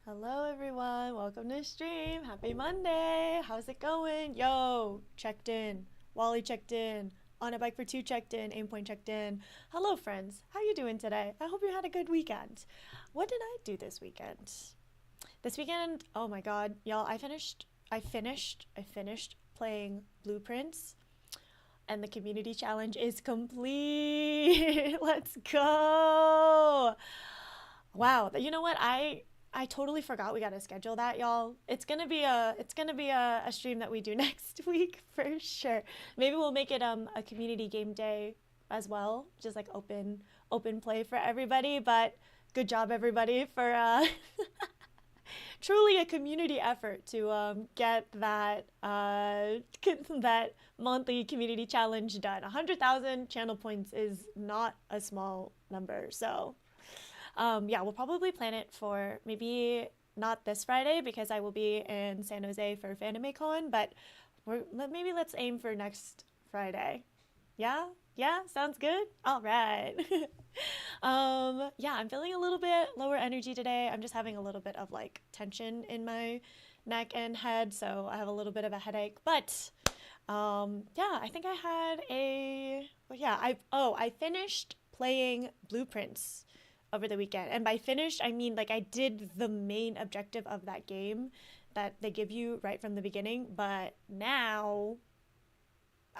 Hello everyone, welcome to the stream. Happy Monday. How's it going? Yo, checked in. Wally checked in. On a bike for two checked in. Aimpoint checked in. Hello friends. How you doing today? I hope you had a good weekend. What did I do this weekend? This weekend, oh my god, y'all, I finished playing Blueprints and the community challenge is complete. Let's go. Wow, you know what? I totally forgot we gotta schedule that, y'all. It's gonna be a stream that we do next week for sure. Maybe we'll make it a community game day as well, just like open play for everybody. But good job everybody for truly a community effort to get that that monthly community challenge done. 100,000 channel points is not a small number, so yeah, we'll probably plan it for maybe not this Friday because I will be in San Jose for FanimeCon, but maybe let's aim for next Friday. Yeah? Yeah? Sounds good? All right. Yeah, I'm feeling a little bit lower energy today. I'm just having a little bit of like tension in my neck and head, so I have a little bit of a headache. But yeah, I think I had a well, yeah, I finished playing Blueprints over the weekend. And by finished, I mean like I did the main objective of that game that they give you right from the beginning, but now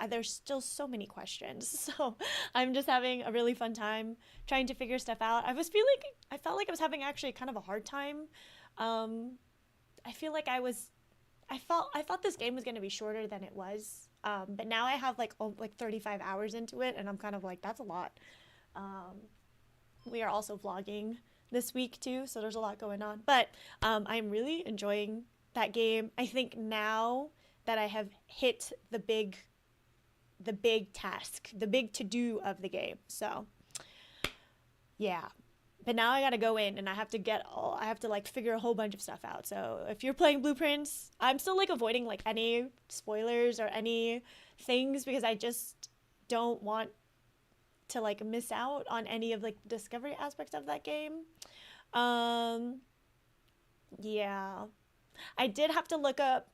there's still so many questions. So I'm just having a really fun time trying to figure stuff out. I felt like I was having actually kind of a hard time. Um, I feel like I thought this game was going to be shorter than it was. But now I have like 35 hours into it, and I'm kind of like that's a lot. Um, we are also vlogging this week too, so there's a lot going on. But I'm really enjoying that game. I think now that I have hit the big task, the big to do of the game. So yeah. But now I gotta go in and I have to like figure a whole bunch of stuff out. So if you're playing Blueprints, I'm still like avoiding like any spoilers or any things because I just don't want to like miss out on any of like discovery aspects of that game. Um, yeah. I did have to look up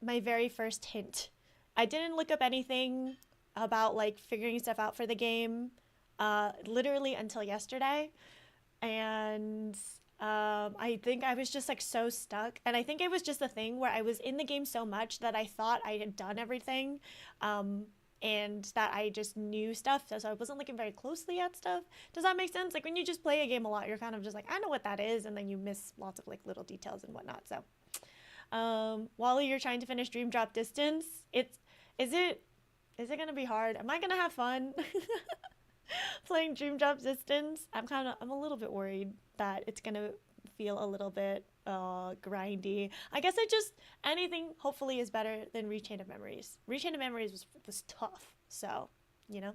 my very first hint. I didn't look up anything about like figuring stuff out for the game literally until yesterday. And I think I was just like so stuck. And I think it was just the thing where I was in the game so much that I thought I had done everything. Um, and that I just knew stuff, so I wasn't looking very closely at stuff. Does that make sense? Like when you just play a game a lot, you're kind of just like, I know what that is, and then you miss lots of like little details and whatnot. So while you're trying to finish Dream Drop Distance, is it is it gonna be hard? Am I gonna have fun playing Dream Drop Distance? I'm a little bit worried that it's gonna feel a little bit grindy. I guess I just anything hopefully is better than Rechain of Memories. Rechain of Memories was tough, so you know.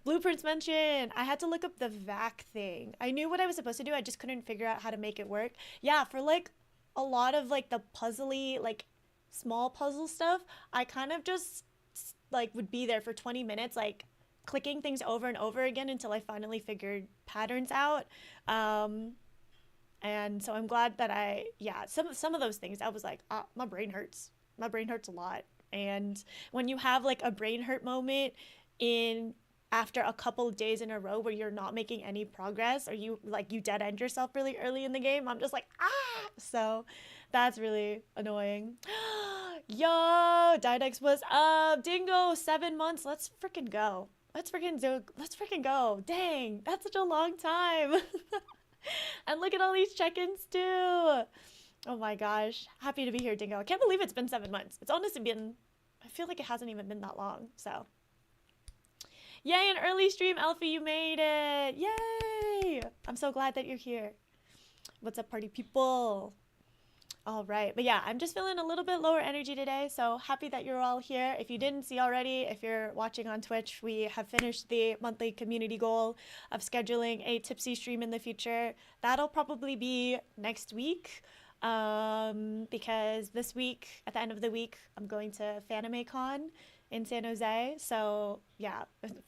Blueprints mention. I had to look up the vac thing. I knew what I was supposed to do. I just couldn't figure out how to make it work. Yeah, for like a lot of like the puzzly like small puzzle stuff, I kind of just like would be there for 20 minutes like clicking things over and over again until I finally figured patterns out. Um and so I'm glad that yeah, some of those things I was like, ah, my brain hurts. My brain hurts a lot. And when you have like a brain hurt moment in after a couple of days in a row where you're not making any progress or you dead end yourself really early in the game, I'm just like, ah. So that's really annoying. Yo, Didex was up. Dingo, 7 months. Let's freaking go. Let's freaking go. Dang, that's such a long time. And look at all these check-ins too. Oh my gosh. Happy to be here, Dingo. I can't believe it's been 7 months. It's honestly been, I feel like it hasn't even been that long. So, yay, an early stream, Alfie, you made it. Yay. I'm so glad that you're here. What's up, party people? All right. But yeah, I'm just feeling a little bit lower energy today. So happy that you're all here. If you didn't see already, if you're watching on Twitch, we have finished the monthly community goal of scheduling a tipsy stream in the future. That'll probably be next week. Because this week, at the end of the week, I'm going to FanimeCon in San Jose. So yeah,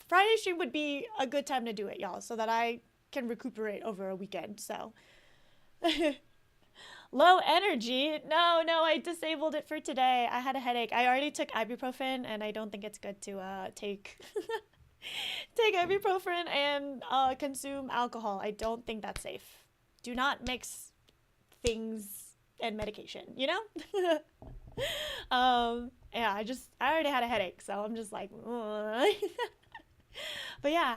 Friday stream would be a good time to do it, y'all, so that I can recuperate over a weekend. So Low energy? No, no, I disabled it for today. I had a headache. I already took ibuprofen, and I don't think it's good to take take ibuprofen and consume alcohol. I don't think that's safe. Do not mix things and medication, you know? Yeah, I already had a headache, so I'm just like, ugh. But yeah,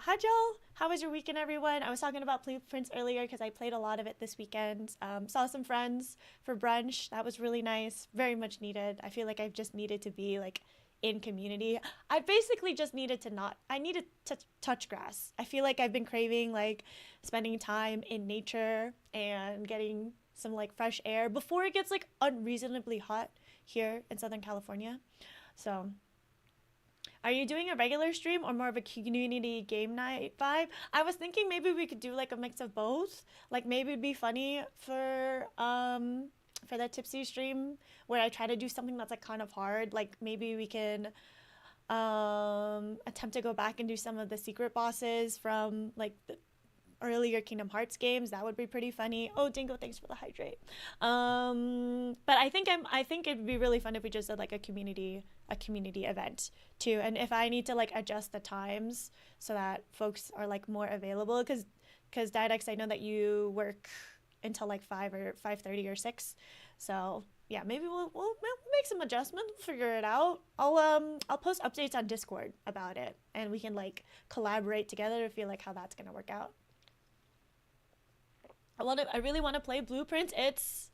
how was your weekend, everyone? I was talking about Blueprints earlier because I played a lot of it this weekend. Saw some friends for brunch. That was really nice. Very much needed. I feel like I've just needed to be like in community. I basically just needed to not, I needed to touch grass. I feel like I've been craving like spending time in nature and getting some like fresh air before it gets like unreasonably hot here in Southern California. So are you doing a regular stream or more of a community game night vibe? I was thinking maybe we could do like a mix of both. Like maybe it'd be funny for that tipsy stream where I try to do something that's like kind of hard. Like maybe we can attempt to go back and do some of the secret bosses from like the earlier Kingdom Hearts games. That would be pretty funny. Oh, Dingo, thanks for the hydrate. But I think it'd be really fun if we just did like a community event too. And if I need to like adjust the times so that folks are like more available, because Didex, I know that you work until like 5 or 5:30 or 6. So yeah, maybe we'll make some adjustments, we'll figure it out. I'll post updates on Discord about it and we can like collaborate together to feel like how that's gonna work out. I really want to play Blueprints. It's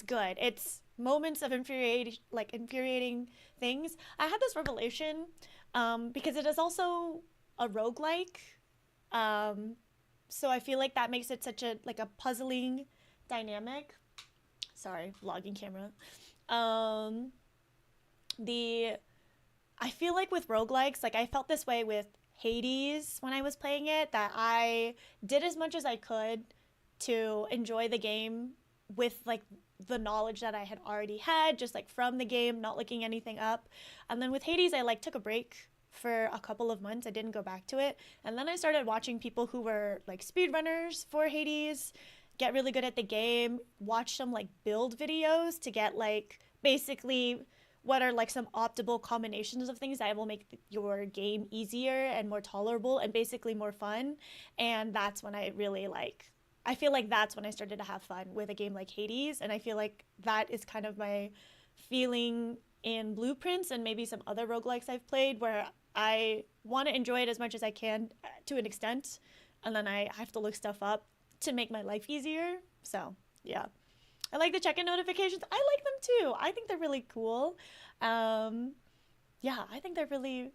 good. It's moments of infuriating things. I had this revelation because it is also a roguelike. So I feel like that makes it such a like a puzzling dynamic. Sorry, vlogging camera. Um, the I feel like with roguelikes, like I felt this way with Hades when I was playing it, that I did as much as I could to enjoy the game with like the knowledge that I had already had, just like from the game, not looking anything up. And then with Hades, I like took a break for a couple of months. I didn't go back to it. And then I started watching people who were like speedrunners for Hades get really good at the game, watch some like build videos to get like basically what are like some optimal combinations of things that will make your game easier and more tolerable and basically more fun. And that's when I really like I feel like that's when I started to have fun with a game like Hades, and I feel like that is kind of my feeling in Blueprints and maybe some other roguelikes I've played where I want to enjoy it as much as I can to an extent, and then I have to look stuff up to make my life easier. So, yeah. I like the check-in notifications. I like them too. I think they're really cool. Um, yeah, I think they're really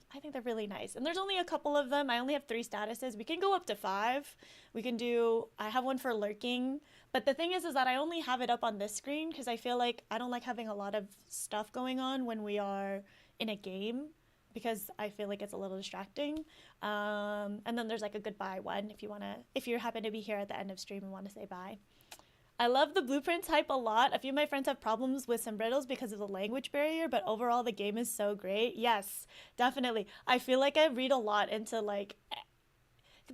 nice. And there's only a couple of them. I only have 3 statuses. We can go up to 5. I have one for lurking. But the thing is that I only have it up on this screen because I feel like I don't like having a lot of stuff going on when we are in a game because I feel like it's a little distracting. And then there's like a goodbye one if you happen to be here at the end of stream and want to say bye. I love the Blueprints hype a lot. A few of my friends have problems with some riddles because of the language barrier, but overall the game is so great. Yes, definitely. I feel like I read a lot into like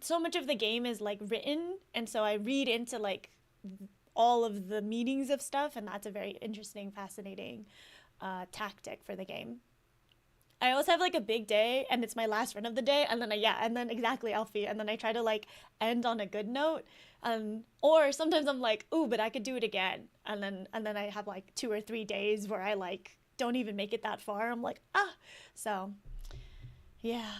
so much of the game is like written, and so I read into like all of the meanings of stuff, and that's a very interesting, fascinating tactic for the game. I always have like a big day and it's my last run of the day and then and then exactly Alfie and then I try to like end on a good note. Or sometimes I'm like, ooh, but I could do it again. And then I have like 2 or 3 days where I like don't even make it that far. I'm like, ah. So yeah.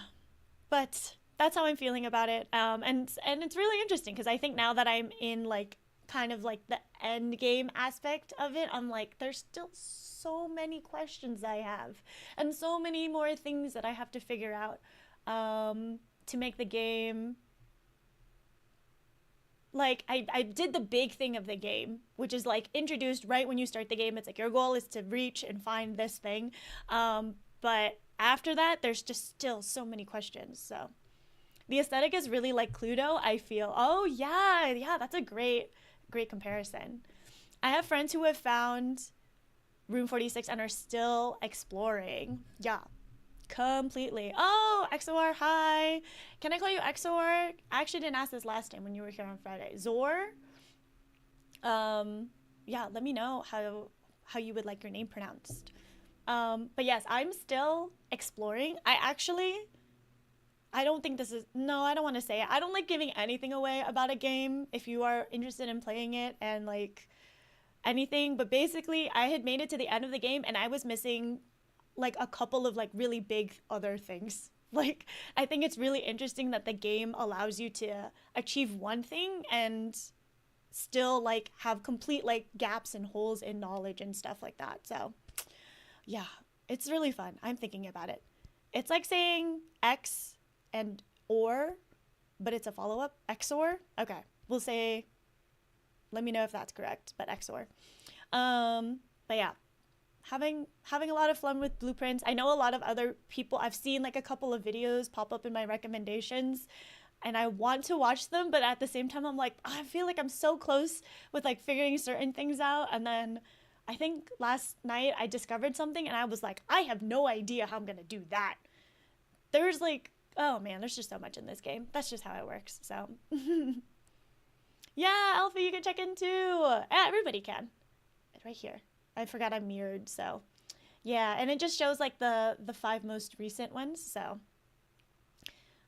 But that's how I'm feeling about it. And it's really interesting because I think now that I'm in like kind of like the end game aspect of it, I'm like, there's still so many questions I have and so many more things that I have to figure out to make the game like I did the big thing of the game, which is like introduced right when you start the game. It's like your goal is to reach and find this thing. But after that, there's just still so many questions. So the aesthetic is really like Cluedo, I feel. Oh yeah, that's a great comparison. I have friends who have found Room 46 and are still exploring. Yeah, completely. Oh, XOR, hi. Can I call you XOR? I actually didn't ask this last time when you were here on Friday. Zor? yeah, let me know how you would like your name pronounced. But yes, I'm still exploring. I don't think this is, no, I don't want to say it. I don't like giving anything away about a game if you are interested in playing it and like anything. But basically, I had made it to the end of the game and I was missing like a couple of like really big other things. Like, I think it's really interesting that the game allows you to achieve one thing and still like have complete like gaps and holes in knowledge and stuff like that. So, yeah, it's really fun. I'm thinking about it. It's like saying X and or, but it's a follow up. XOR? Okay. We'll say, let me know if that's correct, but XOR. But yeah, having a lot of fun with blueprints. I know a lot of other people, I've seen like a couple of videos pop up in my recommendations and I want to watch them, but at the same time I'm like, I feel like I'm so close with like figuring certain things out. And then I think last night I discovered something and I was like, I have no idea how I'm gonna do that. There's like, oh man, there's just so much in this game. That's just how it works. So yeah, Alpha, you can check in too. Yeah, everybody can. Right here. I forgot I'm mirrored, so yeah, and it just shows like the 5 most recent ones. So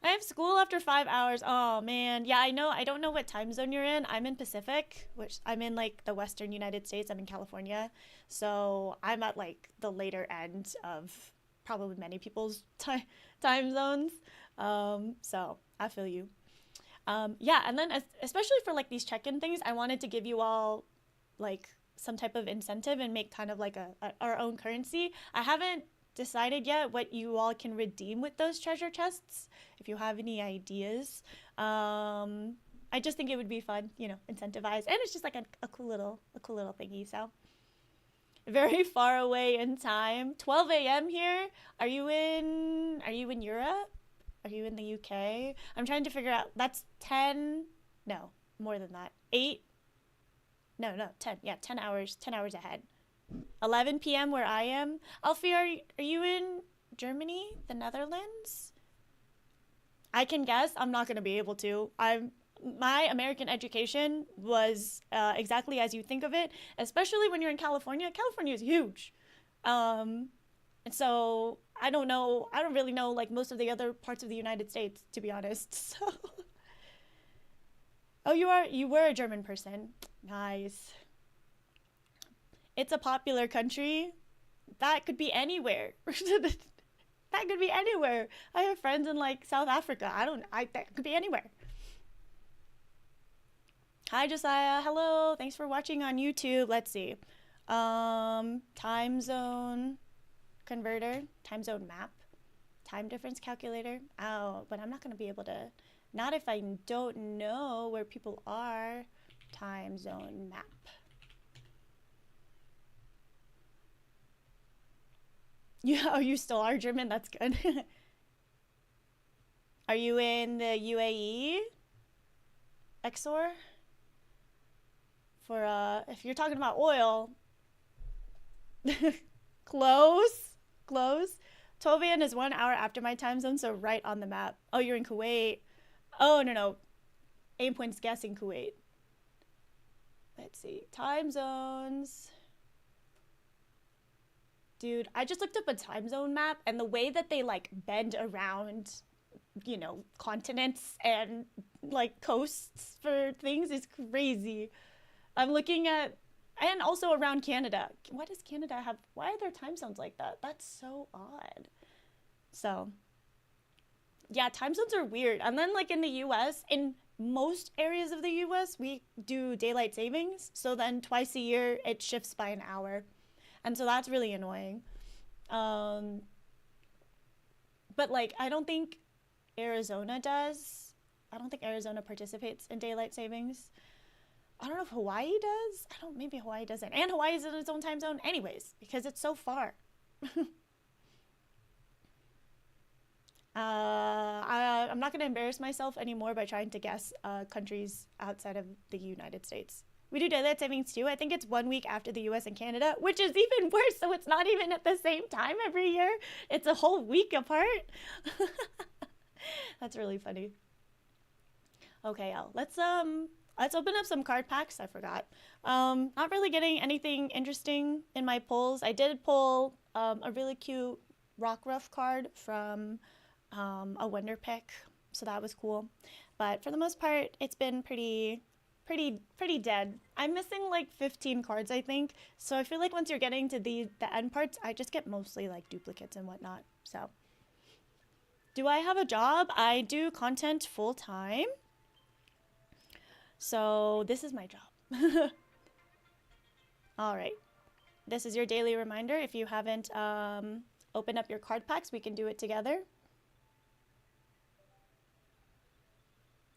I have school after 5 hours. Oh man, yeah, I know. I don't know what time zone you're in. I'm in Pacific, which I'm in like the Western United States. I'm in California, so I'm at like the later end of probably many people's time zones. So I feel you. Yeah, and then especially for like these check-in things, I wanted to give you all like some type of incentive and make kind of like our own currency. I haven't decided yet what you all can redeem with those treasure chests. If you have any ideas, I just think it would be fun, you know, incentivize, and it's just like a cool little thingy. So very far away in time. 12 a.m. here. Are you in Europe? Are you in the UK? I'm trying to figure out. That's 10. No, more than that. 8. No, 10. Yeah, 10 hours. 10 hours ahead. 11 p.m. where I am. Alfie, are you in Germany, the Netherlands? I can guess. I'm not going to be able to. My American education was exactly as you think of it, especially when you're in California. California is huge. And so I don't know. I don't really know like most of the other parts of the United States, to be honest. So oh, you were a German person. Nice. It's a popular country. That could be anywhere. That could be anywhere. I have friends in like South Africa. That could be anywhere. Hi Josiah. Hello. Thanks for watching on YouTube. Let's see. Time zone converter, time zone map, time difference calculator. Oh, but I'm not going to be able to, not if I don't know where people are. Time zone map. Oh, you still are German? That's good. Are you in the UAE? XOR? For, if you're talking about oil, close. 12 a.m. is 1 hour after my time zone, so right on the map. Oh, you're in Kuwait. Oh, no. 8 points guessing Kuwait. Let's see. Time zones. Dude, I just looked up a time zone map, and the way that they, like, bend around, you know, continents and, like, coasts for things is crazy. I'm looking at, and also around Canada. Why does Canada have, why are their time zones like that? That's so odd. So, yeah, time zones are weird. And then, like, in the US, in most areas of the US, we do daylight savings. So then twice a year, it shifts by an hour. And so that's really annoying. But, like, I don't think Arizona does. I don't think Arizona participates in daylight savings. I don't know if Hawaii does. Maybe Hawaii doesn't. And Hawaii is in its own time zone anyways, because it's so far. I'm not going to embarrass myself anymore by trying to guess countries outside of the United States. We do daylight savings too. I think it's 1 week after the US and Canada, which is even worse. So it's not even at the same time every year. It's a whole week apart. That's really funny. Okay, let's let's open up some card packs. I forgot. Not really getting anything interesting in my pulls. I did pull a really cute Rockruff card from a Wonder pick, so that was cool. But for the most part, it's been pretty dead. I'm missing like 15 cards, I think. So I feel like once you're getting to the end parts, I just get mostly like duplicates and whatnot. So, do I have a job? I do content full time. So this is my job. All right. This is your daily reminder. If you haven't opened up your card packs, we can do it together.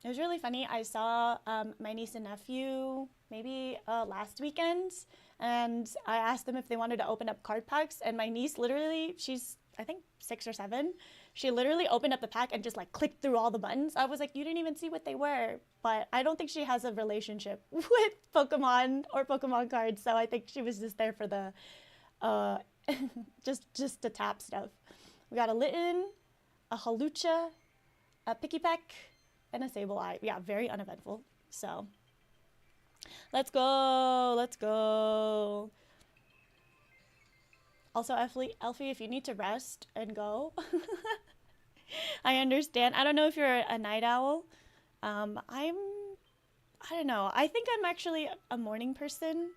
It was really funny. I saw my niece and nephew maybe last weekend, and I asked them if they wanted to open up card packs, and my niece literally, she's I think 6 or 7, she literally opened up the pack and just like clicked through all the buttons. I was like, you didn't even see what they were. But I don't think she has a relationship with Pokemon or Pokemon cards, so I think she was just there for the just to tap stuff. We got a Litten, a Halucha, a Pikipek, and a Sableye. Yeah, very uneventful. So let's go. Let's go. Also, Elfie, if you need to rest and go, I understand. I don't know if you're a night owl. I don't know. I think I'm actually a morning person.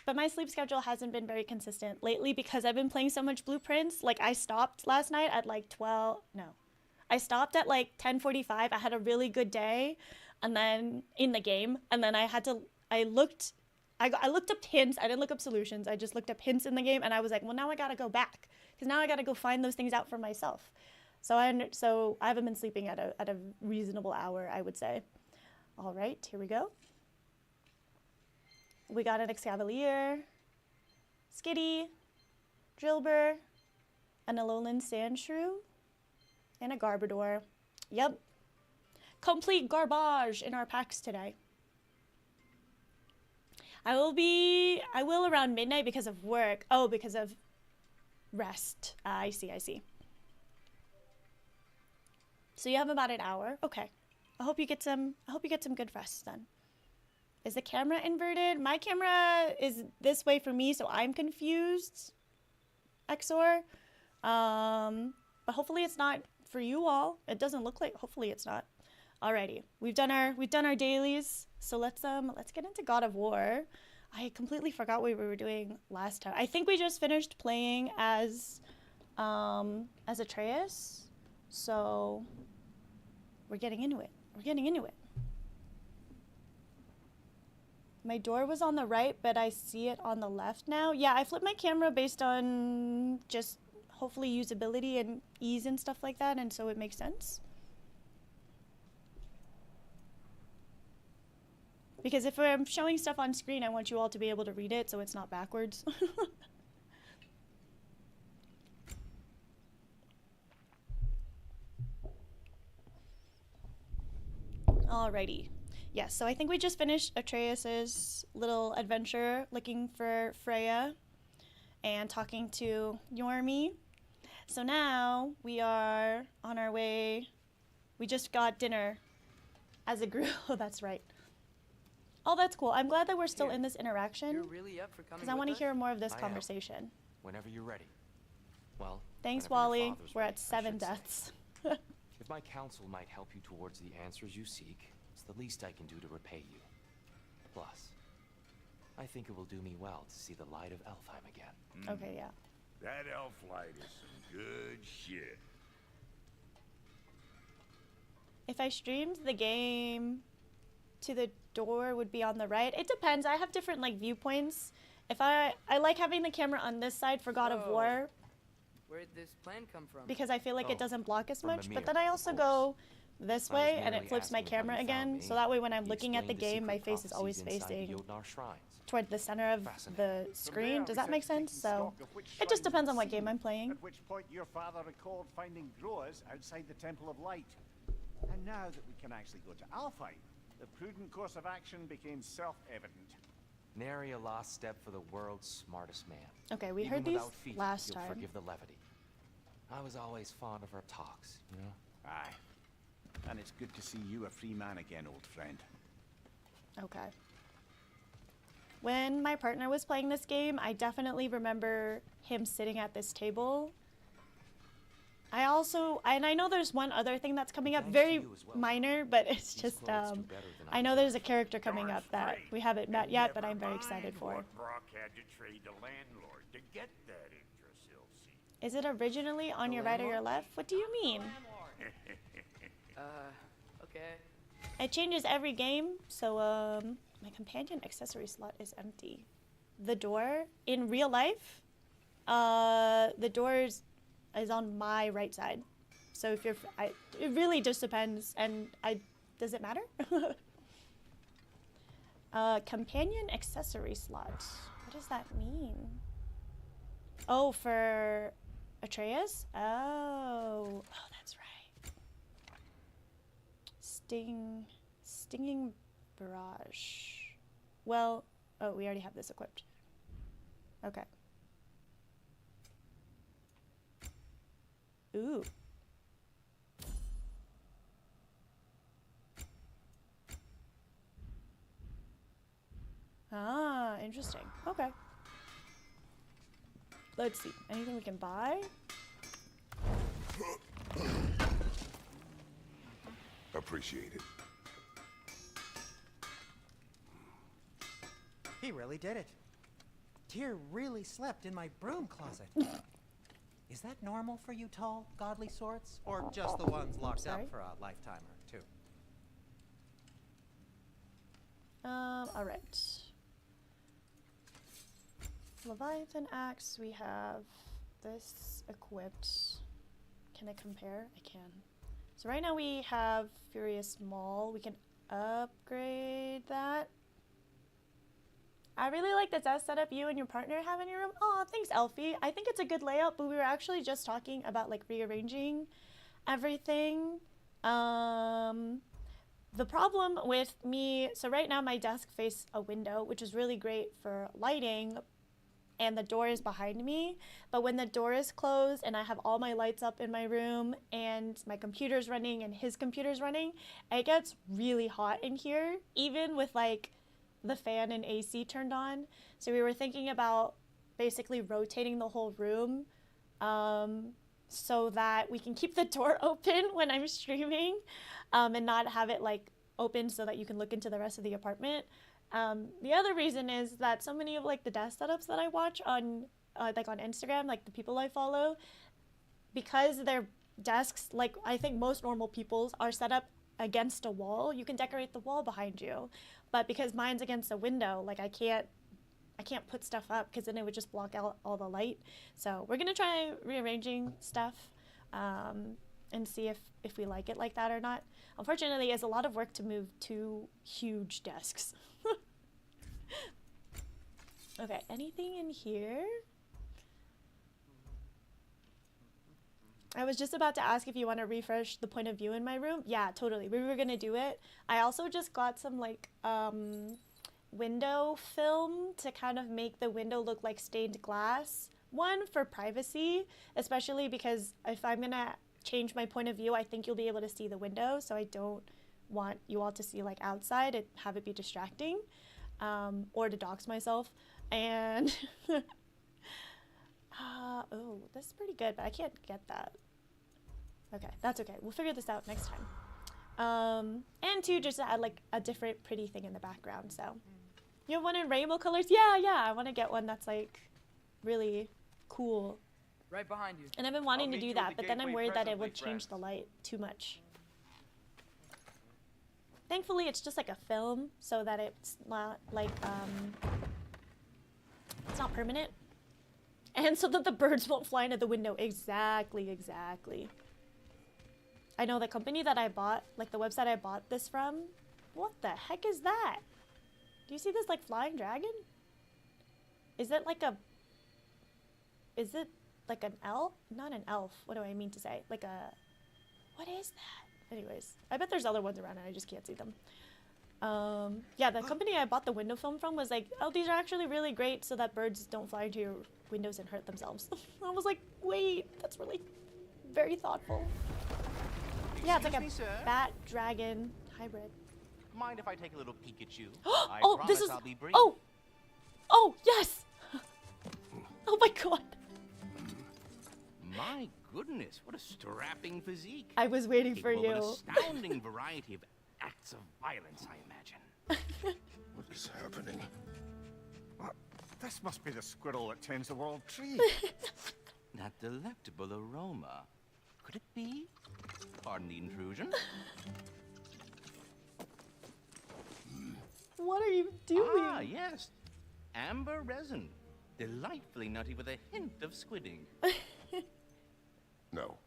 But my sleep schedule hasn't been very consistent lately because I've been playing so much Blueprints. Like, I stopped last night at like 12. No. I stopped at like 10:45. I had a really good day, and then in the game, and then I looked up hints. I didn't look up solutions. I just looked up hints in the game, and I was like, well, now I gotta go back because now I gotta go find those things out for myself. So I haven't been sleeping at a reasonable hour, I would say. All right, here we go. We got an Excavalier, Skitty, Drillbur, an Alolan Sandshrew, and a Garbodor. Yep. Complete garbage in our packs today. I will around midnight because of work. Oh, because of rest. I see. So you have about an hour. Okay. I hope you get some good rest then. Is the camera inverted? My camera is this way for me, so I'm confused. XOR. But hopefully it's not for you all. It doesn't look like, hopefully it's not. Alrighty. We've done our dailies. So let's get into God of War. I completely forgot what we were doing last time. I think we just finished playing as Atreus. So we're getting into it. My door was on the right, but I see it on the left now. Yeah, I flipped my camera based on just hopefully usability and ease and stuff like that, and so it makes sense. Because if I'm showing stuff on screen, I want you all to be able to read it so it's not backwards. Alrighty. Yes, so I think we just finished Atreus's little adventure looking for Freya and talking to Yormi. So now we are on our way. We just got dinner as a group. Oh, that's right. Oh, that's cool. I'm glad that we're still in this interaction because I want to hear more of this conversation. Whenever you're ready. Well, thanks, Wally. We're at 7 deaths. If my counsel might help you towards the answers you seek, it's the least I can do to repay you. Plus, I think it will do me well to see the light of Alfheim again. Okay, yeah. That elf light is some good shit. If I streamed the game to the door would be on the right. It depends. I have different like viewpoints. If I like having the camera on this side for God of War. Where'd this plan come from? Because I feel like it doesn't block as much. But then I also go this way and it flips my camera again. So that way when I'm looking at the game, my face is always facing toward the center of the screen. Does that make sense? So it just depends on what game I'm playing. At which point your father recalled finding growers outside the Temple of Light. And now that we can actually go to Alfheim, the prudent course of action became self-evident. Nary a lost step for the world's smartest man. Okay, we Even heard these without feet, last you'll time. Forgive the levity. I was always fond of our talks, you know? Aye. And it's good to see you a free man again, old friend. Okay. When my partner was playing this game, I definitely remember him sitting at this table. And I know there's one other thing that's coming up, Thanks to very you as well. minor, but it's These just, clothes do better than I know deserve. there's a character coming up that we haven't met yet, but I'm very excited for. What Brock had to trade the landlord to get that Yggdrasil. Is it originally on your right or your left? What do you mean? Okay. It changes every game, so my companion accessory slot is empty. The door in real life, the door is on my right side. So if you're, it really just depends. And does it matter? Companion accessory slot. What does that mean? Oh, for Atreus? Oh, that's right. Stinging barrage. Well, oh, we already have this equipped. Okay. Ooh. Ah, interesting. Okay. Let's see. Anything we can buy? Appreciate it. He really did it. Tyr really slept in my broom closet. Is that normal for you tall, godly sorts? Or just the ones locked Sorry? up for a lifetime or two? Alright. Leviathan axe, we have this equipped. Can I compare? I can. So right now we have Furious Maul. We can upgrade that. I really like the desk setup you and your partner have in your room. Oh, thanks, Elfie. I think it's a good layout, but we were actually just talking about like rearranging everything. The problem with me, so right now my desk faces a window, which is really great for lighting, and the door is behind me. But when the door is closed and I have all my lights up in my room and my computer's running and his computer's running, it gets really hot in here, even with like the fan and AC turned on. So we were thinking about basically rotating the whole room so that we can keep the door open when I'm streaming and not have it like open so that you can look into the rest of the apartment. The other reason is that so many of like the desk setups that I watch on like on Instagram, like the people I follow, because their desks, like I think most normal people's, are set up against a wall, you can decorate the wall behind you. But because mine's against a window, like I can't put stuff up because then it would just block out all the light. So we're gonna try rearranging stuff and see if we like it like that or not. Unfortunately, it's a lot of work to move two huge desks. Okay, anything in here? I was just about to ask if you want to refresh the point of view in my room. Yeah, totally. We were gonna do it. I also just got some like window film to kind of make the window look like stained glass. One, for privacy, especially because if I'm gonna change my point of view, I think you'll be able to see the window, so I don't want you all to see like outside and have it be distracting, or to dox myself. And oh, this is pretty good, but I can't get that. Okay, that's okay. We'll figure this out next time. And two, just to add like a different pretty thing in the background. So you have one in rainbow colors? Yeah, I want to get one that's like really cool. Right behind you. And I've been wanting to meet do you at that, the but then I'm gateway worried that it presently, would change the friends. light too much. Thankfully, it's just like a film, so that it's not like it's not permanent, and so that the birds won't fly into the window. Exactly. I know the company that I bought, like the website I bought this from. What the heck is that? Do you see this like flying dragon? Is it like an elf? Not an elf. What do I mean to say? Like a, what is that? Anyways, I bet there's other ones around and I just can't see them. Yeah, the company I bought the window film from was like, oh, these are actually really great so that birds don't fly into your windows and hurt themselves. I was like, wait, that's really very thoughtful. Yeah, it's like Excuse a me, sir. bat dragon hybrid. Mind if I take a little peek at you? I Oh, promise this is. I'll be brief. Oh, oh yes. Oh my god. My goodness, what a strapping physique. I was waiting for Capable of you. an astounding variety of acts of violence, I imagine. What is happening? This must be the squirrel that tends the world tree. That delectable aroma. Could it be? Pardon the intrusion. What are you doing? Ah, yes. Amber resin. Delightfully nutty with a hint of squidding. No.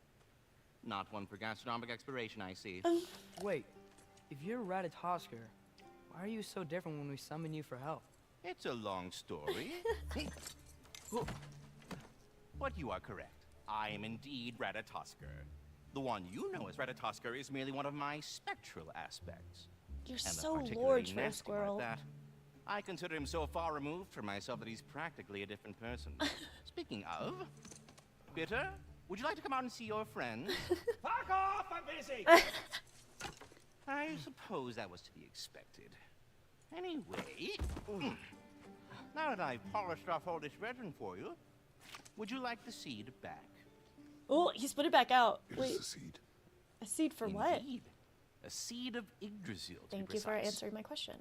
Not one for gastronomic exploration, I see. Wait, if you're Ratatoskr, why are you so different when we summon you for help? It's a long story. Hey. Oh. But you are correct. I am indeed Ratatoskr. The one you know as Ratatoskr is merely one of my spectral aspects. You're And so particularly large for a nasty one at squirrel. that. I consider him so far removed from myself that he's practically a different person. Speaking of, Bitter, would you like to come out and see your friends? Fuck off! I'm busy! I suppose that was to be expected. Anyway, now that I've polished off all this resin for you, would you like the seed back? Oh, he split it back out. Here's Wait, the seed. a seed for what? Indeed. A seed of Yggdrasil, to Thank be you for precise. answering my question.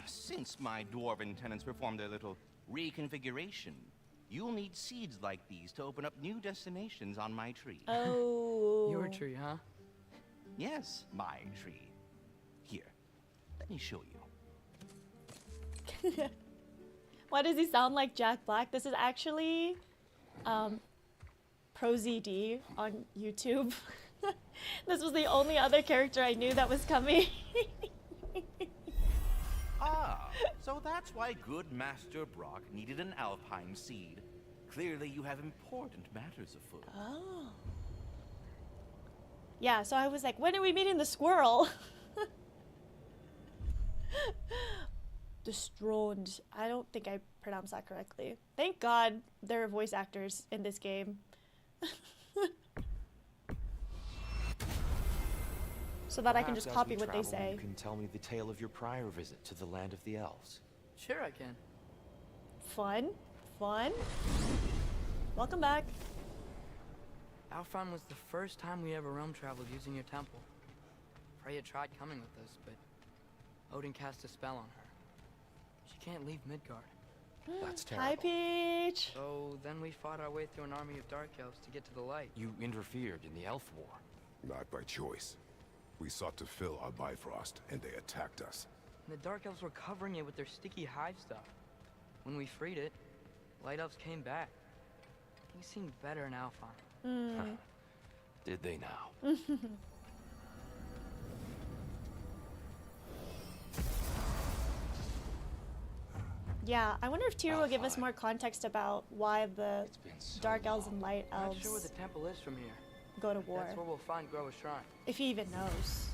Since my dwarven tenants performed their little reconfiguration, you'll need seeds like these to open up new destinations on my tree. Oh. Your tree, huh? Yes, my tree. Here, let me show you. Why does he sound like Jack Black? This is actually ProZD on YouTube. This was the only other character I knew that was coming. Ah, so that's why good Master Brock needed an alfheim seed. Clearly you have important matters afoot. Oh. Yeah, so I was like, when are we meeting the squirrel? The Strond. I don't think I pronounced that correctly. Thank God there are voice actors in this game. So that I can just Perhaps as copy we what they travel, say. You can tell me the tale of your prior visit to the land of the elves. Sure I can. Fun. Fun. Welcome back. Alfheim was the first time we ever realm traveled using your temple. Freya tried coming with us, but Odin cast a spell on her. She can't leave Midgard. That's terrible. Hi, Peach. So then we fought our way through an army of dark elves to get to the light. You interfered in the elf war. Not by choice. We sought to fill our Bifrost, and they attacked us. And the dark elves were covering it with their sticky hive stuff. When we freed it, light elves came back. Things seemed better in Alfheim. Did they now? Yeah, I wonder if Tyr will give us more context about why the It's been so dark elves long. and light I'm not sure where elves the temple is from here. go to war. That's where we'll find Groa's shrine. If he even knows.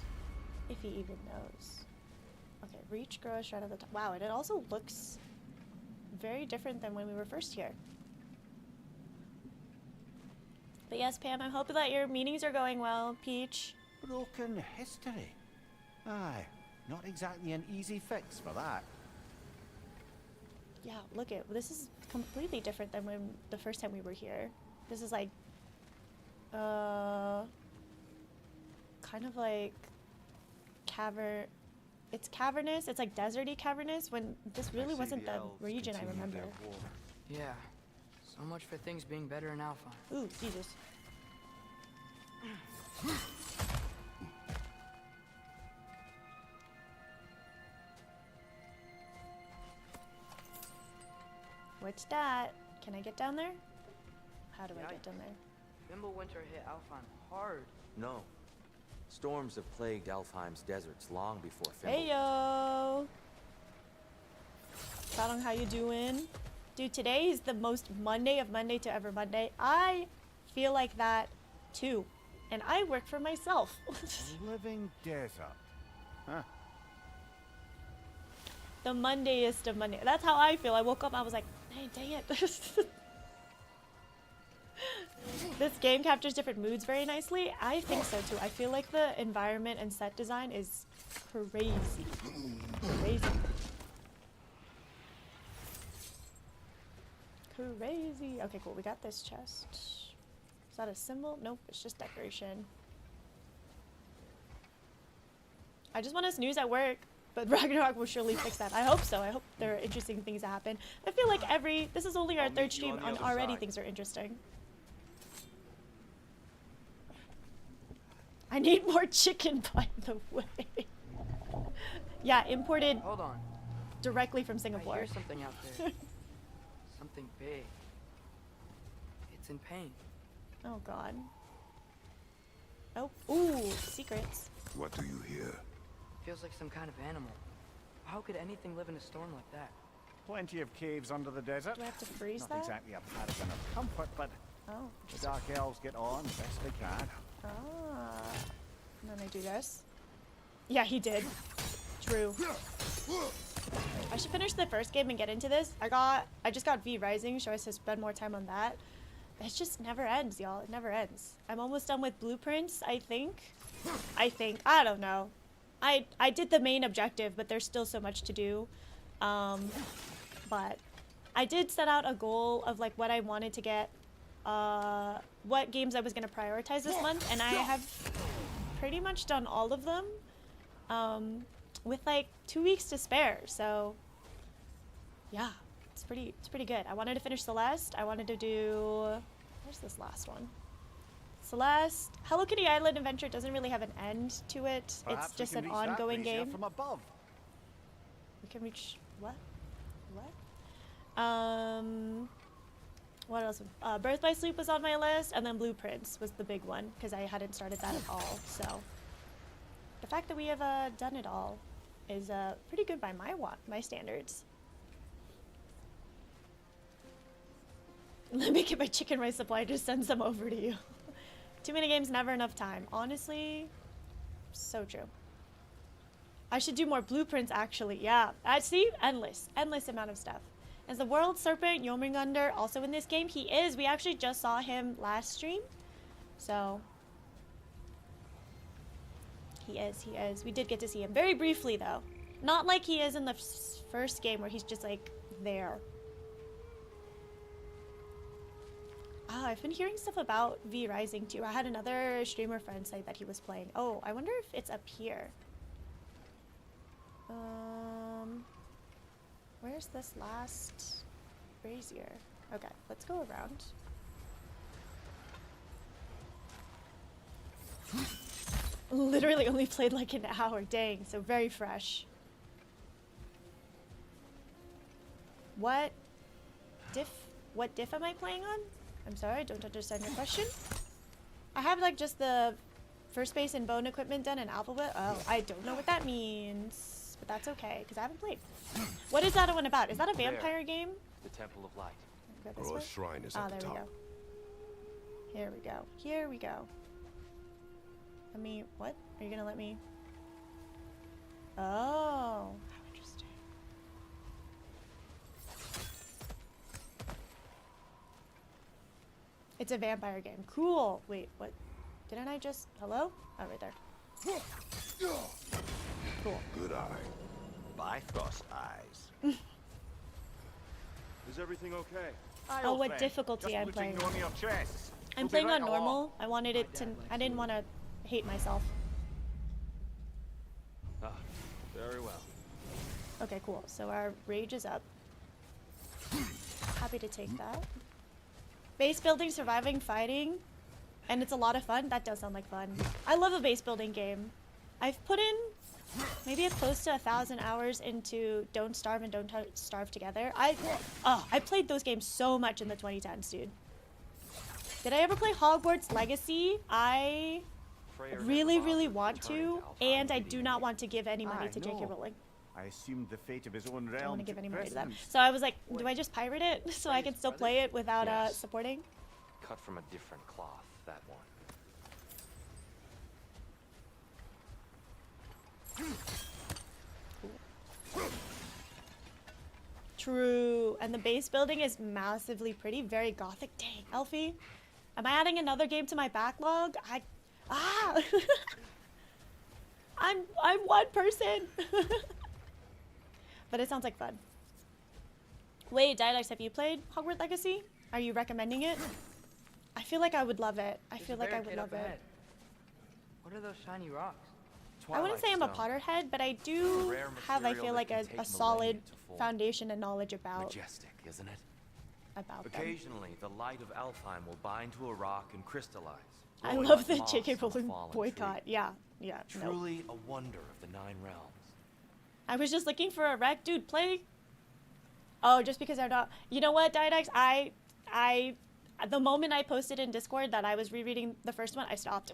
If he even knows. Okay, reach Groa's shrine at the top. Wow, and it also looks very different than when we were first here. But yes, Pam, I'm hoping that your meetings are going well, Peach. Broken history. Aye, not exactly an easy fix for that. Yeah, look at this is completely different than when the first time we were here. This is like kind of like cavern. It's cavernous. It's like deserty cavernous when this really wasn't the region I remember. Yeah. So much for things being better in Alfheim. Ooh, Jesus. What's that? Can I get down there? How do I get down there? Winter hit Alfheim hard. No. Storms have plagued Alfheim's deserts long before Fimbul. Hey yo! Salong, how you doing? Dude, today is the most Monday of Monday to ever Monday. I feel like that too. And I work for myself. A living desert. Huh. The Mondayest of Monday. That's how I feel. I woke up, I was like, hey, dang it. this game captures different moods very nicely. I think so too. I feel like the environment and set design is crazy. Crazy. Crazy. Okay, cool. We got this chest. Is that a symbol? Nope, it's just decoration. I just want to snooze at work, but Ragnarok will surely fix that. I hope so. I hope there are interesting things that happen. I feel like this is only our I'll third meet you stream on the and other already side. things are interesting. I need more chicken, by the way. Yeah, imported Hold on. directly from I Singapore. hear something out there. Something big. It's in pain. Oh god. Oh, ooh, secrets. What do you hear? Feels like some kind of animal. How could anything live in a storm like that? Plenty of caves under the desert. Do I have to freeze Not that? exactly a paragon of comfort, but Oh, the Dark Elves get on best they can. ah. And then I do this. Yeah, he did. True. I should finish the first game and get into this. I just got V Rising, so I should spend more time on that. It just never ends, y'all. It never ends. I'm almost done with blueprints, I think. I don't know. I did the main objective, but there's still so much to do. But I did set out a goal of like what I wanted to get, what games I was going to prioritize this month, and I have pretty much done all of them, with like 2 weeks to spare. So yeah, it's pretty good. I wanted to finish Celeste. I wanted to do, where's this last one? Celeste. Hello Kitty Island Adventure doesn't really have an end to it. Perhaps It's we just can an reach that ongoing brazier game. from above. We can reach what? What else? Birth by Sleep was on my list, and then Blueprints was the big one because I hadn't started that at all. So the fact that we have done it all is pretty good by my standards. Let me get my chicken rice supply. Just send some over to you. Too many games, never enough time. Honestly, so true. I should do more blueprints, actually. Yeah, I see. Endless amount of stuff. Is the World Serpent Jormungandr also in this game? He is. We actually just saw him last stream. So he is. We did get to see him very briefly, though. Not like he is in the first game where he's just like there. Ah, I've been hearing stuff about V Rising too. I had another streamer friend say that he was playing. Oh, I wonder if it's up here. Where's this last brazier? Okay, let's go around. Literally only played like an hour. Dang, so very fresh. What diff am I playing on? I'm sorry, I don't understand your question. I have like just the first base and bone equipment done in alphabet. Oh, I don't know what that means, but that's okay because I haven't played. What is that one about? Is that a vampire game? The Temple of Light. Go this Our way? shrine is Ah, at the there we top. go. Here we go. Here we go. Let me. What? Are you gonna let me? Oh, how interesting. It's a vampire game. Cool. Wait, what? Didn't I just... Hello? Oh, right there. Cool. Good eye. Bifrost eyes. Is everything okay? Aye, Oh, old what friend. difficulty Just I'm looking playing. on your chests. I'm We'll be playing right on along. normal. I wanted it to... I didn't want to hate myself. Ah, very well. Okay, cool. So our rage is up. Happy to take that. Base building, surviving, fighting. And it's a lot of fun. That does sound like fun. I love a base building game. I've put in maybe close to 1,000 hours into Don't Starve and Don't Starve Together. I played those games so much in the 2010s, dude. Did I ever play Hogwarts Legacy? I Freyr never really bothered want returning to, Alfheim and I do immediately. not want to give any money I to J.K. know. Rowling. I assumed the fate of his own I don't realm want to give took any money to them. precedence. So I was like, do I just pirate it so I can still play it without Yes. supporting? Cut from a different cloth, that one. True. And the base building is massively pretty, very gothic. Dang, Elfie. Am I adding another game to my backlog? I'm one person. But it sounds like fun. Wait, Dialects, have you played Hogwarts Legacy? Are you recommending it? I feel like I would love it. I feel like I would love it. What are those shiny rocks? I wouldn't say I'm a Twilight Potterhead, but I do Stone. Rare have, I material feel that like, can a take solid millennia to form. foundation and knowledge about Majestic, isn't it? them. Occasionally, the light of Alfheim will bind to a rock and crystallize. I glowing love like the moss JK on a Rowling fallen boycott. tree. Yeah, yeah. No. Truly a wonder of the Nine Realms. I was just looking for a rec. Dude, play. Oh, just because I'm not. You know what, Diadex? The moment I posted in Discord that I was rereading the first one, I stopped.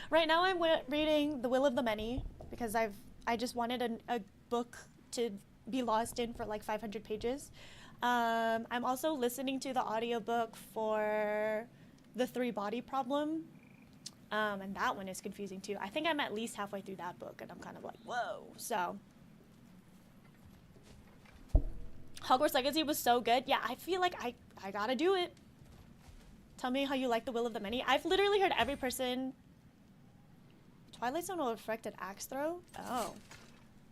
Right now I'm reading The Will of the Many because I just wanted a book to be lost in for like 500 pages. I'm also listening to the audiobook for The Three Body Problem. And that one is confusing too. I think I'm at least halfway through that book and I'm kind of like, whoa. So Hogwarts Legacy was so good. Yeah, I feel like I gotta do it. Tell me how you like The Will of the Many. I've literally heard every person. Twilight Zone will affect an axe throw? Oh.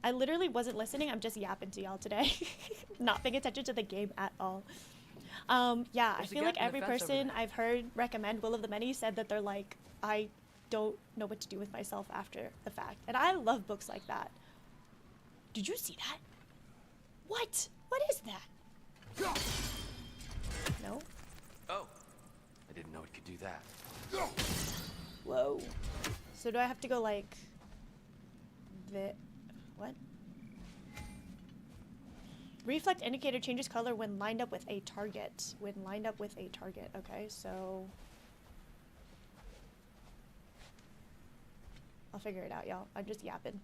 I literally wasn't listening. I'm just yapping to y'all today. Not paying attention to the game at all. Yeah, I feel like every person I've heard recommend Will of the Many said that they're like, I don't know what to do with myself after the fact. And I love books like that. Did you see that? What? What is that? No? Oh, I didn't know it could do that. Whoa. So do I have to go like what? Reflect indicator changes color when lined up with a target. When lined up with a target. Okay, so I'll figure it out, y'all. I'm just yapping.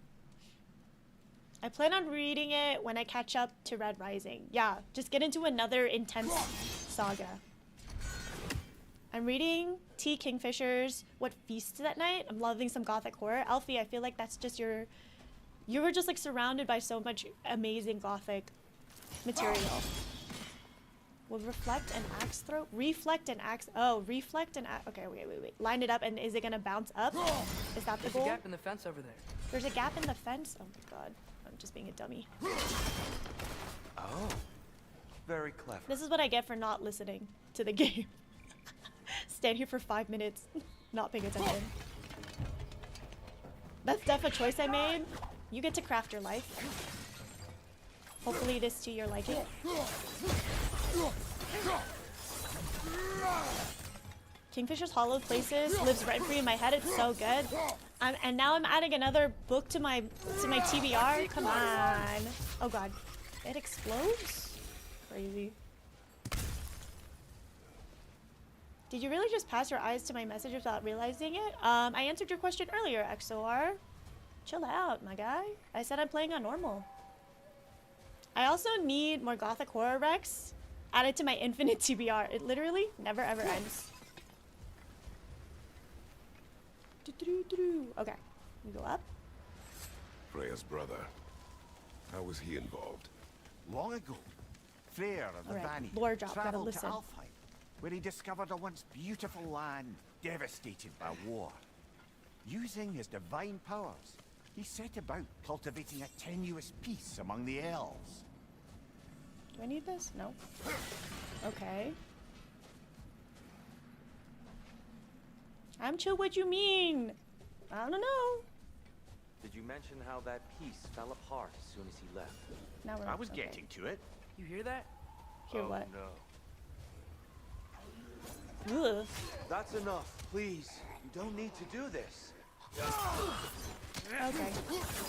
I plan on reading it when I catch up to Red Rising. Yeah, just get into another intense saga. I'm reading T. Kingfisher's What Feasts at Night. I'm loving some gothic horror. Alfie, I feel like that's just you were just like surrounded by so much amazing gothic material. Will reflect and axe throw? Reflect and axe. Oh, reflect and axe. Okay, wait. Line it up and is it gonna bounce up? Is that the goal? There's a gap in the fence over there. There's a gap in the fence? Oh my god. I'm just being a dummy. Oh, very clever. This is what I get for not listening to the game. Stand here for 5 minutes, not paying attention. That's definitely a choice I made. You get to craft your life. Hopefully this too you're liking. Kingfisher's Hollow Places lives rent free in my head. It's so good. And now I'm adding another book to my TBR. Come on. Oh god, it explodes. Crazy. Did you really just pass your eyes to my message without realizing it? I answered your question earlier, XOR. Chill out, my guy. I said I'm playing on normal. I also need more gothic horror recs added to my infinite TBR. It literally never ever ends. Okay, we go up. Freya's brother. How was he involved? Long ago, Freyr of the Alright, Vanny lore drop, gotta travelled to listen. Alfheim, where he discovered a once beautiful land devastated by war. Using his divine powers, he set about cultivating a tenuous peace among the elves. Do I need this? No. Okay. I'm chill, what you mean? I don't know. Did you mention how that piece fell apart as soon as he left? Now we're I was okay. getting to it. You hear that? Hear what? No. Ugh. That's enough, please. You don't need to do this. Okay.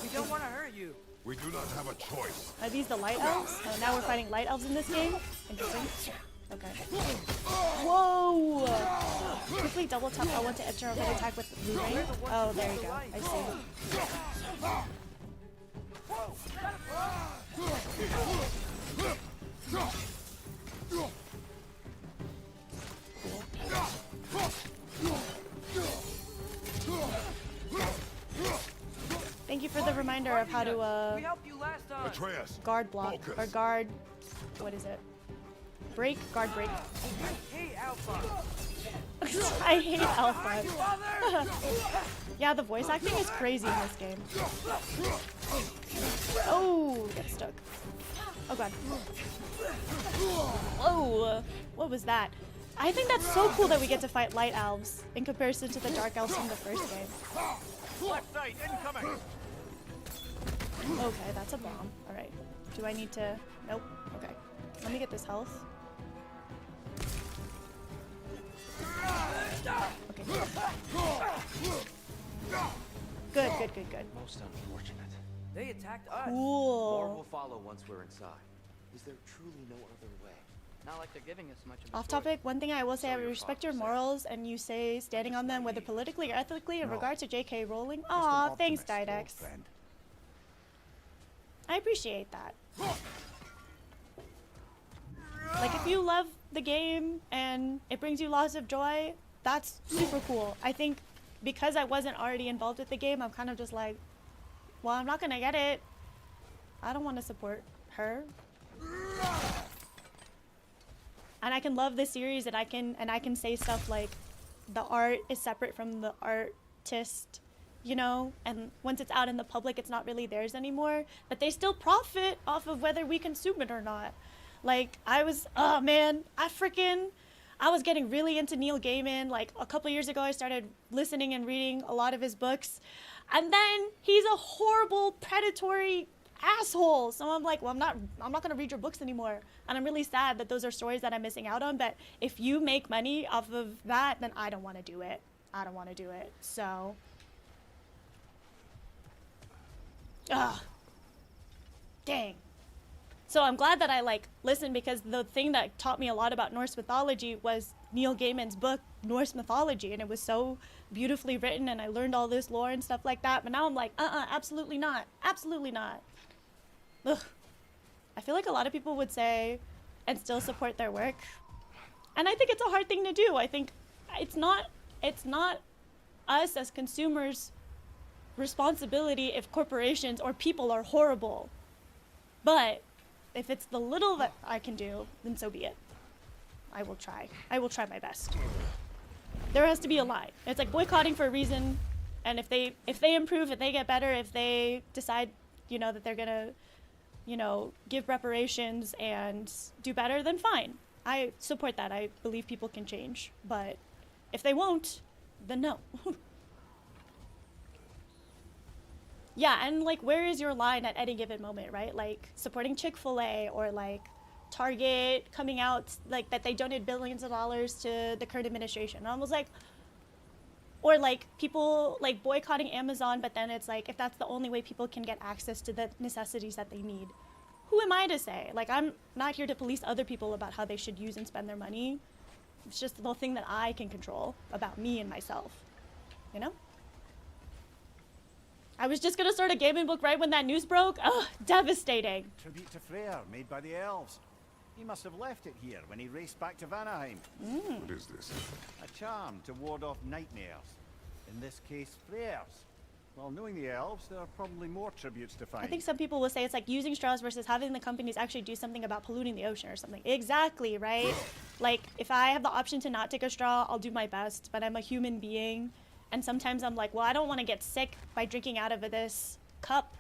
We don't want to hurt you. We do not have a choice. Are these the light elves? Oh, now we're fighting light elves in this game? Interesting. Okay. Whoa! Quickly double tap L1 to enter a hit attack with blue ring. Oh, there you go. I see. Thank you for the reminder of how to We helped you last time. Atreus! guard block Focus. or guard. What is it? Break, guard break. Hey, Alpha. I hate alpha. Yeah, the voice acting is crazy in this game. Oh, get stuck. Oh god. Whoa, what was that? I think that's so cool that we get to fight light elves in comparison to the dark elves from the first game. Left side, incoming! Okay, that's a bomb. Alright. Do I need to... Nope. Okay. Let me get this health. Okay. Good, good, good, good. Most unfortunate. They attacked us. More will Cool. follow once we're inside. Is there truly no other way? Not like they're giving us much of a Off choice. topic, one thing I will say, So I your respect father your said. morals, and you say standing on them, whether politically or ethically, in No. regard to JK Rowling. Just an Aw, thanks, optimist, old Didex. friend. I appreciate that. Like, if you love the game and it brings you lots of joy, that's super cool. I think because I wasn't already involved with the game, I'm kind of just like, well, I'm not gonna get it. I don't want to support her. And I can love this series, and I can say stuff like the art is separate from the artist, you know, and once it's out in the public, it's not really theirs anymore, but they still profit off of whether we consume it or not. Like, oh man, I was getting really into Neil Gaiman. Like, a couple years ago, I started listening and reading a lot of his books, and then he's a horrible, predatory asshole. So I'm like, well, I'm not gonna read your books anymore. And I'm really sad that those are stories that I'm missing out on. But if you make money off of that, then I don't want to do it. I don't want to do it. So, dang. So I'm glad that I like listened, because the thing that taught me a lot about Norse mythology was Neil Gaiman's book, Norse Mythology, and it was so beautifully written, and I learned all this lore and stuff like that. But now I'm like, absolutely not. Absolutely not. Ugh. I feel like a lot of people would say and still support their work. And I think it's a hard thing to do. I think it's not us as consumers' responsibility if corporations or people are horrible. But if it's the little that I can do, then so be it. I will try. I will try my best. There has to be a line. It's like boycotting for a reason, and if they improve, if they get better, if they decide, you know, that they're gonna, you know, give reparations and do better, then fine. I support that. I believe people can change. But if they won't, then no. Yeah, and like, where is your line at any given moment, right? Like, supporting Chick-fil-A, or like Target coming out like that they donated billions of dollars to the current administration. And I was like, or like people like boycotting Amazon, but then it's like, if that's the only way people can get access to the necessities that they need, who am I to say? Like, I'm not here to police other people about how they should use and spend their money. It's just the thing that I can control about me and myself, you know? I was just gonna start a gaming book right when that news broke. Ugh, devastating. Tribute to Freyr, made by the elves. He must have left it here when he raced back to Vanaheim. What is this? A charm to ward off nightmares. In this case, Freyr's. Well, knowing the elves, there are probably more tributes to find. I think some people will say it's like using straws versus having the companies actually do something about polluting the ocean or something. Exactly, right? Like, if I have the option to not take a straw, I'll do my best, but I'm a human being. And sometimes I'm like, well, I don't want to get sick by drinking out of this cup.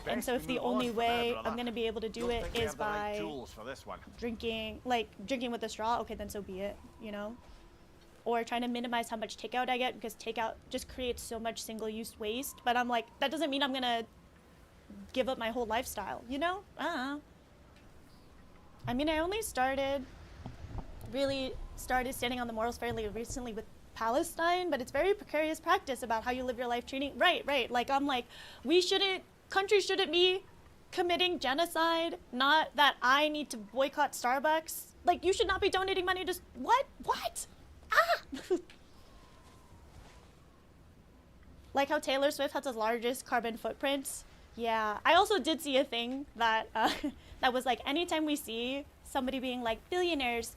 And so if the only way I'm going to be able to do it is by tools for this one. drinking with a straw, okay, then so be it, you know? Or trying to minimize how much takeout I get, because takeout just creates so much single-use waste. But I'm like, that doesn't mean I'm going to give up my whole lifestyle, you know? I mean, I only really started standing on the morals fairly recently with Palestine, but it's very precarious practice about how you live your life treating, right, like, I'm like, countries shouldn't be committing genocide, not that I need to boycott Starbucks. Like, you should not be donating money to, what? Like how Taylor Swift has the largest carbon footprint. Yeah, I also did see a thing that that was like, anytime we see somebody being like, billionaires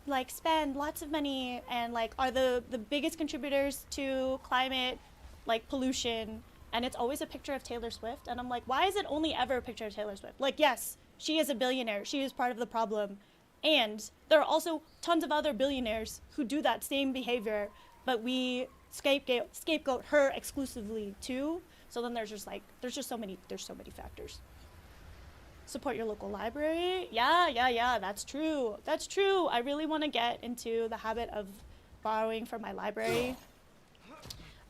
like spend lots of money and like are the biggest contributors to climate like pollution, and it's always a picture of Taylor Swift, and I'm like, why is it only ever a picture of Taylor Swift? Like, yes, she is a billionaire, she is part of the problem, And there are also tons of other billionaires who do that same behavior, but we scapegoat her exclusively too. So then there's just so many factors. Support your local library. Yeah, that's true. That's true. I really want to get into the habit of borrowing from my library.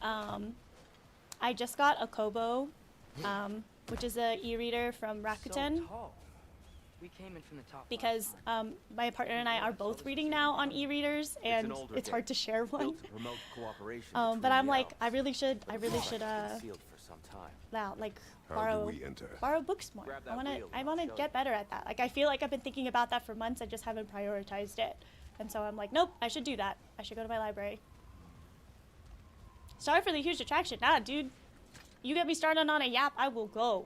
I just got a Kobo, which is a e-reader from Rakuten. So tall. We came in from the top Because my partner and I are both reading now on e-readers, and it's hard to share one. Built to promote cooperation But between I'm the like, elves. I really should, But it looks like it's been sealed for some time. like How do borrow we enter? books more. Grab that I wheel and wanna I'll show get you. better at that. Like I feel like I've been thinking about that for months. I just haven't prioritized it, and so I'm like, nope, I should do that. I should go to my library. Sorry for the huge attraction. Nah, dude, you get me started on a yap, I will go.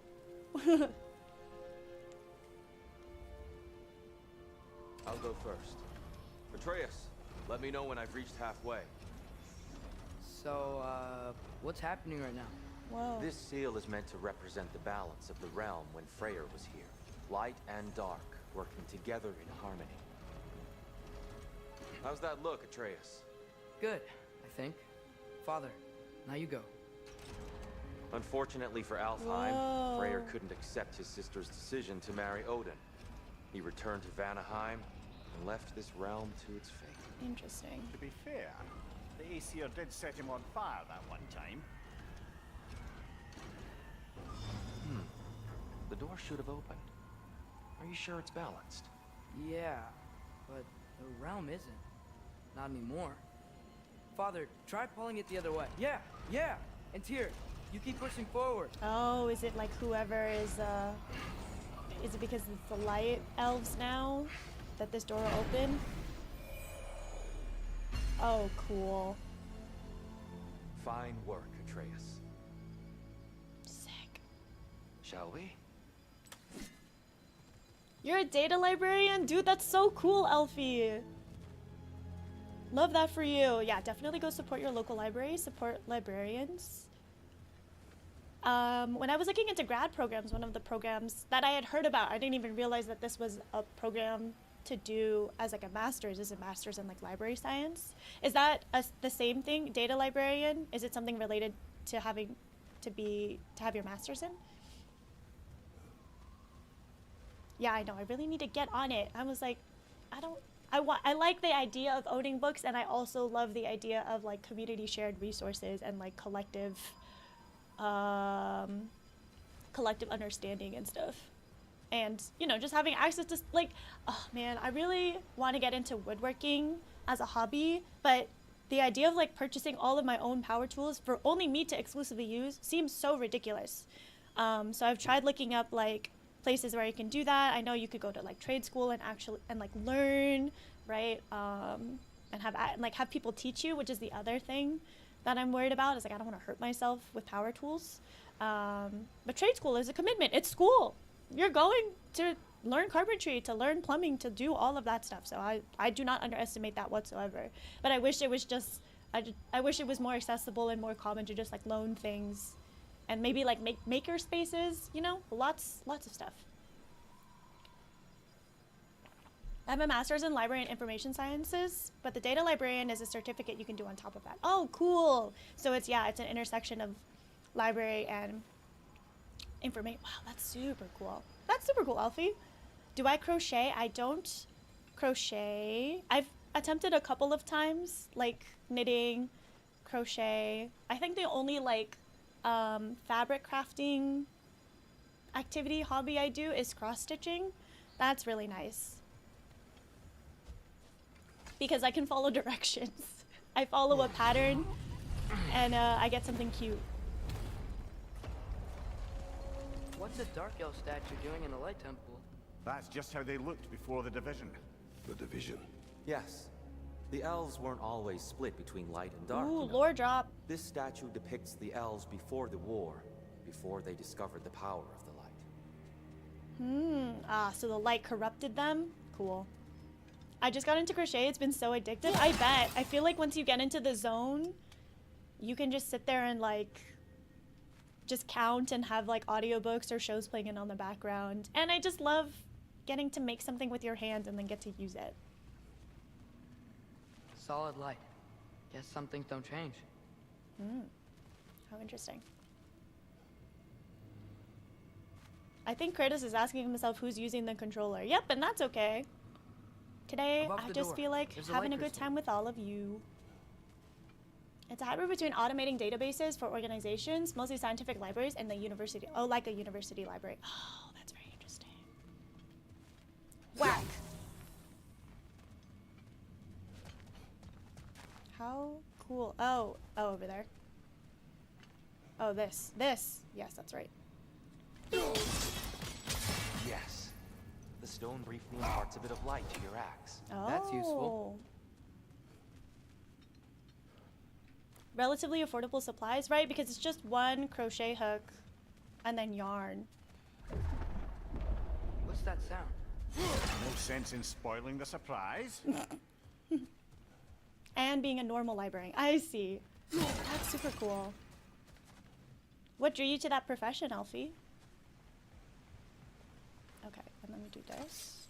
I'll go first. Atreus, let me know when I've reached halfway. So, what's happening right now? Whoa. This seal is meant to represent the balance of the realm when Freyr was here. Light and dark, working together in harmony. How's that look, Atreus? Good, I think. Father, now you go. Unfortunately for Alfheim, Whoa. Freyr couldn't accept his sister's decision to marry Odin. He returned to Vanaheim and left this realm to its fate. Interesting. To be fair, the Aesir did set him on fire that one time. The door should have opened. Are you sure it's balanced? Yeah, but the realm isn't. Not anymore. Father, try pulling it the other way. Yeah! And Tyr, you keep pushing forward. Oh, is it like whoever is it because it's the light elves now that this door will open? Oh, cool. Fine work, Atreus. Sick. Shall we? You're a data librarian? Dude, that's so cool, Elfie. Love that for you. Yeah, definitely go support your local library. Support librarians. When I was looking into grad programs, one of the programs that I had heard about, I didn't even realize that this was a program to do as like a master's, is a master's in like library science. Is that the same thing, data librarian? Is it something related to having to have your master's in? Yeah, I know. I really need to get on it. I was like, I like the idea of owning books, and I also love the idea of like community shared resources and like collective understanding and stuff. And, you know, just having access to like, oh man, I really want to get into woodworking as a hobby, but the idea of like purchasing all of my own power tools for only me to exclusively use seems so ridiculous. So I've tried looking up like places where you can do that. I know you could go to like trade school and like learn, right? And have people teach you, which is the other thing that I'm worried about. Is like I don't want to hurt myself with power tools. But trade school is a commitment. It's school. You're going to learn carpentry, to learn plumbing, to do all of that stuff. So I do not underestimate that whatsoever. But I wish it was just I wish it was more accessible and more common to just like loan things. And maybe like maker spaces, you know, lots of stuff. I have a master's in library and information sciences, but the data librarian is a certificate you can do on top of that. Oh, cool. So it's an intersection of library and information. Wow, that's super cool. That's super cool, Alfie. Do I crochet? I don't crochet. I've attempted a couple of times, like knitting, crochet. I think the only like fabric crafting hobby I do is cross stitching. That's really nice because I can follow directions. I follow a pattern and I get something cute. What's a Dark Elf statue doing in the Light Temple? That's just how they looked before the division. The division. Yes. The elves weren't always split between light and dark. Ooh, you know. lore drop. This statue depicts the elves before the war, before they discovered the power of the light. So the light corrupted them? Cool. I just got into crochet. It's been so addictive. I bet. I feel like once you get into the zone, you can just sit there and like just count and have like audiobooks or shows playing in on the background. And I just love getting to make something with your hands and then get to use it. Solid light. Guess some things don't change. How interesting. I think Kratos is asking himself who's using the controller. Yep, and that's okay. Today, Above I the just door, feel like there's a having a light good crystal. time with all of you. It's a hybrid between automating databases for organizations, mostly scientific libraries, and the university. Oh, like a university library. Oh, that's very interesting. Whack. How cool. Oh, over there. Oh, this. Yes, that's right. Yes. The stone briefly imparts a bit of light to your axe. Oh. That's useful. Relatively affordable supplies, right? Because it's just one crochet hook and then yarn. What's that sound? No sense in spoiling the surprise. And being a normal librarian. I see. That's super cool. What drew you to that profession, Alfie? Okay, and let me do this.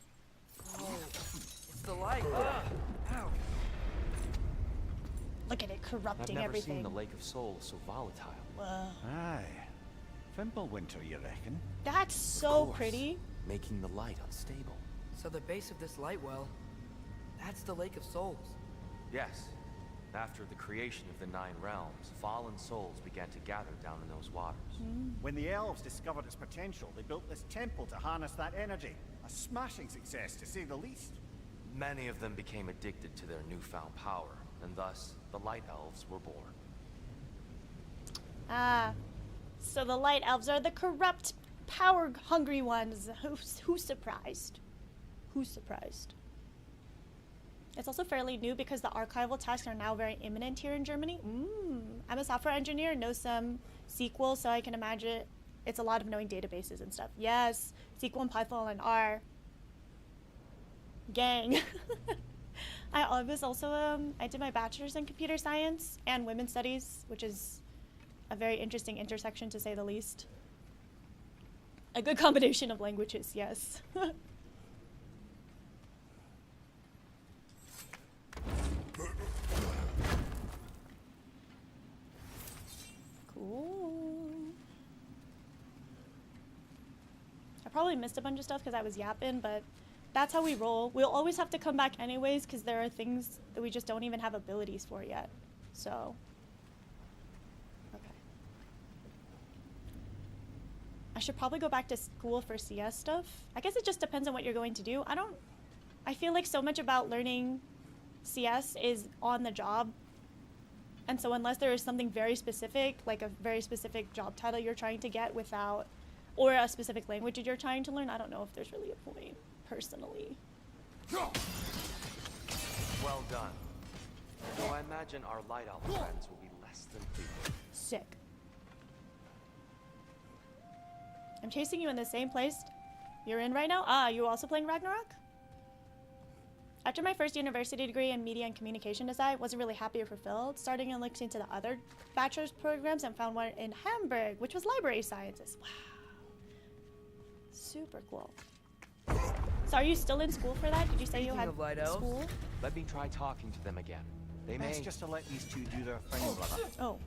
Oh, it's the light. Ow. Look at it I've corrupting never everything. seen the Lake of Souls so volatile. Whoa. Aye. Fimbulwinter, you reckon? That's Of so course, pretty. making the light unstable. So the base of this light well, that's the Lake of Souls. Yes. After the creation of the 9 realms, fallen souls began to gather down in those waters. When the elves discovered its potential, they built this temple to harness that energy. A smashing success, to say the least. Many of them became addicted to their newfound power, and thus the Light Elves were born. Ah. So the light elves are the corrupt, power-hungry ones. Who's surprised? Who's surprised? It's also fairly new because the archival tasks are now very imminent here in Germany. I'm a software engineer, know some SQL, so I can imagine it's a lot of knowing databases and stuff. Yes, SQL and Python and R. Gang. I was also, I did my bachelor's in computer science and women's studies, which is a very interesting intersection to say the least. A good combination of languages, yes. Cool. I probably missed a bunch of stuff because I was yapping, but that's how we roll. We'll always have to come back anyways because there are things that we just don't even have abilities for yet. So, okay. I should probably go back to school for CS stuff. I guess it just depends on what you're going to do. I feel like so much about learning CS is on the job. And so unless there is something very specific, like a very specific job title you're trying to get without, or a specific language that you're trying to learn, I don't know if there's really a point, personally. Well done. Though I imagine our Light Elf friends will be less than pleased. Sick. I'm chasing you in the same place you're in right now? Ah, you also playing Ragnarok? After my first university degree in media and communication design, wasn't really happy or fulfilled. Starting and looking into the other bachelor's programs and found one in Hamburg, which was library sciences. Wow. Super cool. So are you still in school for that? Did you say you Speaking had of light elves, school? Let me try talking to them again. They may... Best just to let these two do their thing, brother. Oh.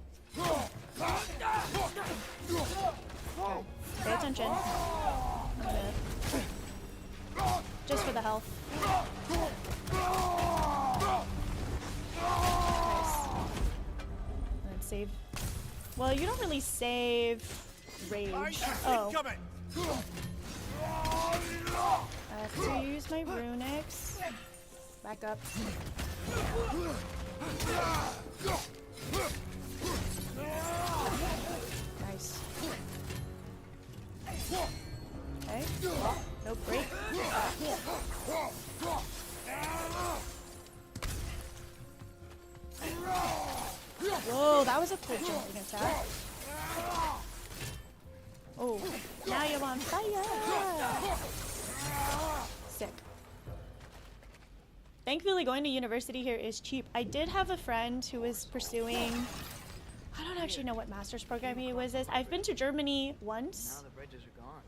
Okay. Pay attention. I'm gonna... Just for the health. Nice. And then save. Well, you don't really save rage. Oh. I have to use my runics. Back up. Nice. Okay. No break. Whoa, that was a cool jumping attack. Oh, now you're on fire! Sick. Thankfully, going to university here is cheap. I did have a friend who was pursuing... I don't actually know what master's program he was. I've been to Germany once. now the bridges are gone.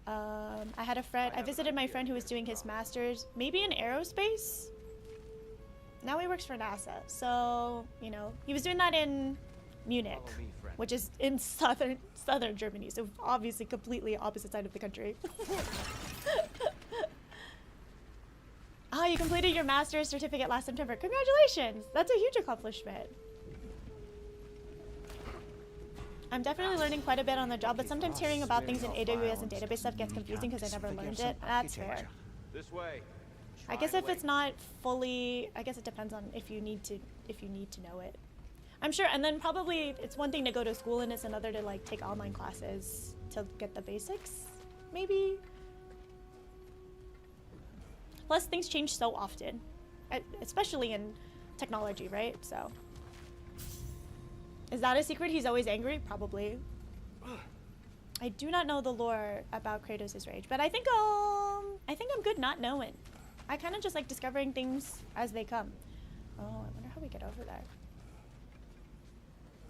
I had a friend, I visited my friend who was doing his master's, maybe in aerospace? Now he works for NASA, so, you know, he was doing that in Munich, Follow me, friend. which is in southern Germany, so obviously completely opposite side of the country. Ah, you completed your master's certificate last September. Congratulations! That's a huge accomplishment. I'm definitely learning quite a bit on the job, but sometimes hearing about things in AWS and database stuff gets confusing because I never learned it. That's fair. This way. I guess if it's not fully, I guess it depends on if you need to know it. I'm sure, and then probably it's one thing to go to school and it's another to like take online classes to get the basics, maybe. Plus, things change so often, especially in technology, right? So, is that a secret? He's always angry? Probably. I do not know the lore about Kratos' rage, but I think I'm good not knowing. I kind of just like discovering things as they come. Oh, I wonder how we get over there.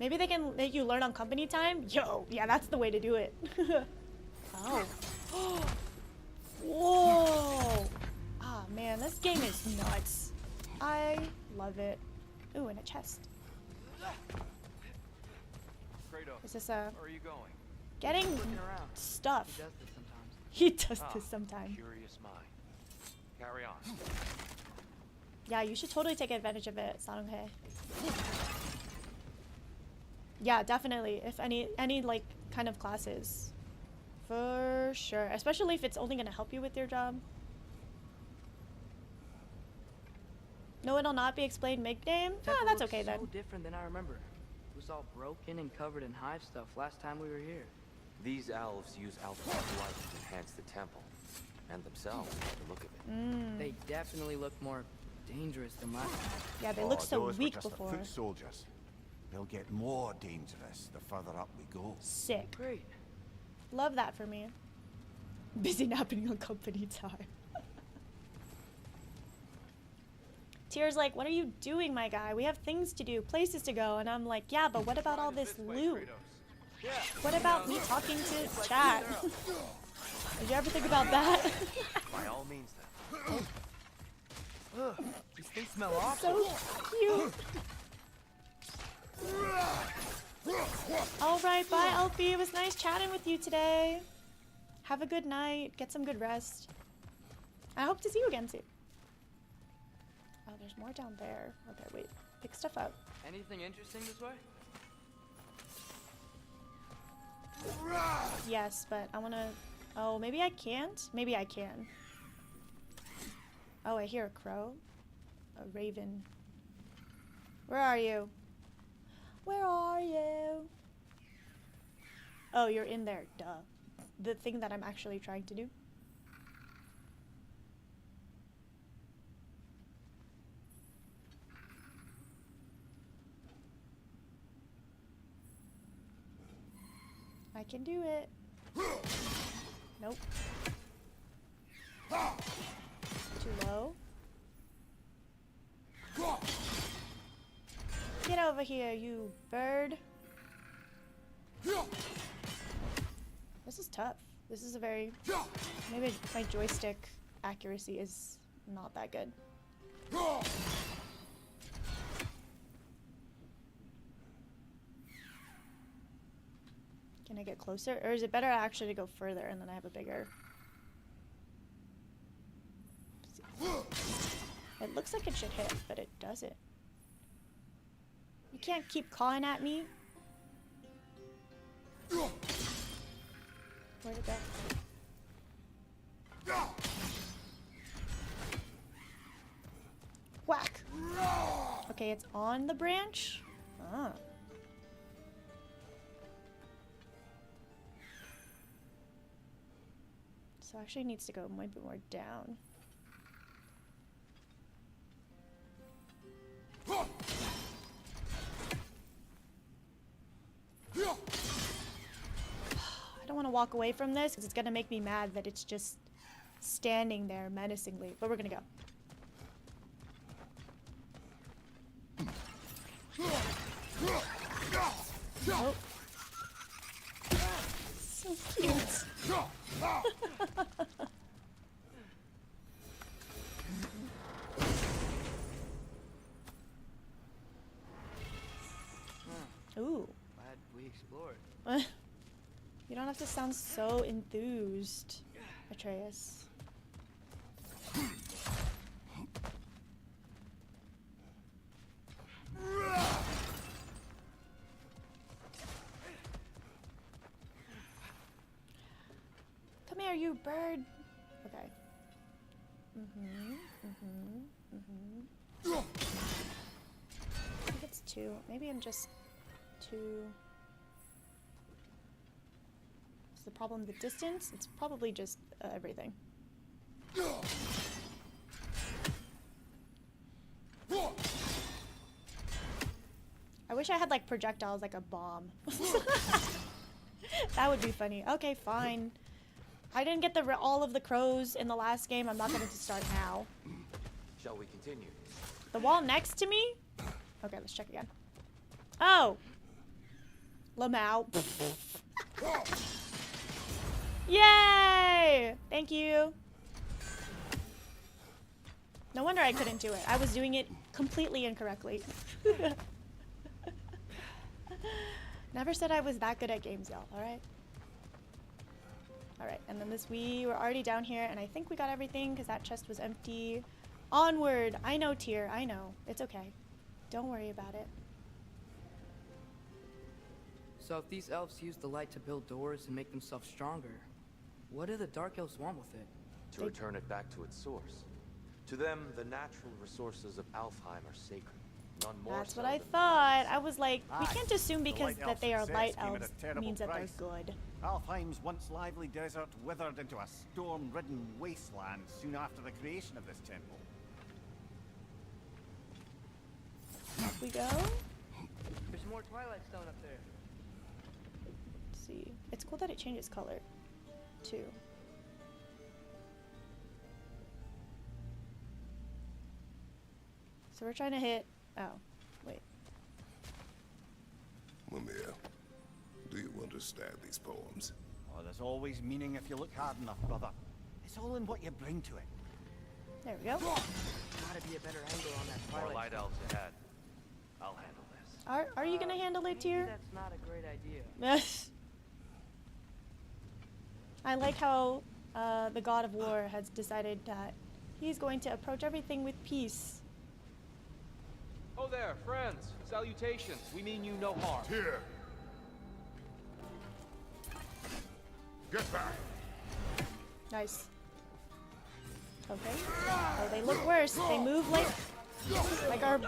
Maybe they can let you learn on company time? Yo, yeah, that's the way to do it. Oh. Whoa. Ah, man, this game is nuts. I love it. Ooh, and a chest. Kratos, Is this a... where are you going? Getting Looking around. stuff. He does this sometimes. He does this sometimes. Curious mind. Carry on. Yeah, you should totally take advantage of it, Sanonghae. Yeah, definitely. If any like kind of classes. For sure. Especially if it's only gonna help you with your job. No, it'll not be explained mid-game? Ah, Temple that's looks okay then. so different than I remember. It was all broken and covered in hive stuff last time we were here. These elves use alfheim light to enhance the temple. And themselves, by the look of it. They definitely look more dangerous than last time. Yeah, they look so those were weak just the before. foot soldiers. They'll get more dangerous the further up we go. Sick. Great. Love that for me. Busy napping on company time. Tyr's like, what are you doing, my guy? We have things to do, places to go. And I'm like, yeah, but what about all this loot? What about me talking to chat? Did you ever think about that? By all means, then. Ugh, these things smell awful. So cute. All right, bye, Alfie. It was nice chatting with you today. Have a good night. Get some good rest. I hope to see you again soon. Oh, there's more down there. Okay, wait. Pick stuff up. Anything interesting this way? Yes, but I want to... Oh, maybe I can't? Maybe I can. Oh, I hear a crow. A raven. Where are you? Where are you? Oh, you're in there. Duh. The thing that I'm actually trying to do. I can do it. Nope. Too low. Get over here, you bird. This is tough. This is a very... Maybe my joystick accuracy is not that good. Can I get closer? Or is it better actually to go further and then I have a bigger... It looks like it should hit, but it doesn't. You can't keep clawing at me. Where'd it go? Whack! Okay, it's on the branch? Ah. So actually it needs to go a bit more down. I don't want to walk away from this because it's going to make me mad that it's just standing there menacingly. But we're going to go. Oh. So cute. Ooh. Glad we explored. You don't have to sound so enthused, Atreus. Come here, you bird. Okay. I think it's 2. Maybe I'm just too... Is the problem the distance? It's probably just everything. I wish I had like projectiles like a bomb. That would be funny. Okay, fine. I didn't get all of the crows in the last game. I'm not going to start now. Shall we continue? The wall next to me? Okay, let's check again. Oh! Lamau. Yay! Thank you. No wonder I couldn't do it. I was doing it completely incorrectly. Never said I was that good at games, y'all, alright? Alright, and then we were already down here, and I think we got everything because that chest was empty. Onward! I know, Tyr, I know. It's okay. Don't worry about it. So if these elves use the light to build doors and make themselves stronger, what do the dark elves want with it? To return it back to its source. To them, the natural resources of Alfheim are sacred. None more That's so what I than the thought. lights. I was like, we can't assume because light that they are elves' light success came at elves a terrible means that price. they're good. Alfheim's once lively desert withered into a storm-ridden wasteland soon after the creation of this temple. Up we go. There's more Twilight Stone up there. Let's see. It's cool that it changes color, too. So we're trying to hit... Oh, wait. Mimir, do you understand these poems? Oh, there's always meaning if you look hard enough, brother. It's all in what you bring to it. There we go. Gotta be a better angle on that More Twilight light Stone. elves ahead. I'll handle this. Are you gonna handle it, Maybe Tyr? that's not a great idea. I like how the god of war has decided that he's going to approach everything with peace. Oh there, friends. Salutations. We mean you no harm. Here! Get back! Nice. Okay. Oh, they look worse. They move like our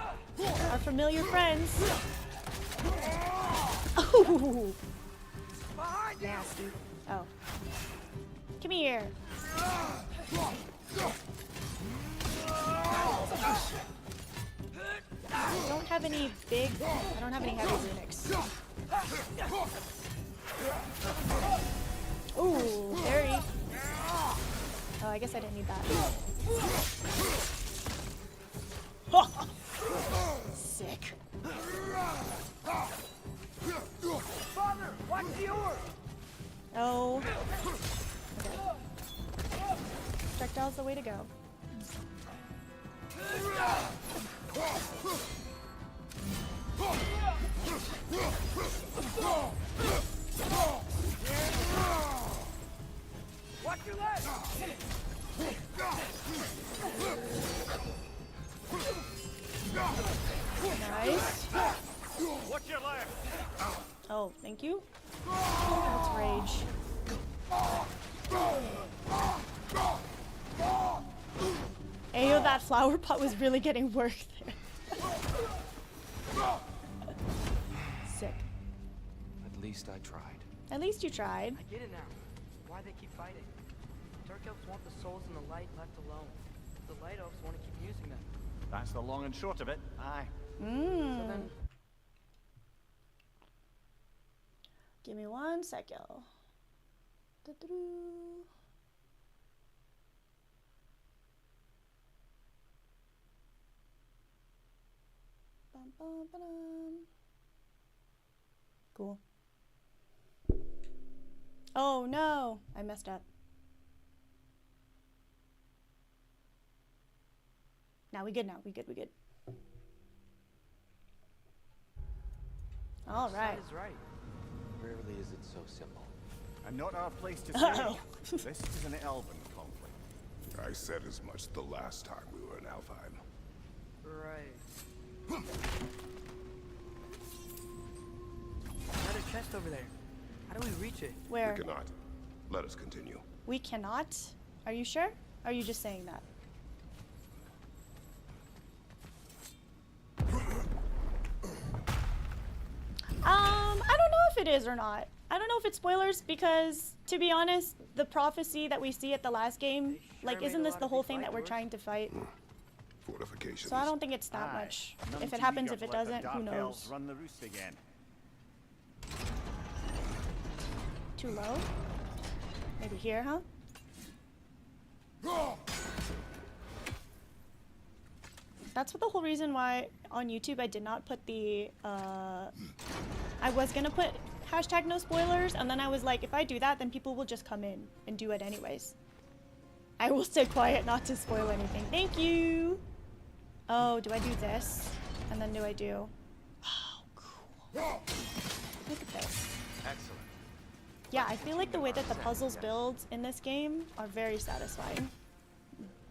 familiar friends. Oh, nasty. Oh, come here. I don't have any heavy runics. Ooh, very. Oh, I guess I didn't need that. Sick. Father, watch the oar! Oh. Okay. Projectile's the way to go. Watch your leg! Nice. Watch your leg! Oh, thank you. Let's rage. Ayo, that flower pot was really getting work there. Sick. At least I tried. At least you tried. I get it now. Why they keep fighting. Dark elves want the souls in the light left alone. The light elves want to keep using them. That's the long and short of it. Aye. So then, Give me 1 sec, y'all. Bum, bum, ba-dum. Cool. Oh no, I messed up. Now we good now. We good. All Which right. side is right? Rarely is it so simple. And not our place to Uh-oh. say. This is an elven conflict. I said as much the last time we were in Alfheim. Right. Another chest over there. How do we reach it? Where? We cannot. Let us continue. We cannot? Are you sure? Or are you just saying that? I don't know if it is or not. I don't know if it's spoilers because, to be honest, the prophecy that we see at the last game, like, made isn't a this lot the of whole big thing that fight we're doors. trying to fight? Fortifications. So I don't think it's that Aye. much. None If it too happens, eager if to it let the doesn't, who Dark Elves knows? run the roost again. Too low? Maybe here, huh? That's what the whole reason why on YouTube I did not put the, I was gonna put hashtag no spoilers, and then I was like, if I do that, then people will just come in and do it anyways. I will stay quiet not to spoil anything. Thank you! Oh, do I do this? And then do I do... Oh, cool. Look at this. Excellent. Yeah, I feel like the way that the puzzles build in this game are very satisfying.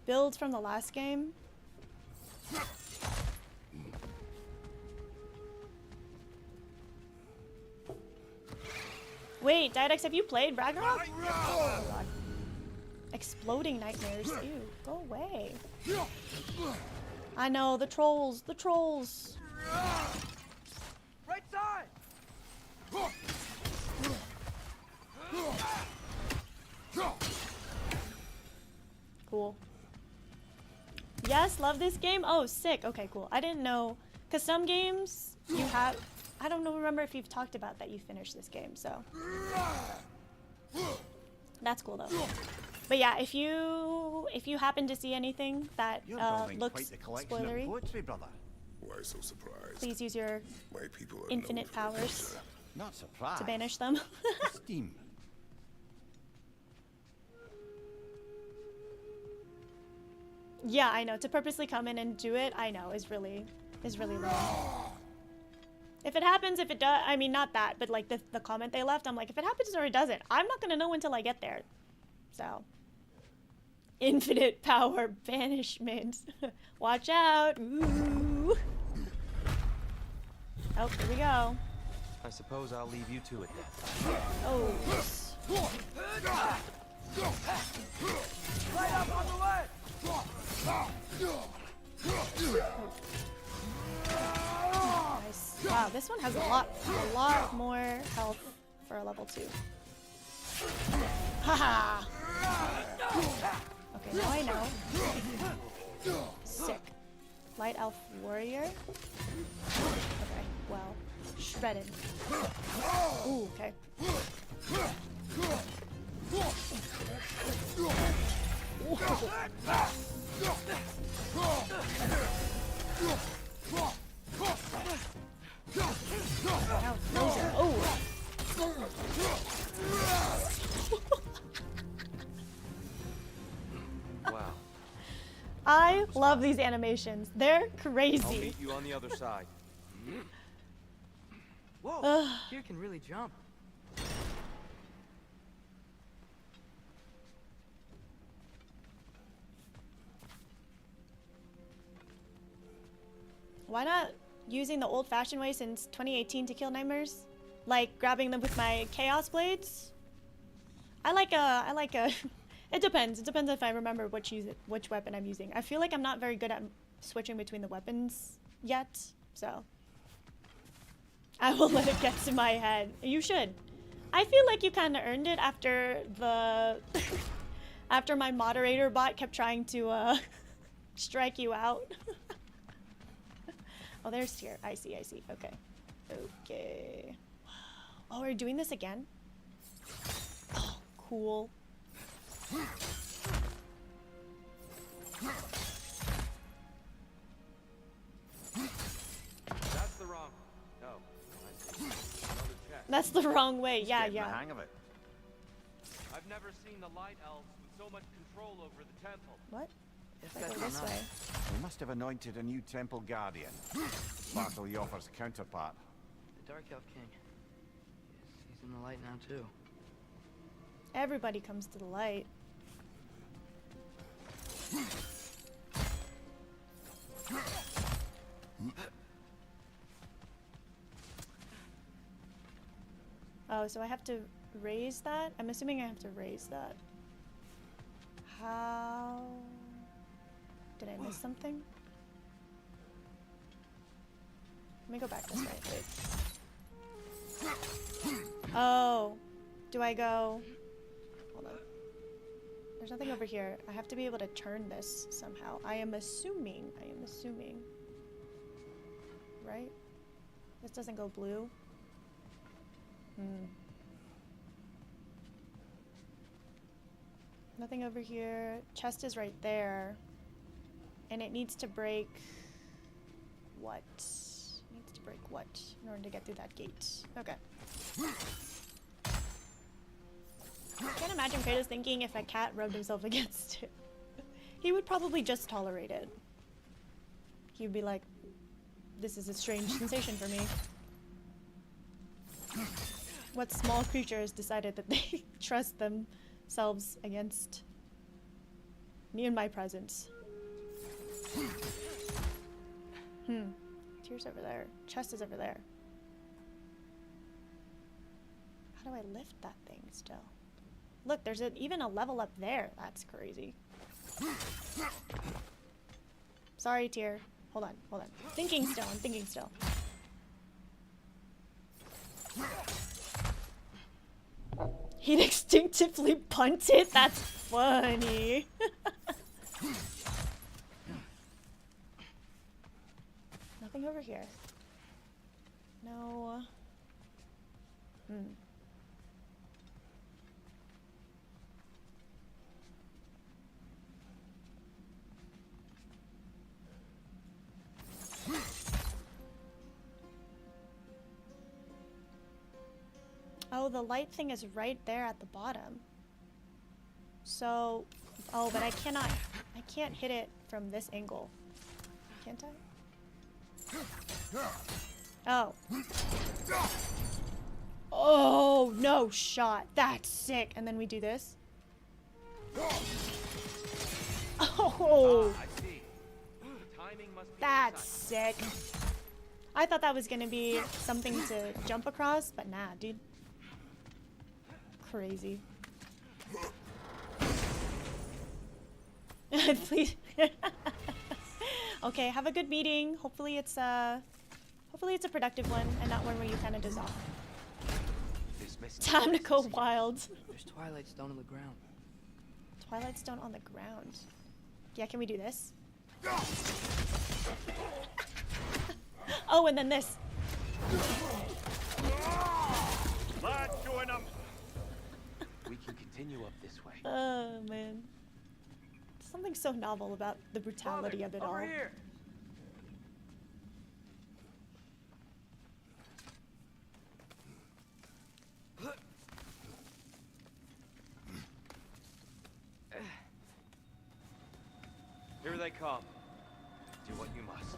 Builds from the last game. Wait, Diadex, have you played Ragnarok? Oh god. Exploding nightmares. Ew, go away. I know, the trolls, the trolls. Right side! Cool. Yes, love this game. Oh, sick. Okay, cool. I didn't know, because some games you have. I don't know. Remember if you've talked about that you finished this game, so that's cool though. But yeah, if you happen to see anything that You're building looks quite the collection spoilery, of poetry, brother. Why so surprised? please use your My people are infinite known for powers adventure. Not surprised. to banish them. Steam. Yeah, I know. To purposely come in and do it, I know, is really lame. If it happens, if it does, I mean, not that, but like the comment they left, I'm like, if it happens or it doesn't, I'm not gonna know until I get there. So, infinite power banishment. Watch out. Ooh. Oh, here we go. I suppose I'll leave you to it then. Oh. Right up on the way! Nice. Wow, this one has a lot more health for a level 2. Haha. Okay, now I know. Sick. Light elf warrior. Okay, well, shredded. Ooh, okay. Now frozen. Oh. Wow. I love these animations. They're I'll crazy. meet you on the other side. Whoa, here can really jump. Why not using the old-fashioned way since 2018 to kill nightmares? Like grabbing them with my chaos blades? I like a it depends. It depends if I remember which weapon I'm using. I feel like I'm not very good at switching between the weapons yet, so I will let it get to my head. You should. I feel like you kind of earned it after the after my moderator bot kept trying to strike you out. Oh, there's here. I see. Okay. Okay. Oh, we're doing this again? Oh, cool. That's the wrong. No. I see. Another check. That's the wrong way. Yeah, Getting the yeah. hang of it. never seen the light elves with so much control over the temple. What? If I go that's this not way. They must have anointed a new temple guardian. Battle Yoffer's counterpart. the Dark Elf King. He's in the light now too. Everybody comes to the light. Oh, so I have to raise that? I'm assuming I have to raise that. How? Did I miss something? Let me go back this way. Wait. Oh. Do I go? Hold on. There's nothing over here. I have to be able to turn this somehow. I am assuming. Right? This doesn't go blue. Nothing over here. Chest is right there. And it needs to break... what? It needs to break what in order to get through that gate? Okay. I can't imagine Kratos thinking if a cat rubbed himself against it. He would probably just tolerate it. He would be like, this is a strange sensation for me. What small creature has decided that they trust themselves against me in my presence? Tears over there. Chest is over there. How do I lift that thing still? Look, there's even a level up there. That's crazy. Sorry, Tyr. Hold on. Thinking still, I'm thinking still. He'd instinctively punt it? That's funny. Nothing over here. No. Oh, the light thing is right there at the bottom. So, oh, but I can't hit it from this angle. Can't I? Oh. Oh, no shot. That's sick. And then we do this. Oh. I see. The timing must be That's precise. sick. I thought that was gonna be something to jump across, but nah, dude. Crazy. Please. Okay, have a good meeting. Hopefully it's a productive one and not one where you kind of dissolve. This mist Time to is go sealed. wild. There's Twilight Stone on the ground. Twilight Stone on the ground. Yeah, can we do this? Oh, and then this. Lad, join up. We can continue up this way. Oh man. Something so novel about the brutality of it all. Over here. Here they come. Do what you must.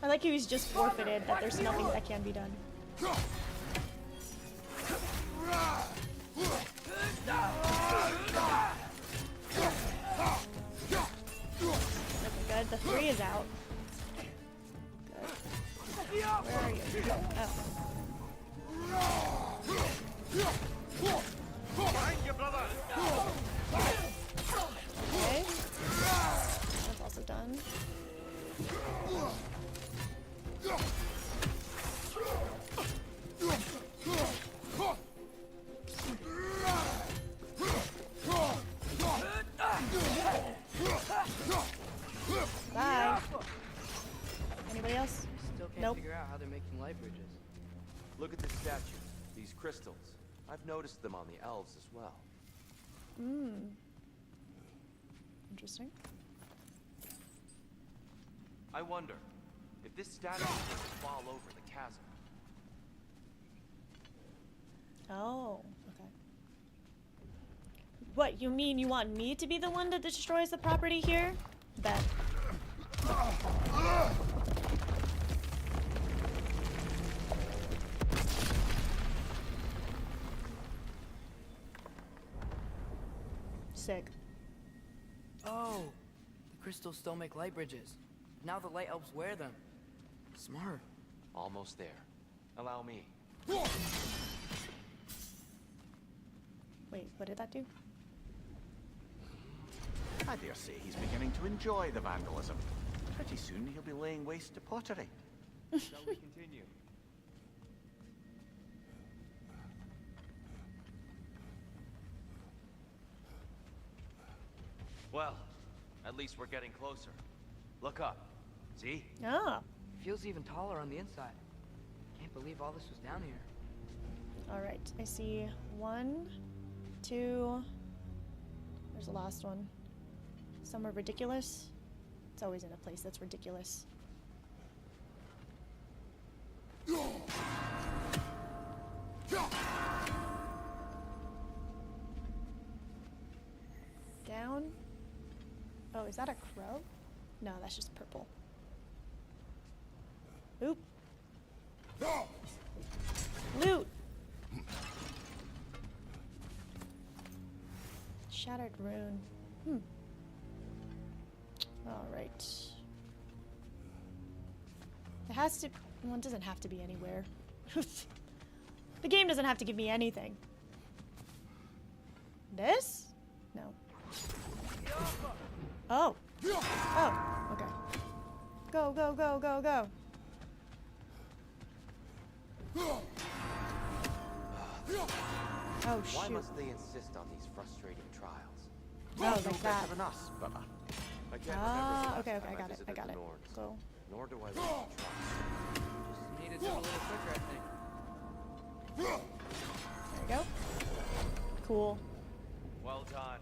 I like he was just forfeited that there's nothing that can be done. Looking good. The 3 is out. Good. Where are you? Oh. Behind you, brother. Okay. That's also done. Bye. Anybody else? Still can't Nope. figure out how they're making light bridges. Look at this statue. These crystals. I've noticed them on the elves as well. Interesting. I wonder if this statue were to fall over the chasm. Oh, okay. What, you mean you want me to be the one that destroys the property here? Bet. Sick. Oh, the crystals still make light bridges. Now the light elves wear them. Smart. Almost there. Allow me. Wait, what did that do? I dare say he's beginning to enjoy the vandalism. Pretty soon he'll be laying waste to pottery. Shall we continue? Well, at least we're getting closer. Look up. See? Ah, Feels even taller on the inside. Can't believe all this was down here. all right. I see 1, 2. There's the last one. Somewhere ridiculous. It's always in a place that's ridiculous. Down. Oh, is that a crow? No, that's just purple. Oop. Loot. Shattered rune. All right. It has to. Well, it doesn't have to be anywhere. The game doesn't have to give me anything. This? No. Oh. Oh. Okay. Go, go, go, go, go. Oh, Why shoot. must they insist on these frustrating trials? Oh, like that. Better than us, brother. I can't Ah, remember the okay, last okay, I time got it, I visited got the it. Nords. Go. Nor do I wish to try. Just needed to go a little quicker, I think. There we go. Cool. Well done.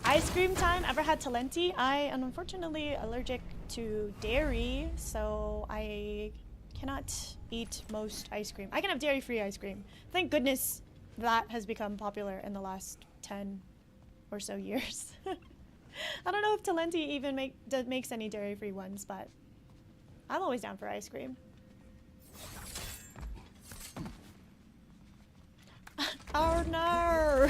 Ice cream time. Ever had Talenti? I am unfortunately allergic to dairy, so I cannot eat most ice cream. I can have dairy-free ice cream. Thank goodness that has become popular in the last 10 or so years. I don't know if Talenti even makes any dairy-free ones, but I'm always down for ice cream. Oh no!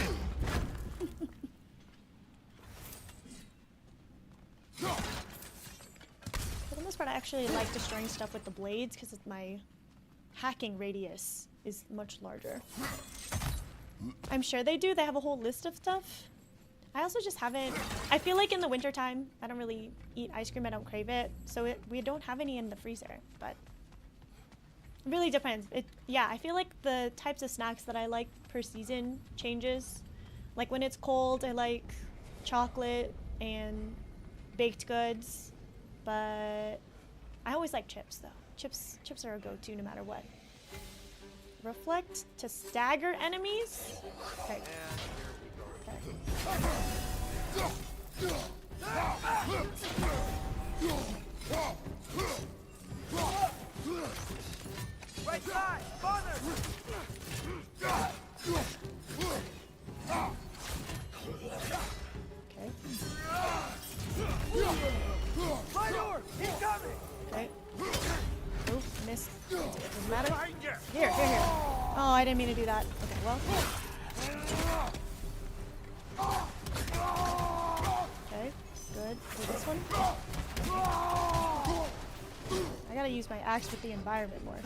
For the most part, I actually like destroying stuff with the blades because my hacking radius is much larger. I'm sure they do. They have a whole list of stuff. I also just haven't. I feel like in the wintertime, I don't really eat ice cream. I don't crave it. So we don't have any in the freezer. But it really depends. Yeah, I feel like the types of snacks that I like per season changes. Like when it's cold, I like chocolate and baked goods. But I always like chips though. Chips are a go-to no matter what. Reflect to stagger enemies. Okay. Right side! Father! Okay. My door! Incoming! Okay. Oof, missed. Doesn't matter. Behind you! Here. Oh, I didn't mean to do that. Okay, well. Okay, good. For this one. I gotta use my axe with the environment more.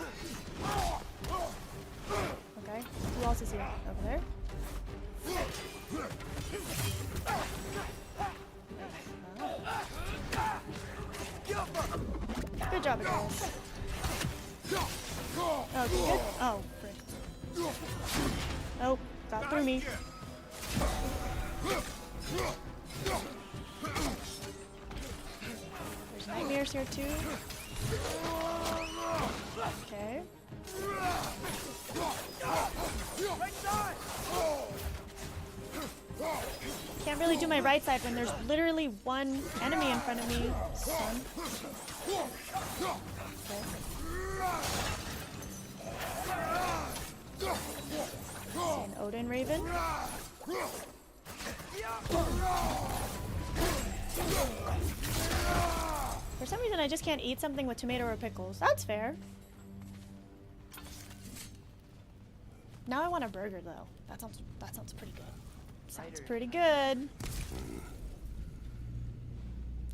Okay, who else is here? Over there? Good job, guys. Oh, good. Oh, frick. Nope, got through me. There's nightmares here too. Okay. Can't really do my right side when there's literally one enemy in front of me, son. Okay. See an Odin Raven. For some reason, I just can't eat something with tomato or pickles. That's fair. Now I want a burger, though. That sounds pretty good. Sounds pretty good.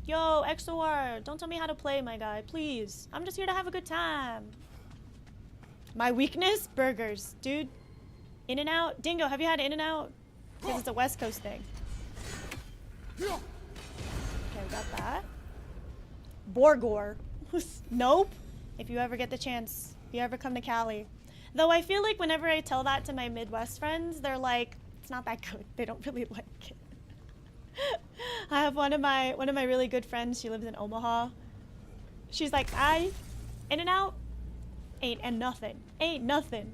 Yo, XOR, don't tell me how to play, my guy, please. I'm just here to have a good time. My weakness? Burgers. Dude, In-N-Out? Dingo, have you had In-N-Out? Because it's a West Coast thing. Okay, we got that. Borgor. Nope. If you ever get the chance, if you ever come to Cali. Though I feel like whenever I tell that to my Midwest friends, they're like, it's not that good. They don't really like it. I have one of my really good friends, she lives in Omaha. She's like, In-N-Out ain't nothing. Ain't nothing.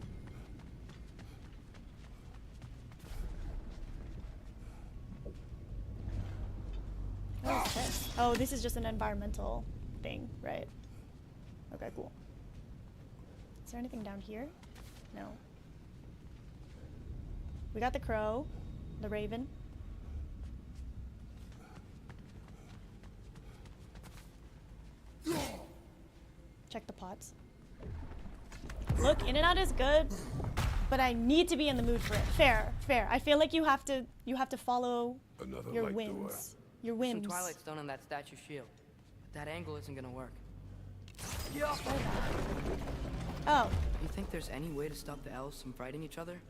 What is this? Oh, this is just an environmental thing, right? Okay, cool. Is there anything down here? No. We got the crow, the raven. Check the pots. Look, In-N-Out is good, but I need to be in the mood for it. Fair, fair. I feel like you have to follow Another your light whims. Your Some whims. Twilight Stone on that statue shield. But that angle isn't gonna work. Oh, You think there's any way to stop the elves from fighting each other?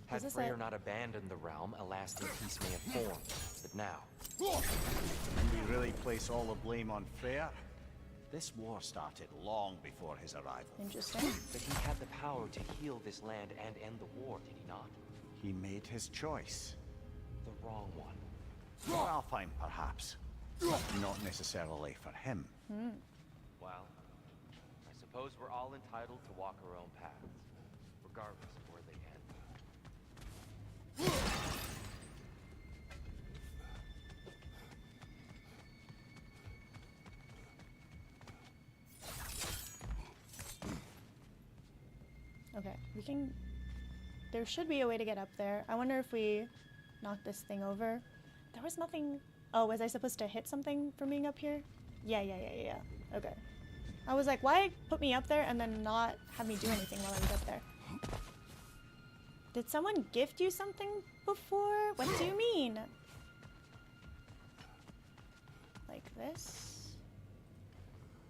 Had this Freyr it? not abandoned the realm, a lasting peace may have formed. But now, And we really place all the blame on Freyr? This war started long before his arrival. interesting. but he had the power to heal this land and end the war, did he not? He made his choice. The wrong one. For Alfheim, perhaps. But not necessarily for him. Well, I suppose we're all entitled to walk our own paths, regardless of where they end. Okay, we can... There should be a way to get up there. I wonder if we knock this thing over. There was nothing... Oh, was I supposed to hit something from being up here? Yeah. Okay. I was like, why put me up there and then not have me do anything while I was up there? Did someone gift you something before? What do you mean? Like this?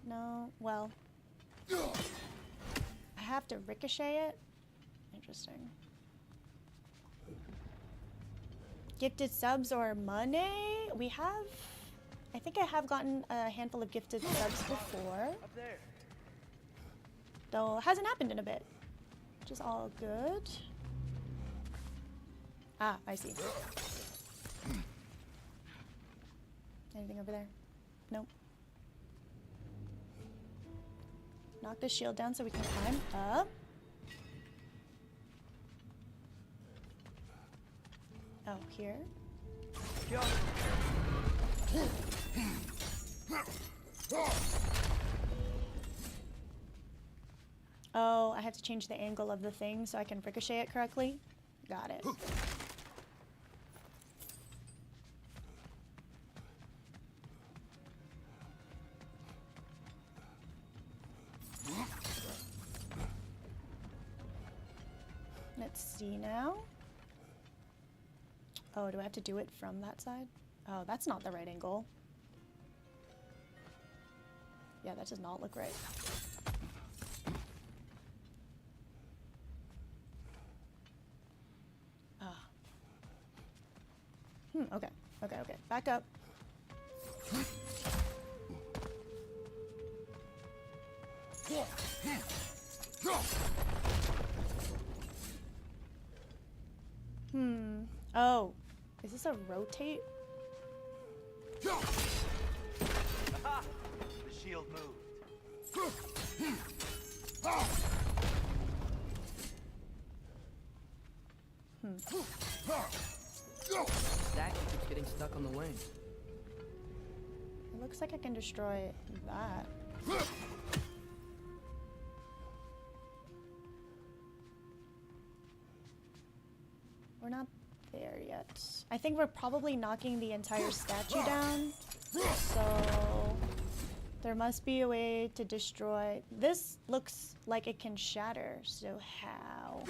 No? Well... I have to ricochet it? Interesting. Gifted subs or money? We have... I think I have gotten a handful of gifted subs before. Up there. Though it hasn't happened in a bit. Which is all good. Ah, I see. Anything over there? Nope. Knock this shield down so we can climb up. Oh, here? Oh, I have to change the angle of the thing so I can ricochet it correctly. Got it. Let's see now. Oh, do I have to do it from that side? Oh, that's not the right angle. Yeah, that does not look right. Ah. Okay. Back up. Oh. Is this a rotate? Aha! The shield moved. Statue keeps getting stuck on the wing. It looks like I can destroy that. We're not there yet. I think we're probably knocking the entire statue down. So there must be a way to destroy. This looks like it can shatter. So how?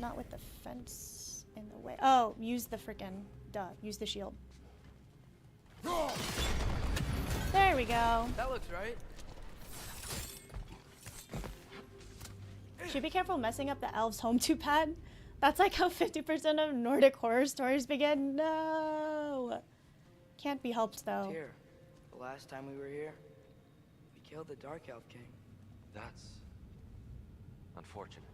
Not with the fence in the way. Oh, use the frickin' duh. Use the shield. There we go. That looks right. Should be careful messing up the elves' home too bad. That's like how 50% of Nordic horror stories begin. No. Can't be helped though. Here, the last time we were here, we killed the Dark Elf King. That's unfortunate.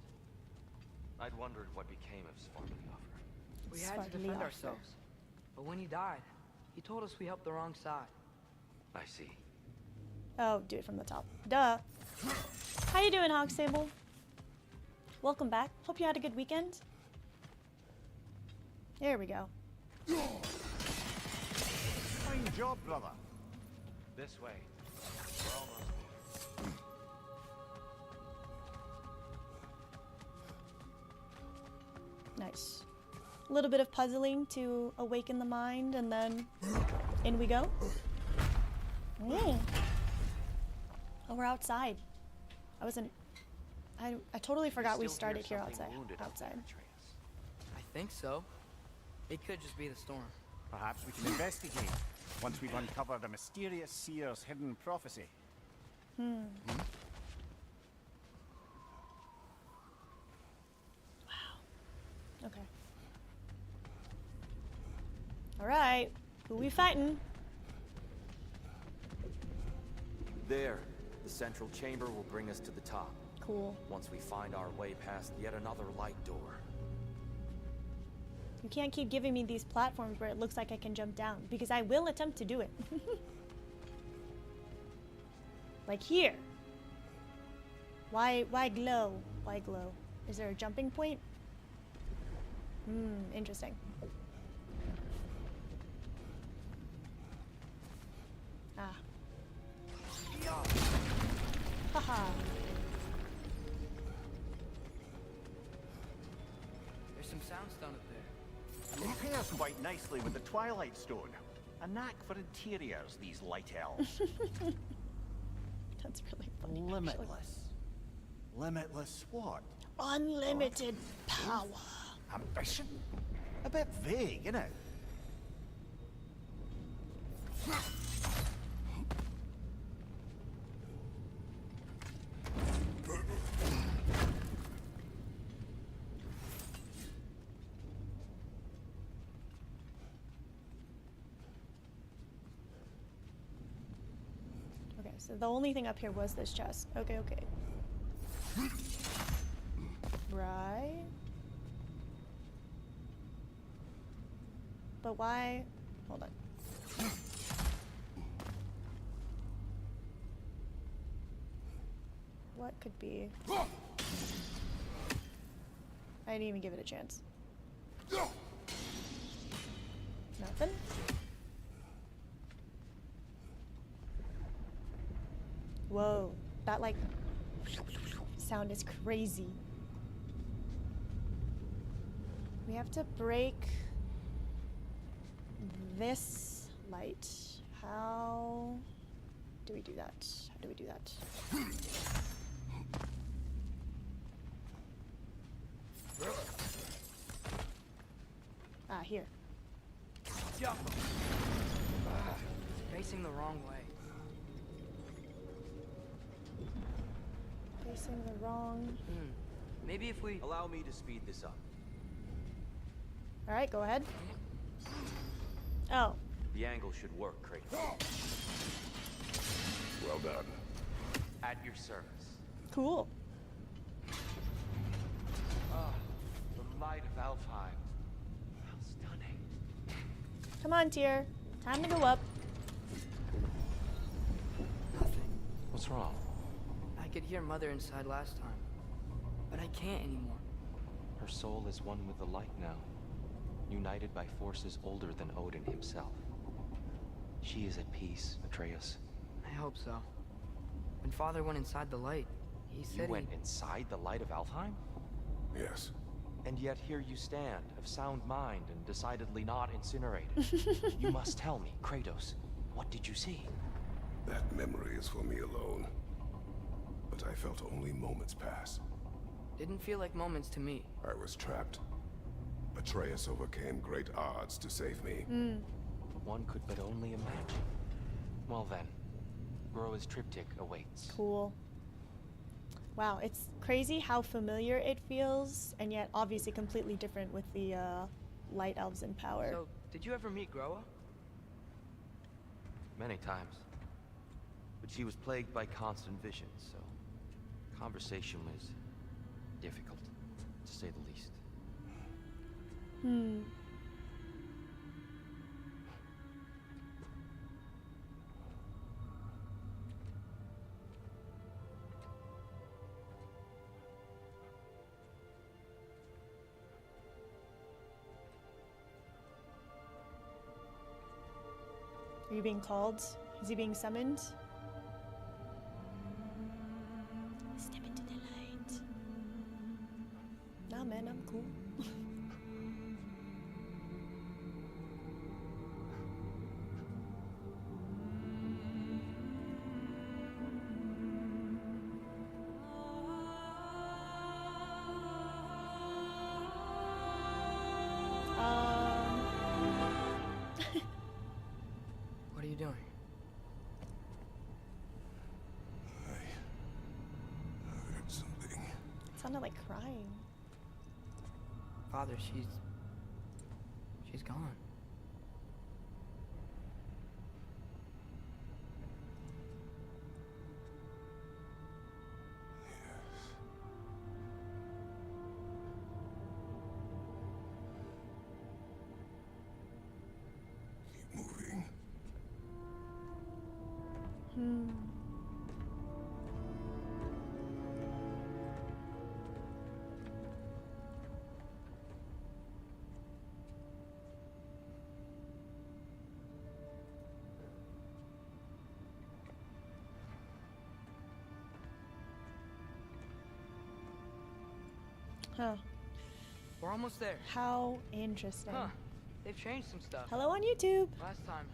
I'd wondered what became of Svartalfheim. We had to defend ourselves. But when he died, he told us we helped the wrong side. I see. Oh, do it from the top. Duh. How you doing, Hogsable? Welcome back. Hope you had a good weekend. There we go. Fine job, brother. This way. We're almost. Nice. A little bit of puzzling to awaken the mind, and then in we go. Oh, we're outside. I totally forgot we started here outside. I think so. It could just be the storm. Perhaps we can investigate once we've uncovered a mysterious seer's hidden prophecy. Okay. Alright. Who we fighting? There. The central chamber will bring us to the top. Cool. Once we find our way past yet another light door. You can't keep giving me these platforms where it looks like I can jump down, because I will attempt to do it. Like here. Why glow? Why glow? Is there a jumping point? Interesting. Ah. Haha. There's some soundstone up there. It pairs quite nicely with the Twilight Stone. A knack for interiors, these light elves. That's really funny. Limitless. Limitless what? Unlimited power. Ambition? A bit vague, innit? Okay, so the only thing up here was this chest. Okay, okay. Right. But why? Hold on. What could be? I didn't even give it a chance. Nothing? Whoa, that like sound is crazy. We have to break this light. How do we do that? How do we do that? Ah, here. It's facing the wrong way. Facing the wrong. Maybe if we... Allow me to speed this up. All right, go ahead. Oh. The angle should work, Kratos. Well done. At your service. Cool. Ah, the light of Alfheim. How stunning. Come on, Tyr. Time to go up. Nothing. What's wrong? I could hear Mother inside last time, but I can't anymore. Her soul is one with the light now, united by forces older than Odin himself. She is at peace, Atreus. I hope so. When Father went inside the light, he said You went inside the light of Alfheim? Yes. And yet here you stand, of sound mind and decidedly not incinerated. You must tell me, Kratos, what did you see? That memory is for me alone. But I felt only moments pass. Didn't feel like moments to me. I was trapped. Atreus overcame great odds to save me. One could but only imagine. Well then, Groa's triptych awaits. Cool. Wow, it's crazy how familiar it feels, and yet obviously completely different with the light elves in power. So, did you ever meet Groa? Many times. But she was plagued by constant visions, so conversation was difficult, to say the least. Are you being called? Is he being summoned? Step into the light. Nah, man, I'm cool. What are you doing? I heard something. It sounded like crying. Father, she's gone. Keep moving. Huh. We're almost there. How interesting. Huh. They've changed some stuff. Hello on YouTube. Last time,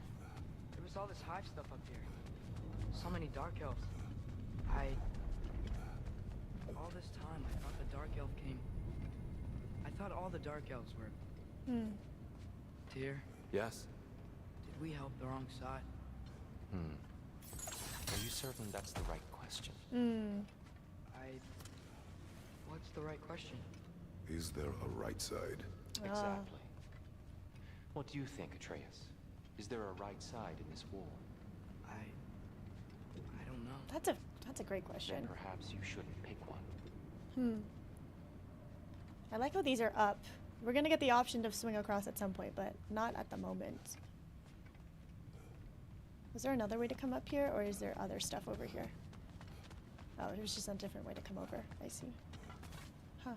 there was all this hive stuff up here. So many dark elves. All this time, I thought the dark elf king... I thought all the dark elves were... Tyr, Yes? did we help the wrong side? Are you certain that's the right question? What's the right question? Is there a right side? Exactly. What do you think, Atreus? Is there a right side in this war? I don't know. That's a great Then question. perhaps you shouldn't pick one. I like how these are up. We're gonna get the option to swing across at some point, but not at the moment. Is there another way to come up here, or is there other stuff over here? Oh, there's just a different way to come over. I see. Huh.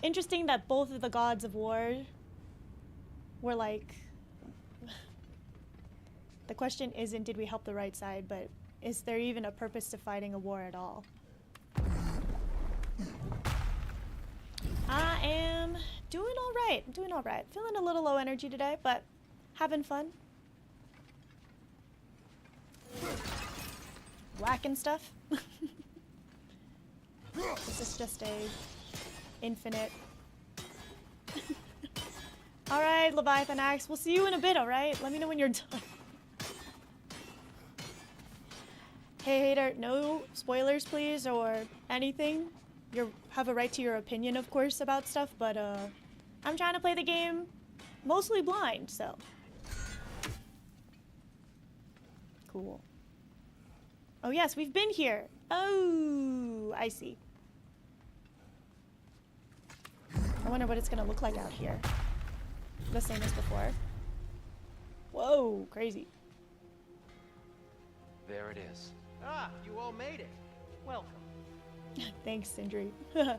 Interesting that both of the gods of war were like... The question isn't did we help the right side, but is there even a purpose to fighting a war at all? I am doing all right. I'm doing all right. Feeling a little low energy today, but having fun. Whacking stuff. This is just a infinite. All right, Leviathan Axe. We'll see you in a bit, all right? Let me know when you're done. Hey, hater, no spoilers, please, or anything. You have a right to your opinion, of course, about stuff, but I'm trying to play the game mostly blind, so. Cool. Oh, yes, we've been here. Oh, I see. I wonder what it's gonna look like out here. The same as before. Whoa, crazy. There it is. Ah, you all made it. Welcome. Thanks, Sindri. I'm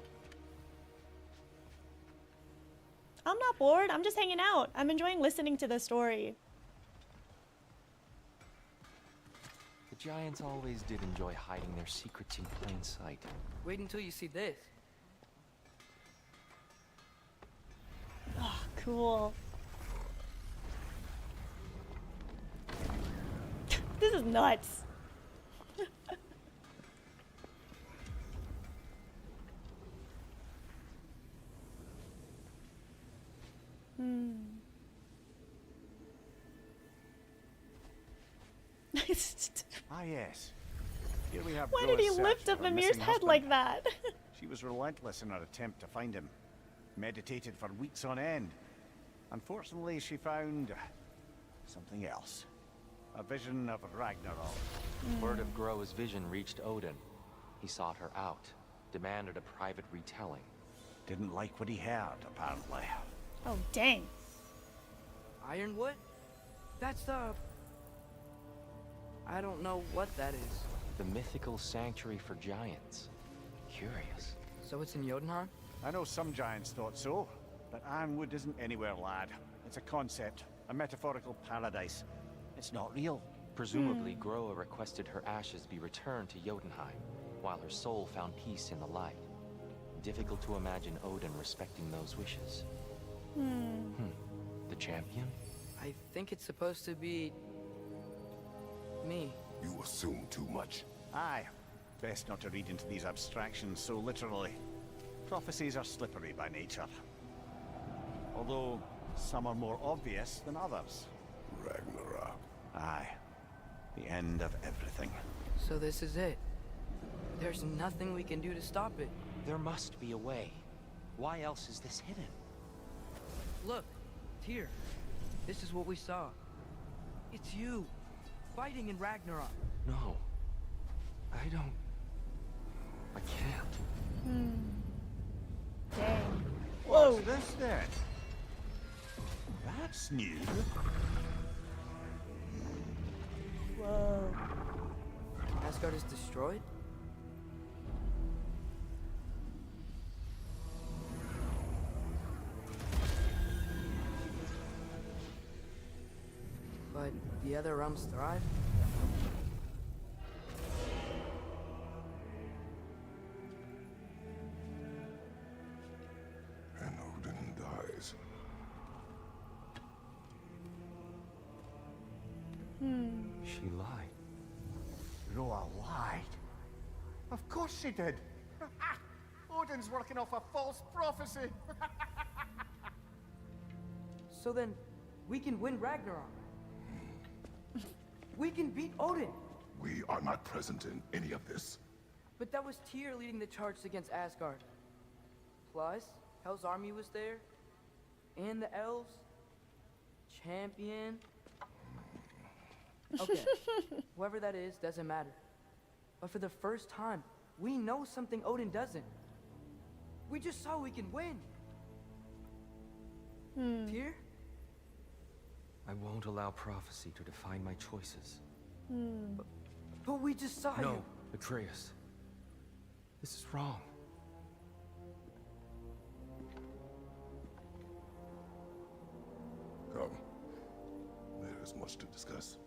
not bored. I'm just hanging out. I'm enjoying listening to the story. The giants always did enjoy hiding their secrets in plain sight. Wait until you see this. Oh, cool. This is nuts. Ah, yes. Here we have Why did he Groa's lift search up for her Mimir's missing head husband. like that? She was relentless in her attempt to find him. Meditated for weeks on end. Unfortunately, she found something else. A vision of Ragnarok. Word of Groa's vision reached Odin. He sought her out, demanded a private retelling. Didn't like what he heard, apparently. Oh, dang. Ironwood? That's the... I don't know what that is. The mythical sanctuary for giants. Curious. So it's in Jotunheim? I know some giants thought so, but Ironwood isn't anywhere, lad. It's a concept, a metaphorical paradise. It's not real. Presumably, Groa requested her ashes be returned to Jotunheim, while her soul found peace in the light. Difficult to imagine Odin respecting those wishes. The champion? I think it's supposed to be... me. You assume too much. Aye. Best not to read into these abstractions so literally. Prophecies are slippery by nature. Although, some are more obvious than others. Ragnarok. Aye. The end of everything. So this is it. There's nothing we can do to stop it. There must be a way. Why else is this hidden? Look, Tyr. This is what we saw. It's you, fighting in Ragnarok. No. I don't... I can't. Dang. Whoa. What's this then? That's new. Whoa. Asgard is destroyed? But the other realms thrive? And Odin dies. She lied. Roa lied. Of course she did. Odin's working off a false prophecy. So then, we can win Ragnarok. We can beat Odin. We are not present in any of this. But that was Tyr leading the charge against Asgard. Plus, Hell's army was there. And the elves. Champion. Okay, whoever that is doesn't matter. But for the first time, we know something Odin doesn't. We just saw we can win. Tyr? I won't allow prophecy to define my choices. But we just saw you. No, Atreus. This is wrong. Come. There is much to discuss.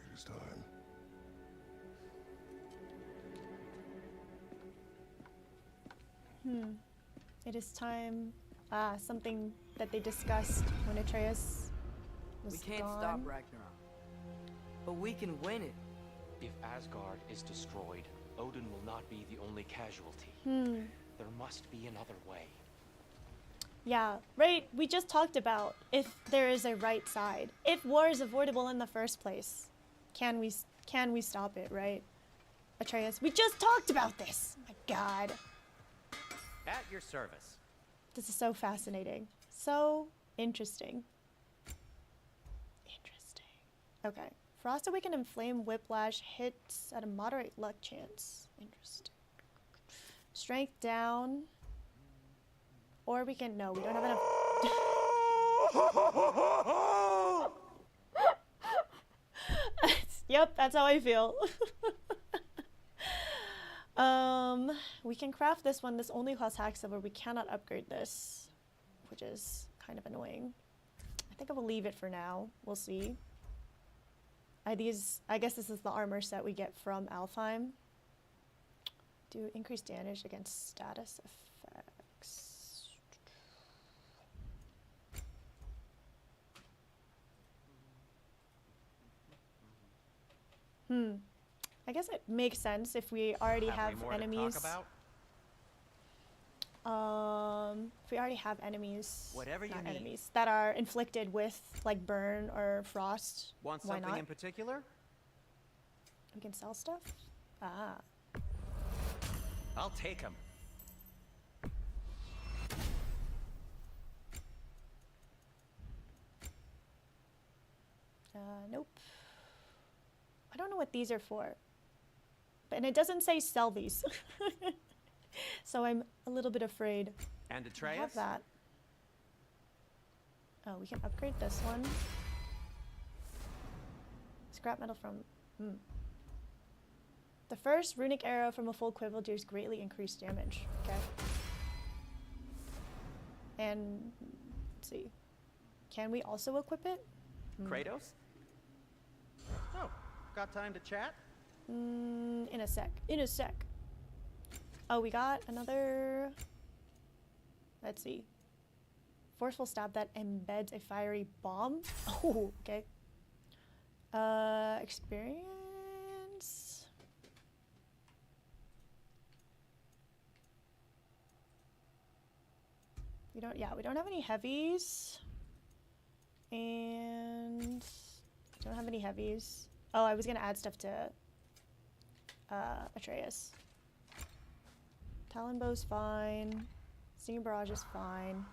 It is time. It is time. Something that they discussed when Atreus was We can't gone. stop Ragnarok. But we can win it. If Asgard is destroyed, Odin will not be the only casualty. There must be another way. Yeah, right. We just talked about if there is a right side. If war is avoidable in the first place, can we stop it, right? Atreus, we just talked about this. My God, At your service. this is so fascinating, so interesting. Okay, Frost Awaken and Flame Whiplash hits at a moderate luck chance. Interesting. Strength down. Or we can, no, we don't have enough. Yep, that's how I feel. we can craft this one. This only costs hack silver. We cannot upgrade this, which is kind of annoying. I think I will leave it for now. We'll see. I guess this is the armor set we get from Alfheim. Do increased damage against status effects. I guess it makes sense if we already have enemies. If we already have enemies, Whatever you need. enemies that are inflicted with like burn or frost. Want why something not? in particular? We can sell stuff. Ah. I'll take them. Nope. I don't know what these are for. And it doesn't say sell these. So I'm a little bit afraid. And I Atreus? have that. Oh, we can upgrade this one. Scrap metal from... The first runic arrow from a full quiver deals greatly increased damage. Okay. And... let's see. Can we also equip it? Kratos? Oh, got time to chat? In a sec. In a sec. Oh, we got another... Let's see. Forceful stab that embeds a fiery bomb. Oh, okay. Experience. We don't have any heavies. And don't have any heavies. Oh, I was gonna add stuff to Atreus. Talon bow's fine. Stinging barrage is fine.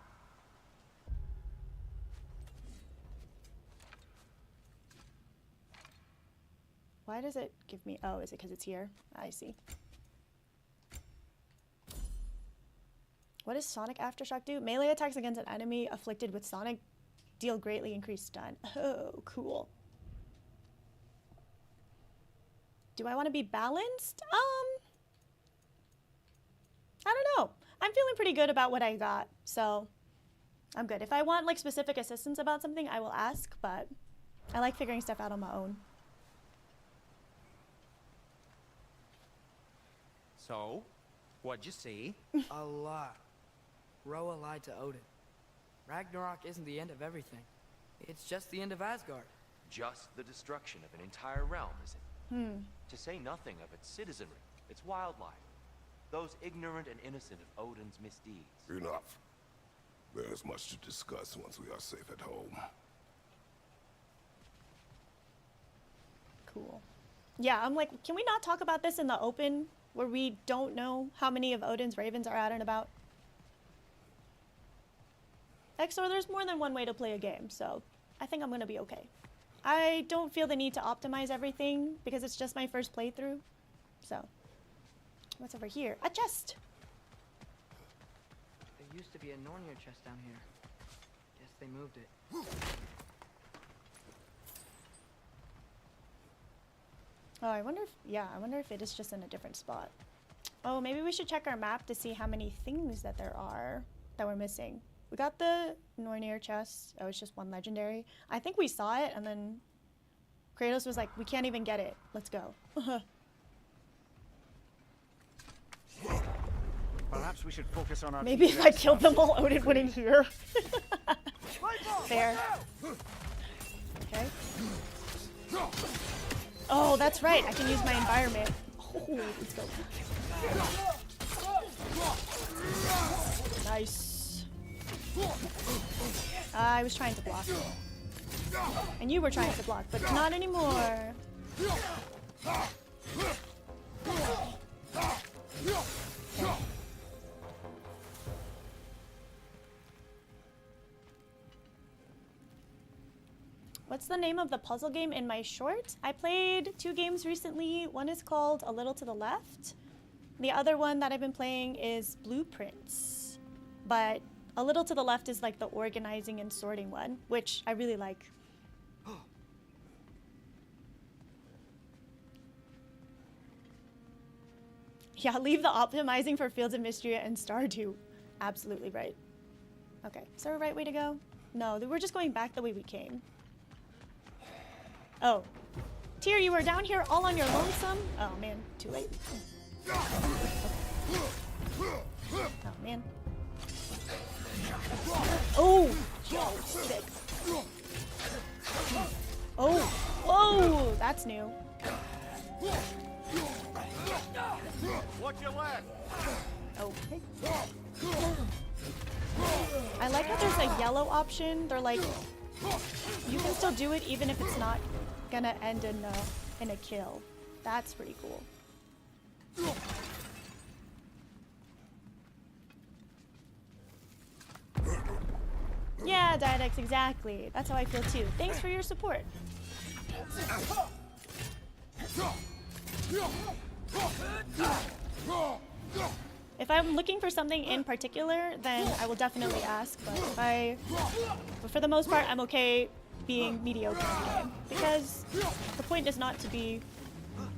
Why does it give me... oh, is it because it's here? I see. What does Sonic Aftershock do? Melee attacks against an enemy afflicted with Sonic deal greatly increased stun. Oh, cool. Do I want to be balanced? I don't know. I'm feeling pretty good about what I got, so I'm good. If I want like specific assistance about something, I will ask, but I like figuring stuff out on my own. So, what'd you see? A lot. Roa lied to Odin. Ragnarok isn't the end of everything. It's just the end of Asgard. Just the destruction of an entire realm, is it? To say nothing of its citizenry, its wildlife. Those ignorant and innocent of Odin's misdeeds. Enough. There is much to discuss once we are safe at home. Cool. Yeah, I'm like, can we not talk about this in the open where we don't know how many of Odin's ravens are out and about? XOR, there's more than one way to play a game, so I think I'm gonna be okay. I don't feel the need to optimize everything because it's just my first playthrough. So, what's over here? A chest! There used to be a Nornir chest down here. Guess they moved it. Oh, I wonder if it is just in a different spot. Oh, maybe we should check our map to see how many things that there are that we're missing. We got the Nornir chest. Oh, it's just one legendary. I think we saw it, and then Kratos was like, we can't even get it. Let's go. Perhaps we should focus on our... Maybe if I killed them all, Odin wouldn't hear. Fair. Okay. Oh, that's right. I can use my environment. Oh, let's go. Nice. I was trying to block. And you were trying to block, but not anymore. Okay. What's the name of the puzzle game in my short? I played 2 games recently. One is called A Little to the Left. The other one that I've been playing is Blueprints. But A Little to the Left is like the organizing and sorting one, which I really like. Yeah, leave the optimizing for Fields of Mystery and Stardew. Absolutely right. Okay, is there a right way to go? No, we're just going back the way we came. Oh. Tyr, you were down here all on your lonesome? Oh man, too late. Oh man. Oh! Oh, sick. Oh! Oh! That's new. Watch your left. Okay. I like how there's a yellow option. They're like, you can still do it even if it's not gonna end in a kill. That's pretty cool. Yeah, Diadex, exactly. That's how I feel too. Thanks for your support. If I'm looking for something in particular, then I will definitely ask, but for the most part, I'm okay being mediocre in the game, because the point is not to be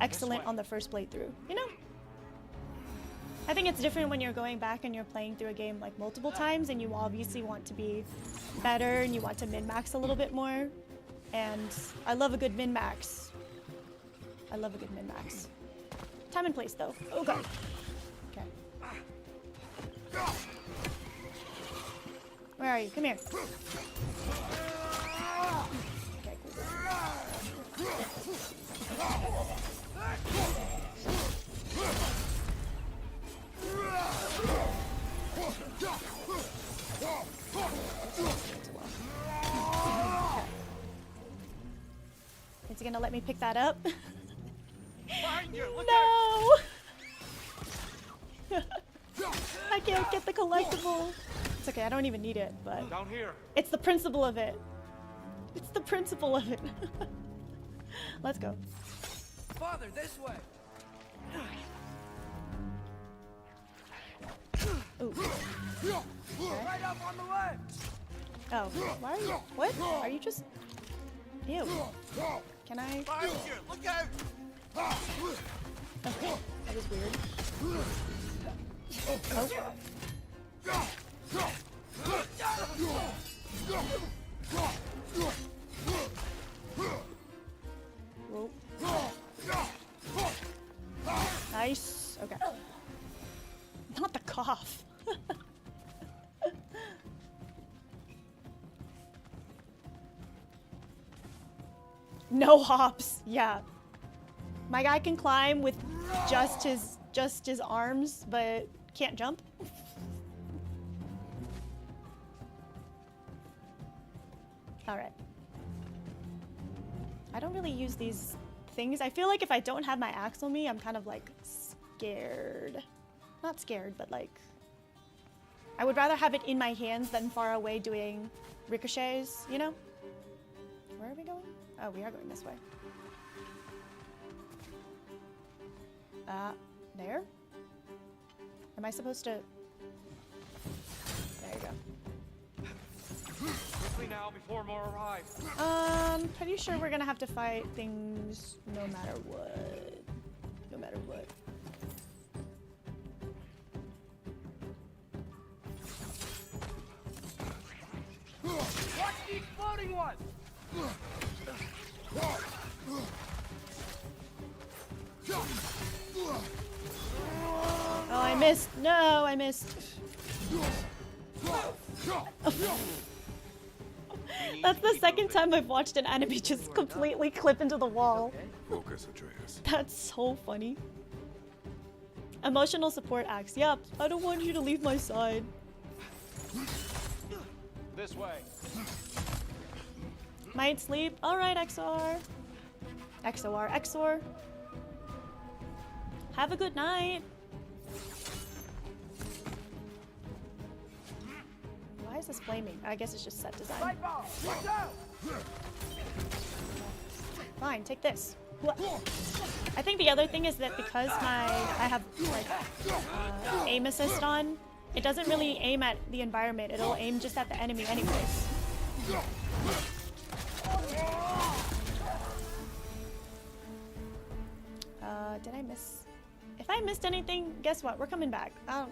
excellent on the first playthrough, you know? I think it's different when you're going back and you're playing through a game like multiple times and you obviously want to be better and you want to min-max a little bit more, and I love a good min-max. I love a good min-max. Time and place though. Oh god. Okay. Where are you? Come here. Okay, cool. Is he gonna let me pick that up? No! I can't get the collectible. It's okay, I don't even need it, but Down here. it's the principle of it. It's the principle of it. Let's go. Father, this way. Ooh. Okay. Right up on the left. Oh, why are you? What? Are you just? Ew. Can I? Behind you. Look out. Okay, that was weird. Oh. Whoa. Nice. Okay. Not the cough. No hops. Yeah. My guy can climb with just his arms, but can't jump. All right. I don't really use these things. I feel like if I don't have my axe on me, I'm kind of like scared. Not scared, but like I would rather have it in my hands than far away doing ricochets, you know? Where are we going? Oh, we are going this way. There? Am I supposed to? There you go. Quickly now before more arrive. Pretty sure we're gonna have to fight things no matter what. No matter what. Watch the exploding one. Oh, I missed. No, I missed. That's the second time I've watched an enemy just completely clip into the wall. Focus, Atreus. That's so funny. Emotional support axe. Yep, I don't want you to leave my side. This way. Might sleep. Alright, XOR. XOR, XOR. Have a good night. Why is this flaming? I guess it's just set design. Light bulb. Watch out. Fine, take this. I think the other thing is that because I have like aim assist on, it doesn't really aim at the environment. It'll aim just at the enemy anyways. Did I miss? If I I missed anything? Guess what? We're coming back. Oh,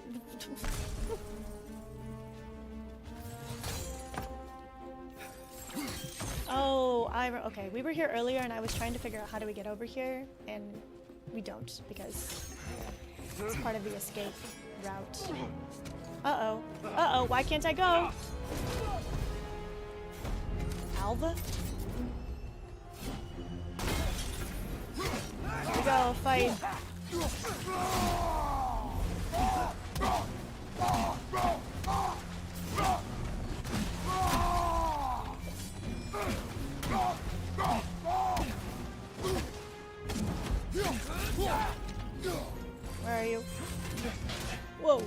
okay. We were here earlier, and I was trying to figure out how do we get over here, and we don't because it's part of the escape route. Uh-oh. Uh-oh. Why can't I go? Alva? Here we go. Fight. Where are you? Whoa.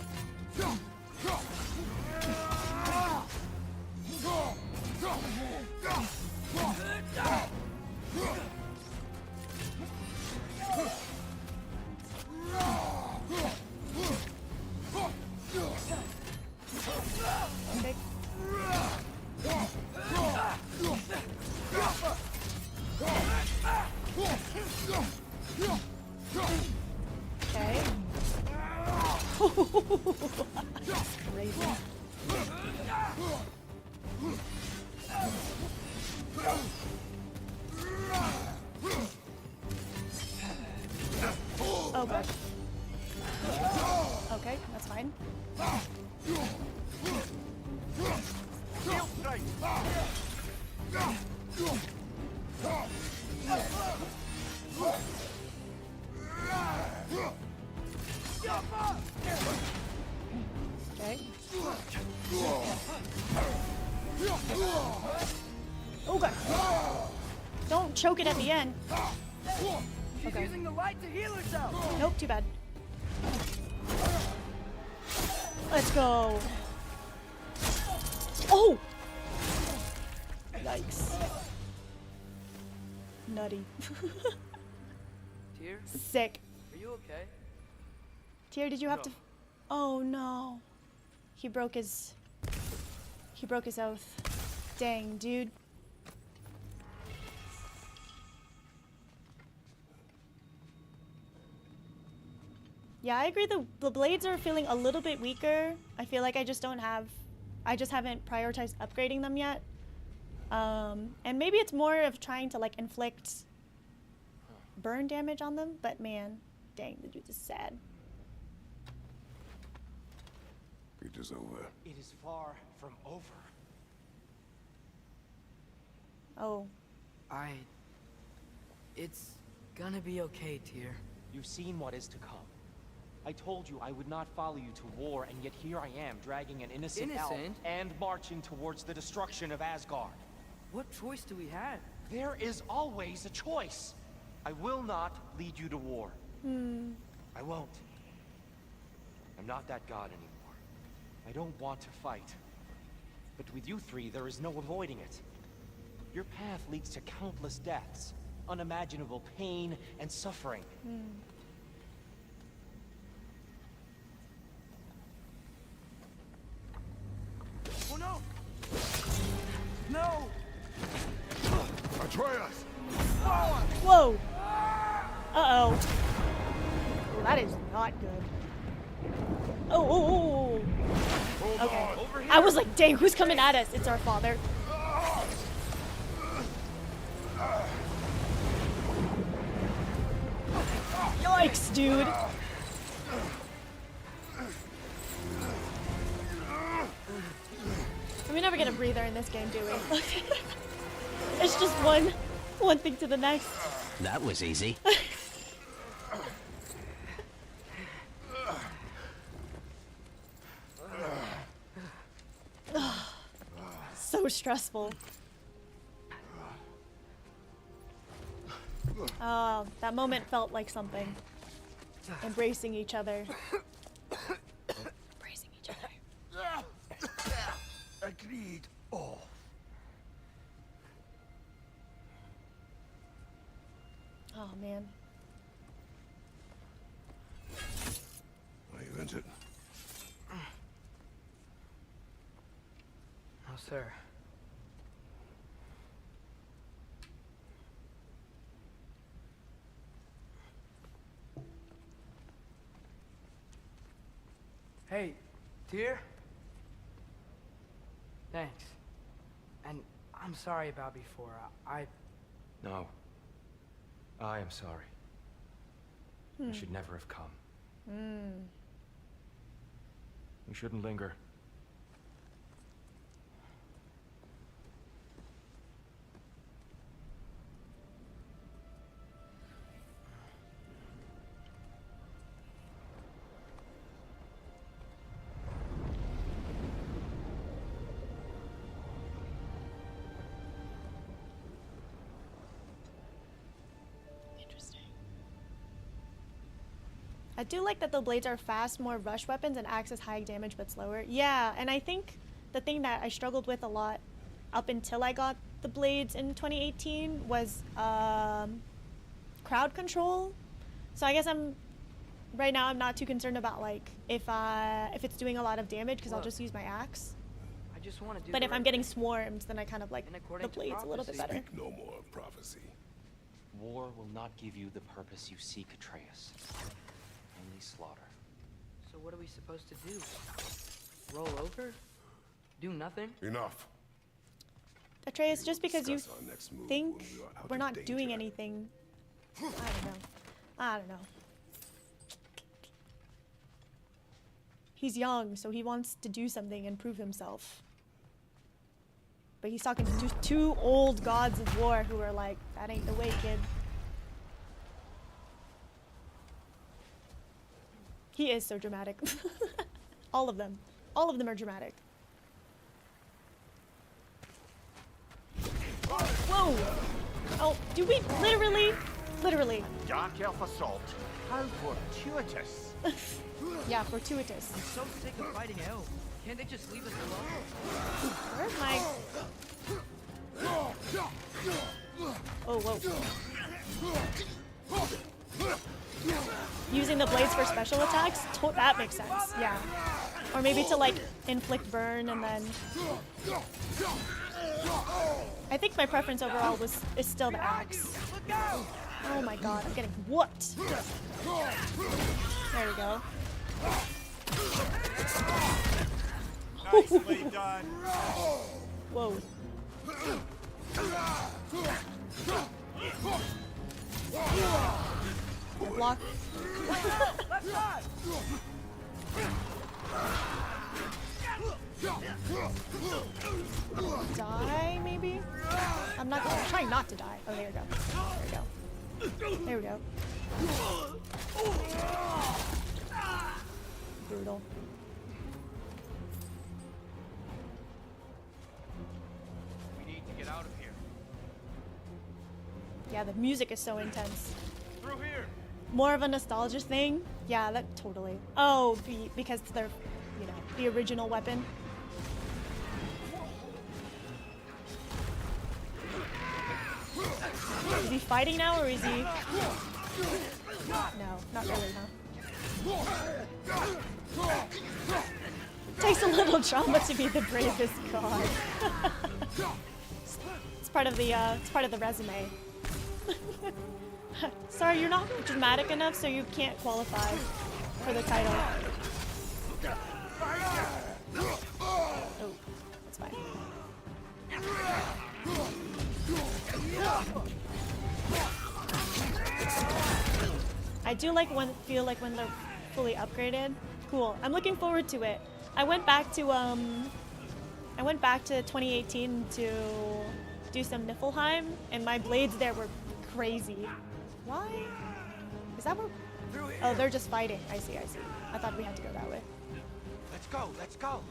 Okay. Crazy. Oh god. Okay, that's fine. Okay. Oh god. Don't choke it at the end. She's using the light to heal herself. Nope, too bad. Let's go. Oh! Yikes. Nutty. Tyr, Sick. are you okay? Tyr, did you have to... Oh no. He broke his oath. Dang, dude. Yeah, I agree. The blades are feeling a little bit weaker. I feel like I just haven't prioritized upgrading them yet. And maybe it's more of trying to like inflict burn damage on them, but man, dang, the dude is sad. It is over. It is far from over. Oh. It's gonna be okay, Tyr. You've seen what is to come. I told you I would not follow you to war, and yet here I am, dragging an innocent elf and marching towards the destruction of Asgard. What choice do we have? There is always a choice. I will not lead you to war. I won't. I'm not that god anymore. I don't want to fight. But with you three, there is no avoiding it. Your path leads to countless deaths, unimaginable pain and suffering. Oh no! No! Atreus! Whoa! Uh-oh. Oh, that is not good. Oh. Okay. I was like, dang, who's coming at us? It's our father. Yikes, dude. We never get a breather in this game, do we? It's just one thing to the next. That was easy. So stressful. That moment felt like something. Embracing each other. Embracing each other. Agreed. Oh. Oh man. Are you injured? No, sir. Hey, dear. Thanks. And I'm sorry about before. No. I am sorry. I should never have come. We shouldn't linger. Interesting. I do like that the blades are fast, more rush weapons, and acts as high damage but slower. Yeah, and I think the thing that I struggled with a lot up until I got the blades in 2018 was crowd control. So I guess right now I'm not too concerned about like if it's doing a lot of damage because I'll just use my axe. I just want to do But the if I'm right getting thing. swarmed, then I kind of like And the according to blades a little bit prophecy- better. Speak no more of prophecy. War will not give you the purpose you seek, Atreus. Only slaughter. So what are we supposed to do? Roll over? Do nothing? Enough. Atreus, just because you Discuss our next move think when we are out we're of not danger. doing anything, I don't know. He's young, so he wants to do something and prove himself. But he's talking to two old gods of war who are like, that ain't the way, kid. He is so dramatic. All of them. All of them are dramatic. Whoa! Oh, do we literally? Dark elf assault. How fortuitous. Yeah, fortuitous. I'm so sick of fighting elves. Can't they just leave us alone? Where's my... Oh, whoa. Using the blades for special attacks? That makes sense, yeah. Or maybe to, like, inflict burn and then... I think my preference overall is still the axe. Oh my god, I'm getting whooped. There we go. Nicely done. Whoa. Block. Die, maybe? I'm trying not to die. Oh, there we go. There we go. Brutal. We need to get out of here. Yeah, the music is so intense. Through here. More of a nostalgia thing? Yeah, that totally. Oh, because they're, the original weapon. Is he fighting now, or is he... No, not really, huh? Takes a little trauma to be the bravest god. It's part of the resume. Sorry, you're not dramatic enough, so you can't qualify for the title. Oh, that's fine. I do feel like when they're fully upgraded. Cool. I'm looking forward to it. I went back to 2018 to do some Niflheim, and my blades there were crazy. Why? Is that where? Oh, they're just fighting. I see. I thought we had to go that way. Let's go. Let's go.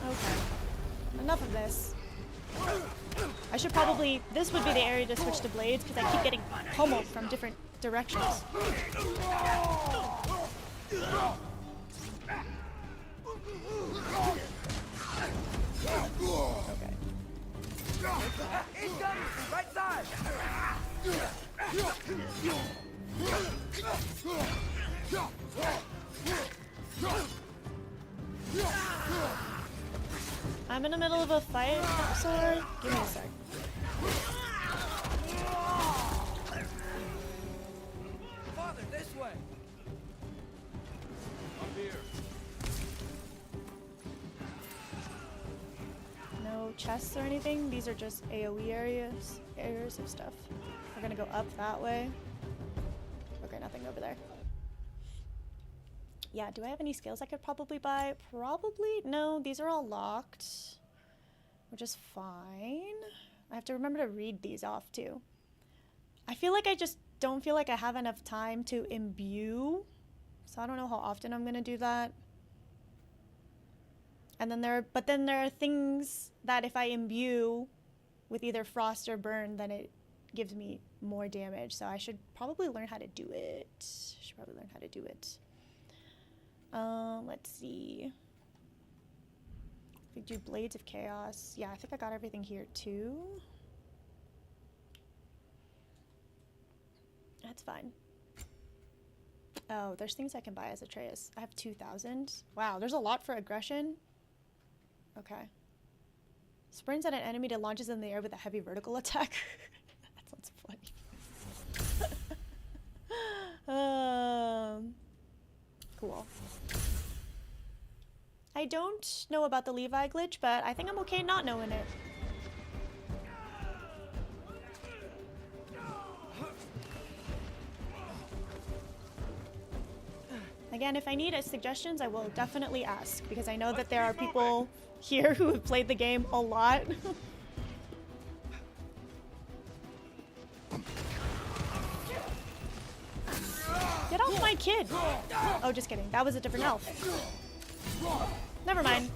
Okay. Enough of this. I should probably... This would be the area to switch to blades, because I keep getting pummeled from different directions. Okay. Incoming! Right side! I'm in the middle of a fight, Sword. Give me a sec. Father, this way. Up here. No chests or anything. These are just AoE areas of stuff. We're gonna go up that way. Okay, nothing over there. Yeah, do I have any skills I could probably buy? Probably. No, these are all locked, which is fine. I have to remember to read these off too. I feel like I just don't feel like I have enough time to imbue, so I don't know how often I'm gonna do that. And then there are things that if I imbue with either frost or burn, then it gives me more damage. So I should probably learn how to do it. Let's see. If we do Blades of Chaos. Yeah, I think I got everything here too. That's fine. Oh, there's things I can buy as Atreus. I have 2,000. Wow, there's a lot for aggression. Okay. Sprints at an enemy that launches in the air with a heavy vertical attack. That sounds funny. Cool. I don't know about the Levi glitch, but I think I'm okay not knowing it. Again, if I need suggestions, I will definitely ask, because I know that there are people here who have played the game a lot. Get off my kid! Oh, just kidding. That was a different elf. Never mind.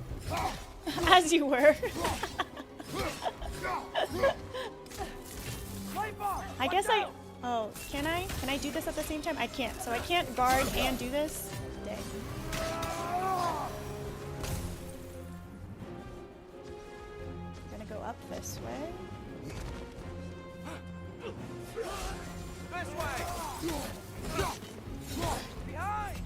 As you were. I guess I... Oh, can I? Can I do this at the same time? I can't. So I can't guard and do this? Dang. I'm gonna go up this way. This way! Behind!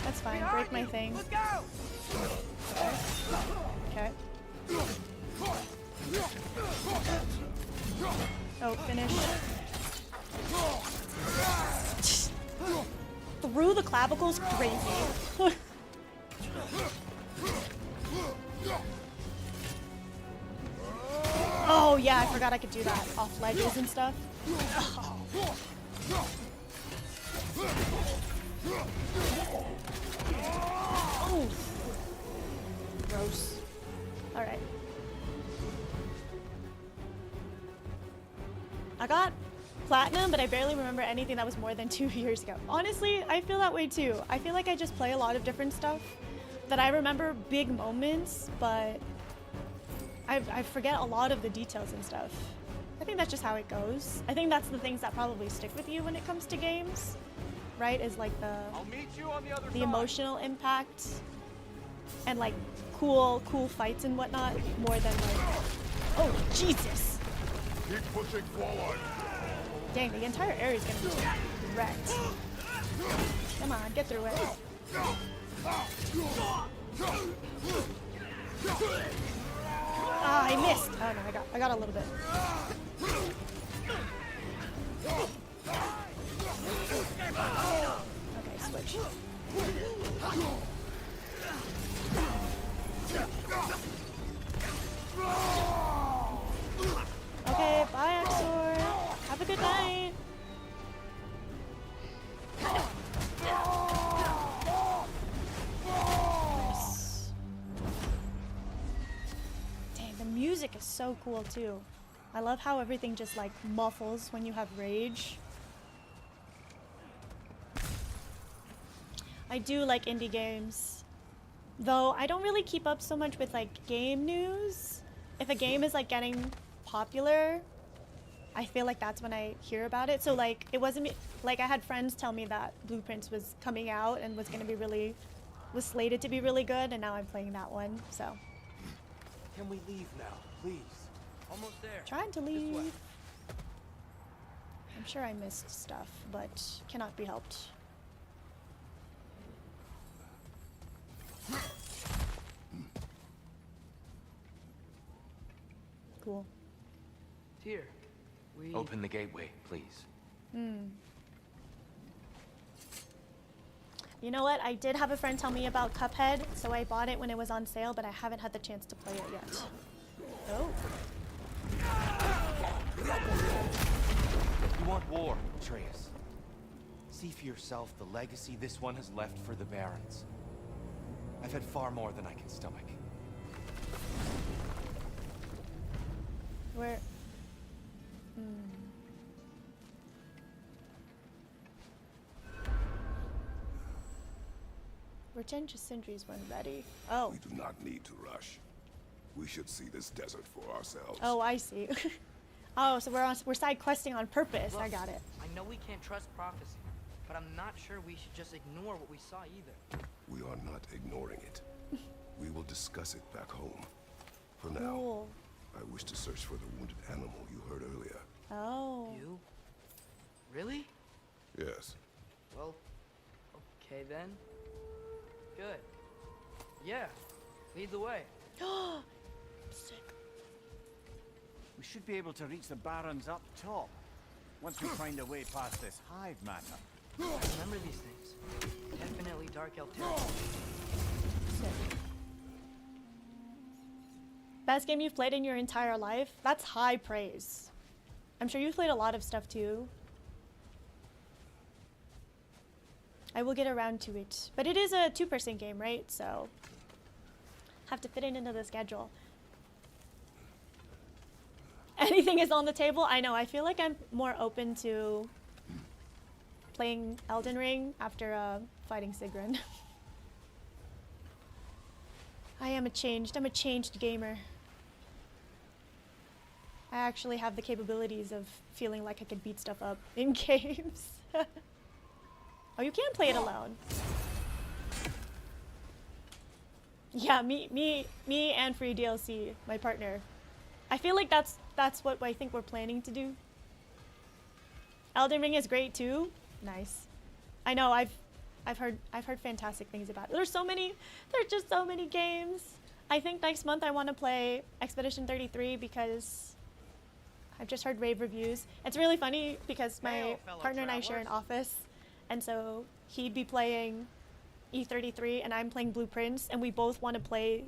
That's fine. Break my thing. Look out! Okay. Oh, finish. Through the clavicles, crazy. Oh yeah, I forgot I could do that off ledges and stuff. Oh. Gross. All right. I got platinum, but I barely remember anything that was more than 2 years ago. Honestly, I feel that way too. I feel like I just play a lot of different stuff that I remember big moments, but I forget a lot of the details and stuff. I think that's just how it goes. I think that's the things that probably stick with you when it comes to games, right? Is like I'll meet you on the other the side. emotional impact and like cool fights and whatnot more than like, oh Jesus! Keep pushing forward. Dang, the entire area is gonna be wrecked. Come on, get through it. Ah, I missed. Oh no, I got a little bit. Okay, switch. Okay, bye, Axor. Have a good night. Nice. Dang, the music is so cool too. I love how everything just like muffles when you have rage. I do like indie games, though I don't really keep up so much with like game news. If a game is like getting popular, I feel like that's when I hear about it. So like it wasn't like I had friends tell me that Blueprints was coming out and was slated to be really good, and now I'm playing that one. So Can we leave now, please? I'll Almost there. Trying to This way. leave. I'm sure I missed stuff, but cannot be helped. Cool. Here. We Open the gateway, please. You know what? I did have a friend tell me about Cuphead, so I bought it when it was on sale, but I haven't had the chance to play it yet. Oh. You want war, Atreus. See for yourself the legacy this one has left for the Barons. I've had far more than I can stomach. Where? Return to Sindri's when ready. Oh. We do not need to rush. We should see this desert for ourselves. Oh, I see. Oh, so we're side questing on purpose. I got it. I know we can't trust prophecy, but I'm not sure we should just ignore what we saw either. We are not ignoring it. We will discuss it back home. For now, Cool. I wish to search for the wounded animal you heard earlier. Oh. You? Really? Yes. Well, okay then. Good. Yeah. Lead the way. Sick. We should be able to reach the Barons up top, once we find a way past this hive matter. I remember these things. Definitely dark elf territory. Sick. Best game you've played in your entire life? That's high praise. I'm sure you've played a lot of stuff too. I will get around to it. But it is a 2-person game, right? So have to fit it into the schedule. Anything is on the table? I know, I feel like I'm more open to playing Elden Ring after fighting Sigrun. I'm a changed gamer. I actually have the capabilities of feeling like I could beat stuff up in games. Oh, you can play it alone. Yeah, me and free DLC, my partner. I feel like that's what I think we're planning to do. Elden Ring is great too. Nice. I know I've heard fantastic things about it. There's just so many games. I think next month I want to play Expedition 33 because I've just heard rave reviews. It's really funny because my partner and I share an office, and so he'd be playing E33 and I'm playing Blueprints, and we both want to play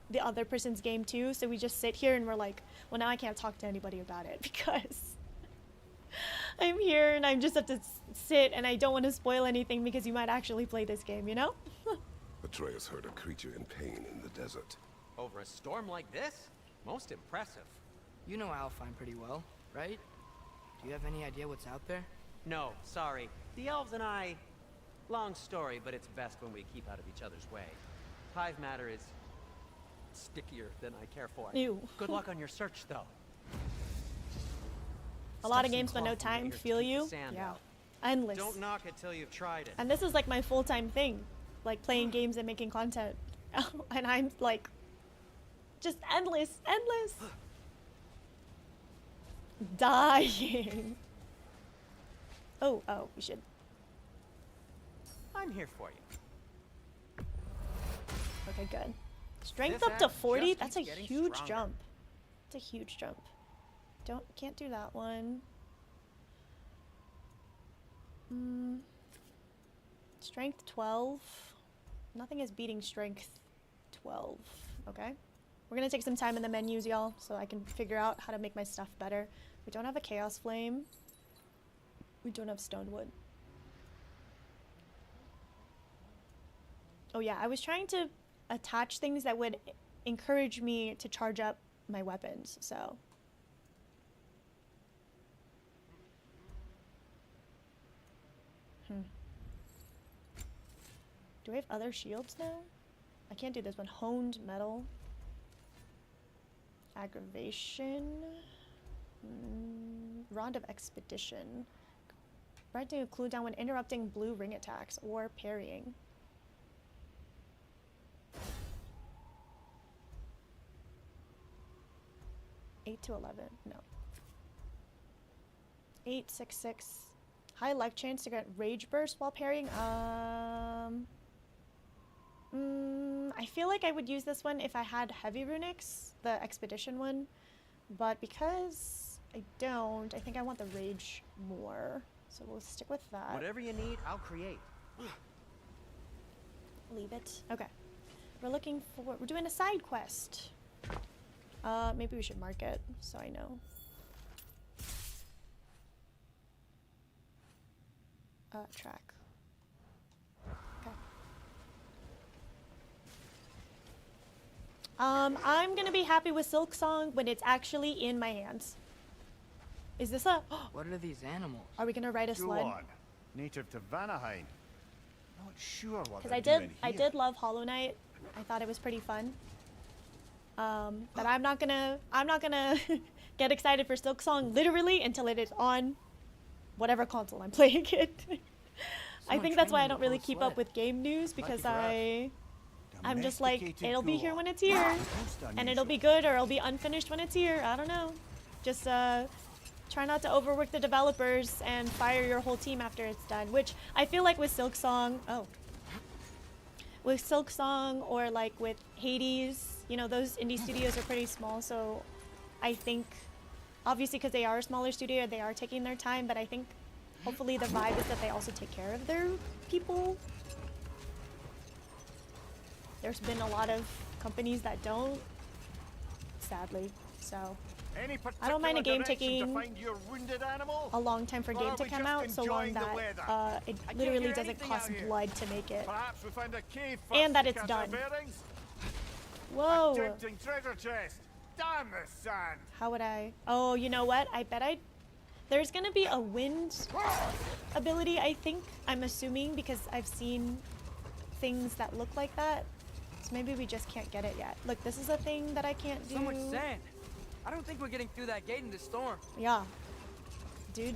the other person's game too, so we just sit here and we're like, well, now I can't talk to anybody about it because I'm here and I just have to sit, and I don't want to spoil anything because you might actually play this game, you know? Atreus heard a creature in pain in the desert. Over a storm like this? Most impressive. You know Alfheim pretty well, right? Do you have any idea what's out there? No, sorry. The elves and I... Long story, but it's best when we keep out of each other's way. Hive matter is... stickier than I care for. Ew. Good luck on your search, though. A lot of Stuff some games but no cloth in your time, ears to feel keep the you? sand Yeah. out. Endless. Don't knock it till you've tried it. And this is like my full-time thing, like playing games and making content. And I'm like, just endless. Dying. Oh, we should. I'm here for you. Okay, good. Strength This up to act 40? just That's a keeps getting huge stronger. jump. It's a huge jump. Can't do that one. Strength 12. Nothing is beating strength 12. Okay. We're gonna take some time in the menus, y'all, so I can figure out how to make my stuff better. We don't have a chaos flame. We don't have stone wood. Oh yeah, I was trying to attach things that would encourage me to charge up my weapons, so. Do I have other shields now? I can't do this one. Honed metal. Aggravation. Rod of Expedition. Granting a cooldown when interrupting blue ring attacks or parrying. 8 to 11. No. 8, 6, 6. High life chance to get rage burst while parrying. I feel like I would use this one if I had heavy runics, the expedition one. But because I don't, I think I want the rage more. So we'll stick with that. Whatever you need, I'll create. Leave it. Okay. We're doing a side quest. Maybe we should mark it so I know. Track. Okay. I'm gonna be happy with Silk Song when it's actually in my hands. Is this a... What are these animals? Are we gonna ride a sled? Juan, native to Vanaheim. Not sure what Because they're I doing did here. love Hollow Knight. I thought it was pretty fun. But I'm not gonna get excited for Silk Song literally until it is on whatever console I'm playing it. I think that's why I don't really keep up with game news, because I'm just like, it'll be here when it's here, and it'll be good or it'll be unfinished when it's here. I don't know. Just try not to overwork the developers and fire your whole team after it's done, which I feel like with Silk Song, with Silk Song or like with Hades, you know, those indie studios are pretty small, so I think obviously because they are a smaller studio, they are taking their time, but I think hopefully the vibe is that they also take care of their people. There's been a lot of companies that don't, sadly, so I don't mind a game taking a long time for a game to come out, so long that it literally doesn't cost blood to make it. And that it's done. Whoa! Treasure chest. Damn the sand. How would I? Oh, you know what? I bet there's gonna be a wind ability, I think. I'm assuming, because I've seen things that look like that. So maybe we just can't get it yet. Look, this is a thing that I can't do. So much sand. I don't think we're getting through that gate in this storm. Yeah. Dude,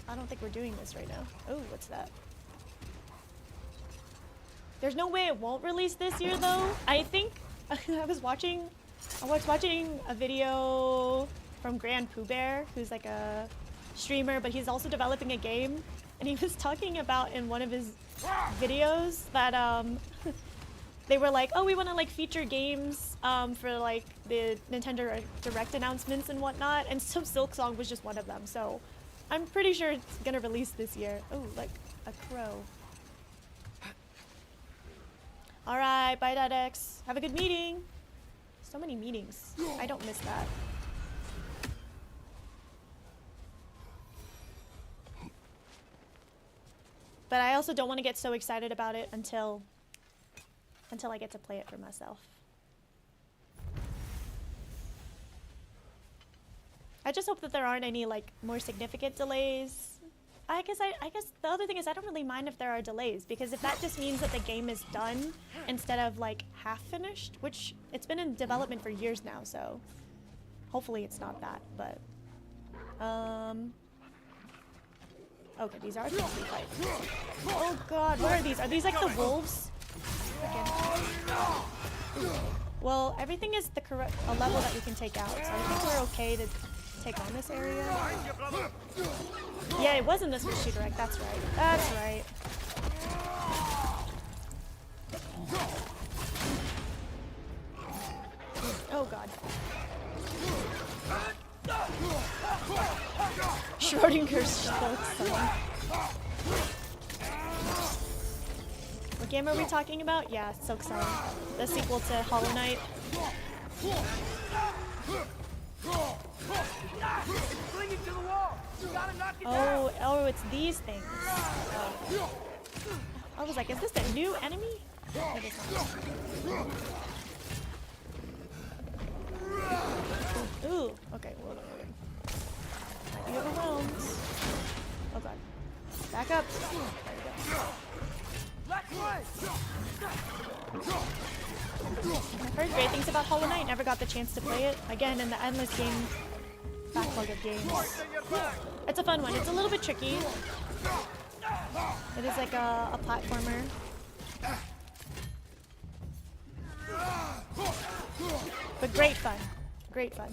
I don't think we're doing this right now. Oh, what's that? There's no way it won't release this year, though. I think I was watching a video from Grand Pooh Bear, who's like a streamer, but he's also developing a game, and he was talking about in one of his videos that they were like, oh, we want to like feature games for like the Nintendo Direct announcements and whatnot, and so Silk Song was just one of them. So I'm pretty sure it's gonna release this year. Oh, like a crow. All right, bye, Dedex. Have a good meeting. So many meetings. I don't miss that. But I also don't want to get so excited about it until I get to play it for myself. I just hope that there aren't any like more significant delays. I guess the other thing is I don't really mind if there are delays, because if that just means that the game is done instead of like half finished, which it's been in development for years now, so hopefully it's not that, but okay, these are supposed to be fights. Oh god, what are these? Are these like the wolves? Freaking. Well, everything is a level that we can take out, so I think we're okay to take on this area. Yeah, it was in this Mystery Direct, that's right. That's right. Oh god. Schrodinger's Silk Song. What game are we talking about? Yeah, Silk Song. The sequel to Hollow Knight. Oh, it's these things. Oh. I was like, is this a new enemy? It is not. Ooh, okay, hold on. Might be overwhelmed. Oh god. Back up. There we go. I've heard great things about Hollow Knight, never got the chance to play it. Again, in the endless game backlog of games. It's a fun one. It's a little bit tricky. It is like a platformer. But great fun. Great fun.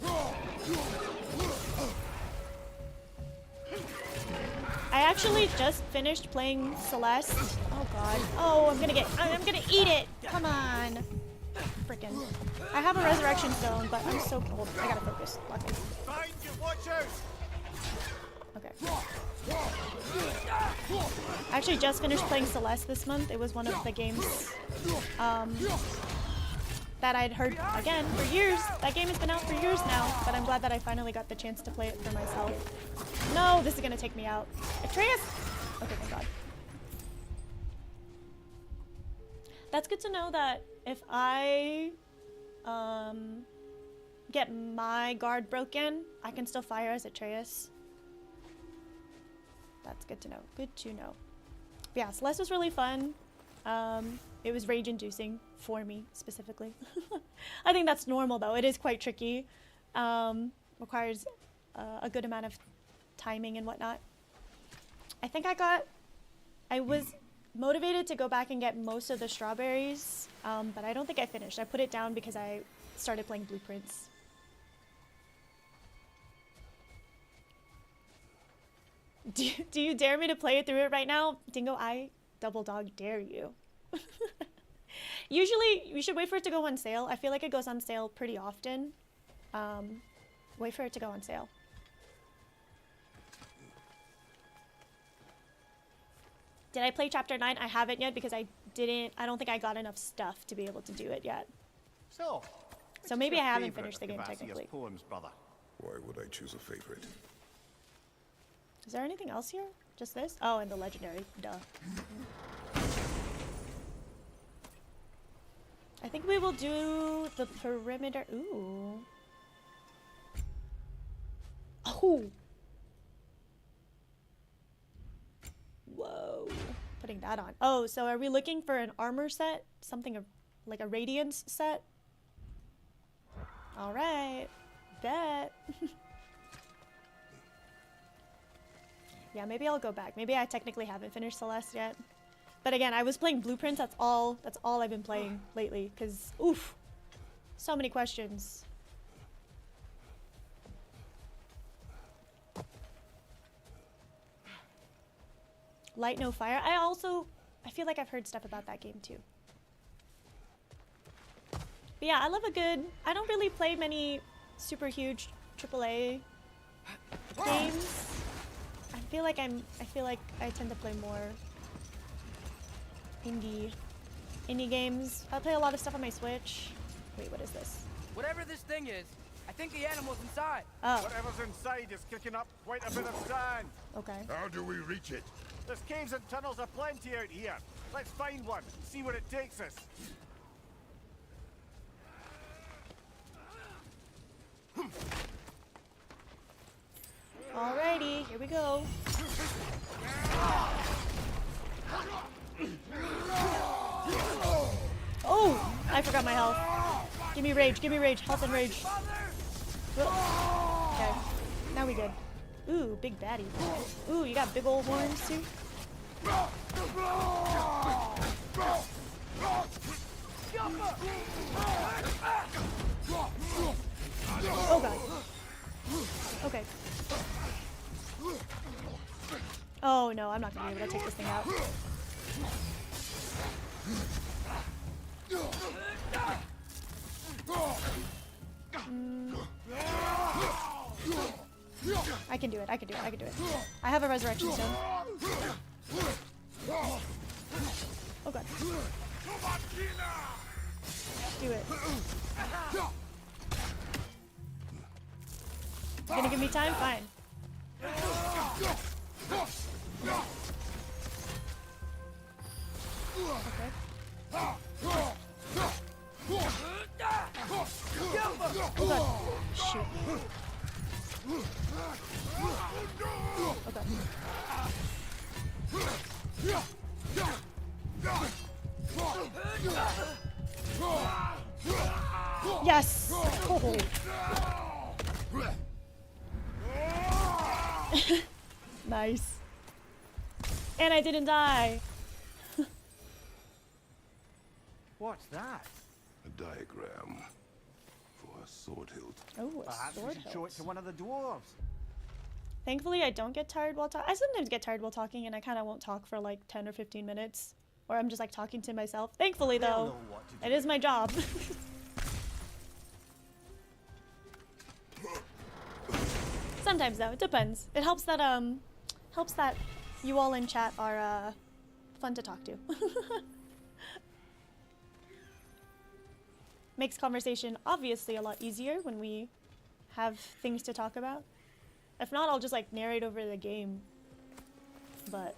I actually just finished playing Celeste. Oh god. Oh, I'm gonna eat it. Come on. Frickin'. I have a resurrection stone, but I'm so cold. I gotta focus. Okay. Find you, watch out! Okay. I actually just finished playing Celeste this month. It was one of the games that I'd heard, again, for years. That game has been out for years now, but I'm glad that I finally got the chance to play it for myself. No, this is gonna take me out. Atreus! Okay, thank god. That's good to know that if I get my guard broken, I can still fire as Atreus. That's good to know. Good to know. But yeah, Celeste was really fun. It was rage-inducing for me, specifically. I think that's normal, though. It is quite tricky. Requires a good amount of timing and whatnot. I think I was motivated to go back and get most of the strawberries, but I don't think I finished. I put it down because I started playing Blueprints. Do you dare me to play it through it right now? Dingo, I double dog dare you. Usually, we should wait for it to go on sale. I feel like it goes on sale pretty often. Wait for it to go on sale. Did I play chapter 9? I haven't yet because I don't think I got enough stuff to be able to do it yet. So Maybe I haven't finished the game technically. Poems, brother? Why would I choose a favorite? Is there anything else here? Just this? Oh, and the legendary. Duh. I think we will do the perimeter. Ooh. Oh. Whoa. Putting that on. Oh, so are we looking for an armor set? Something like a radiance set? All right. Bet. Yeah, maybe I'll go back. Maybe I technically haven't finished Celeste yet. But again, I was playing Blueprints. That's all I've been playing lately. Because, oof, so many questions. Light No Fire. I feel like I've heard stuff about that game too. But yeah, I love a good, I don't really play many super huge AAA games. I feel like I tend to play more indie games. I play a lot of stuff on my Switch. Wait, what is this? Whatever this thing is, I think the animal's inside. Oh, Whatever's inside is kicking up quite a bit of sand. okay. How do we reach it? There's caves and tunnels aplenty out here. Let's find one and see where it takes us. Alrighty, here we go. Oh, I forgot my health. Give me rage, health and rage. Okay, now we good. Ooh, big baddie. Ooh, you got big old horns too? Oh god. Okay. Oh no, I'm not gonna be able to take this thing out. I can do it. I have a resurrection stone. Oh god. Do it. You gonna give me time? Fine. Okay. Oh god. Shoot. Oh god. Yes! Oh. Nice. And I didn't die. What's that? A diagram for sword hilt. Oh, a Perhaps we sword should show it hilt. to one of the dwarves. Thankfully, I don't get tired while talking. I sometimes get tired while talking, and I kind of won't talk for like 10 or 15 minutes. Or I'm just like talking to myself. Thankfully, They'll though, know what to it do. is my job. Sometimes, though, it depends. It helps that you all in chat are fun to talk to. Makes conversation obviously a lot easier when we have things to talk about. If not, I'll just like narrate over the game. But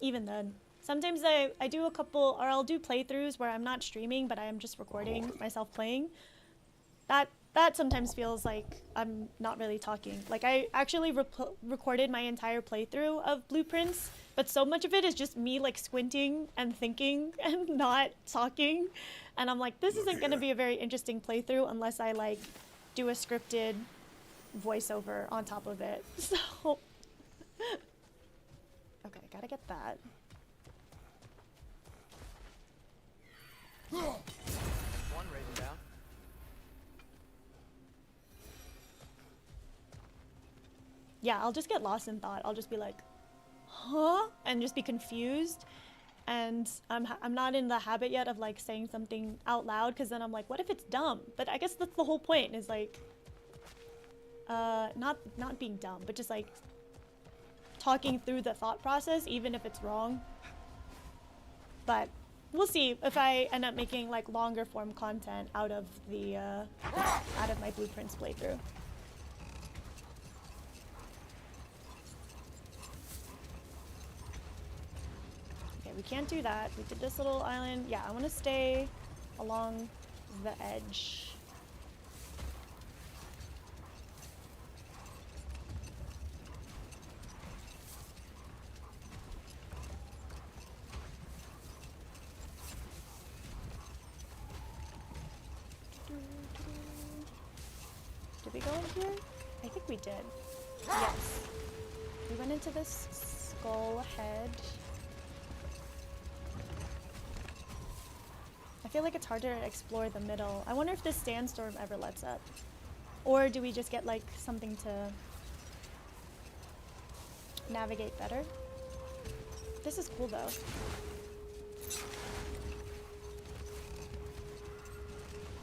even then, sometimes I do a couple, or I'll do playthroughs where I'm not streaming, but I am just recording myself playing. That sometimes feels like I'm not really talking. Like I actually recorded my entire playthrough of Blueprints, but so much of it is just me like squinting and thinking and not talking. And I'm like, this isn't going to be a very interesting playthrough unless I like do a scripted voiceover on top of it. So, okay, gotta get that. One raising down. Yeah, I'll just get lost in thought. I'll just be like, huh? And just be confused. And I'm not in the habit yet of like saying something out loud, because then I'm like, what if it's dumb? But I guess that's the whole point, is like, not being dumb, but just like talking through the thought process, even if it's wrong. But we'll see if I end up making like longer form content out of the out of my Blueprints playthrough. Okay, we can't do that. We did this little island. Yeah, I want to stay along the edge. Did we go in here? I think we did. Yes. We went into this skull head. I feel like it's harder to explore the middle. I wonder if this sandstorm ever lets up. Or do we just get like something to navigate better? This is cool though.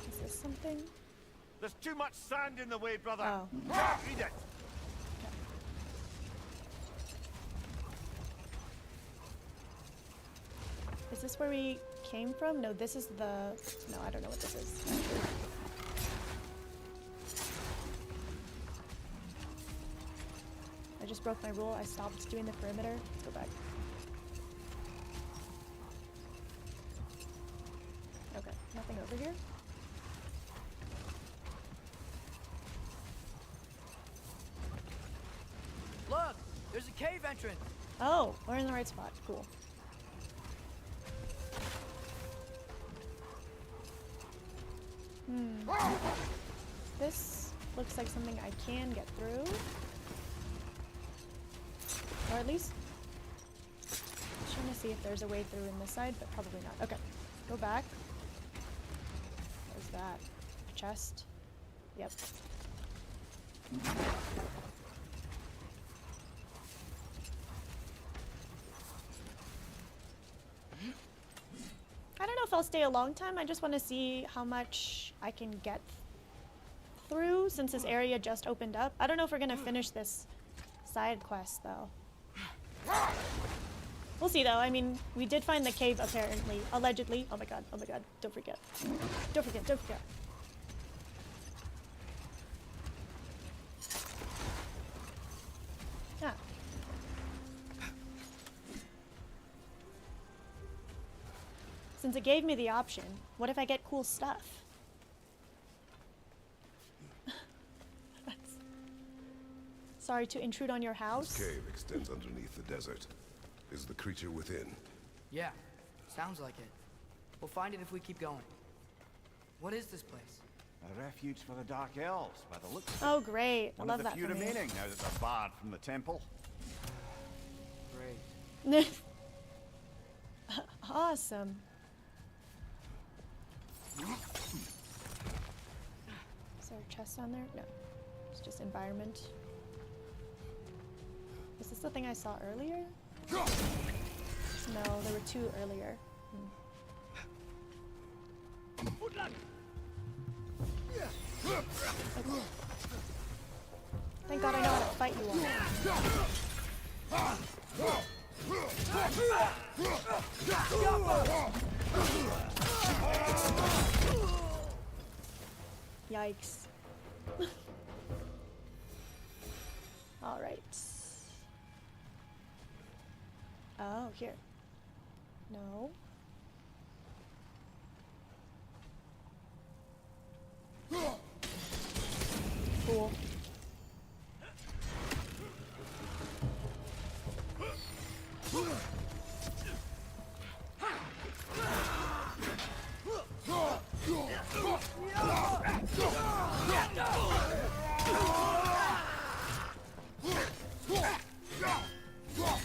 Is this something? There's too much sand in the way, brother. Oh. Read it. Is this where we came from? No, this is the... No, I don't know what this is. I just broke my rule. I stopped doing the perimeter. Let's go back. Okay, nothing over here. Look, there's a cave entrance. Oh, we're in the right spot. Cool. This looks like something I can get through. Or at least... I'm trying to see if there's a way through in this side, but probably not. Okay, go back. Where's that? Chest? Yep. I don't know if I'll stay a long time. I just want to see how much I can get through since this area just opened up. I don't know if we're going to finish this side quest though. We'll see though. I mean, we did find the cave apparently. Allegedly. Oh my god. Oh my god. Don't forget. Don't forget. Don't forget. Ah. Since it gave me the option, what if I get cool stuff? Sorry to intrude on your house. This cave extends underneath the desert. Is the creature within? Yeah, sounds like it. We'll find it if we keep going. What is this place? A refuge for the Dark Elves, by the looks of it. Oh, great. I One love of the that few for me. remaining now that they're barred from the temple. Great. Awesome. Is there a chest down there? No. It's just environment. Is this the thing I saw earlier? No, there were two earlier. Okay. Thank God I know how to fight you all. Yikes. All right. Oh, here. No. Cool.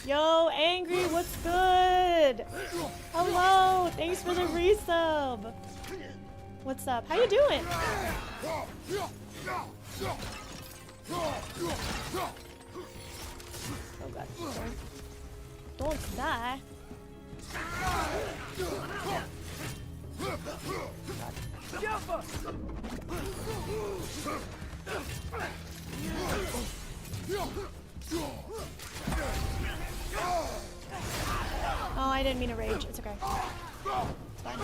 Yo, Angry, what's good? Hello, thanks for the resub. What's up? How you doing? Oh god. Don't die. Oh, I didn't mean to rage. It's okay. It's fine.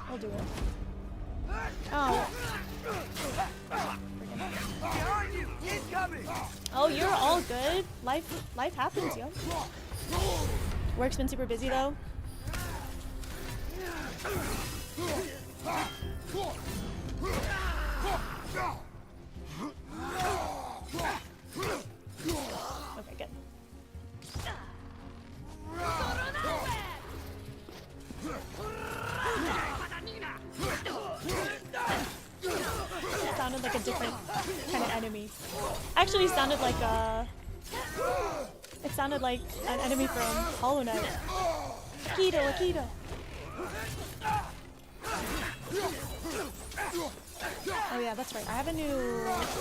I'll do it. Oh. Oh, you're all good. Life happens, yo. Work's been super busy though. Okay, good. It sounded like a different kind of enemy. Actually, sounded like it sounded like an enemy from Hollow Knight. Akita, Akita. Oh yeah, that's right. I have a new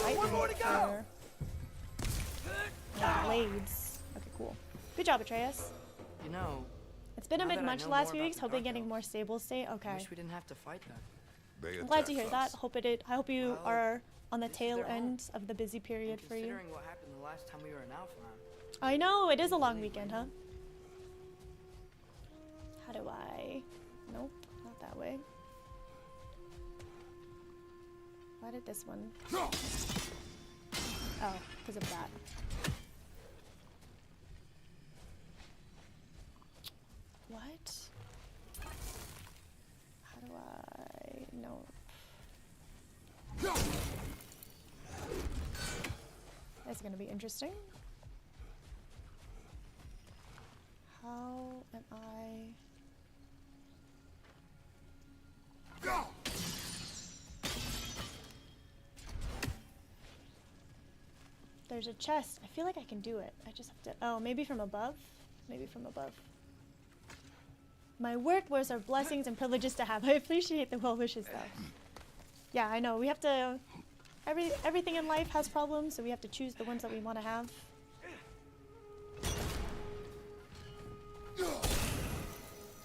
lightning for blades. Okay, cool. Good job, Atreus. You know, It's been a now bit that I much know the last more few about weeks. the Hopefully Dark getting Elves, more stable state. I Okay. wish we didn't have to fight that. They I'm glad to hear attacked that. us. I hope you Well, are on the this is tail their home. end of the busy period And for you. considering what happened the last time we were in Alfheim, I know, it is a long weekend, huh? How do I... Nope, not that way. Why did this one... Oh, because of that. What? How do I... No. That's gonna be interesting. How am I... There's a chest. I feel like I can do it. I just have to... Oh, maybe from above? Maybe from above. My work was our blessings and privileges to have. I appreciate the well wishes, though. Yeah, I know. We have to... Everything in life has problems, so we have to choose the ones that we want to have.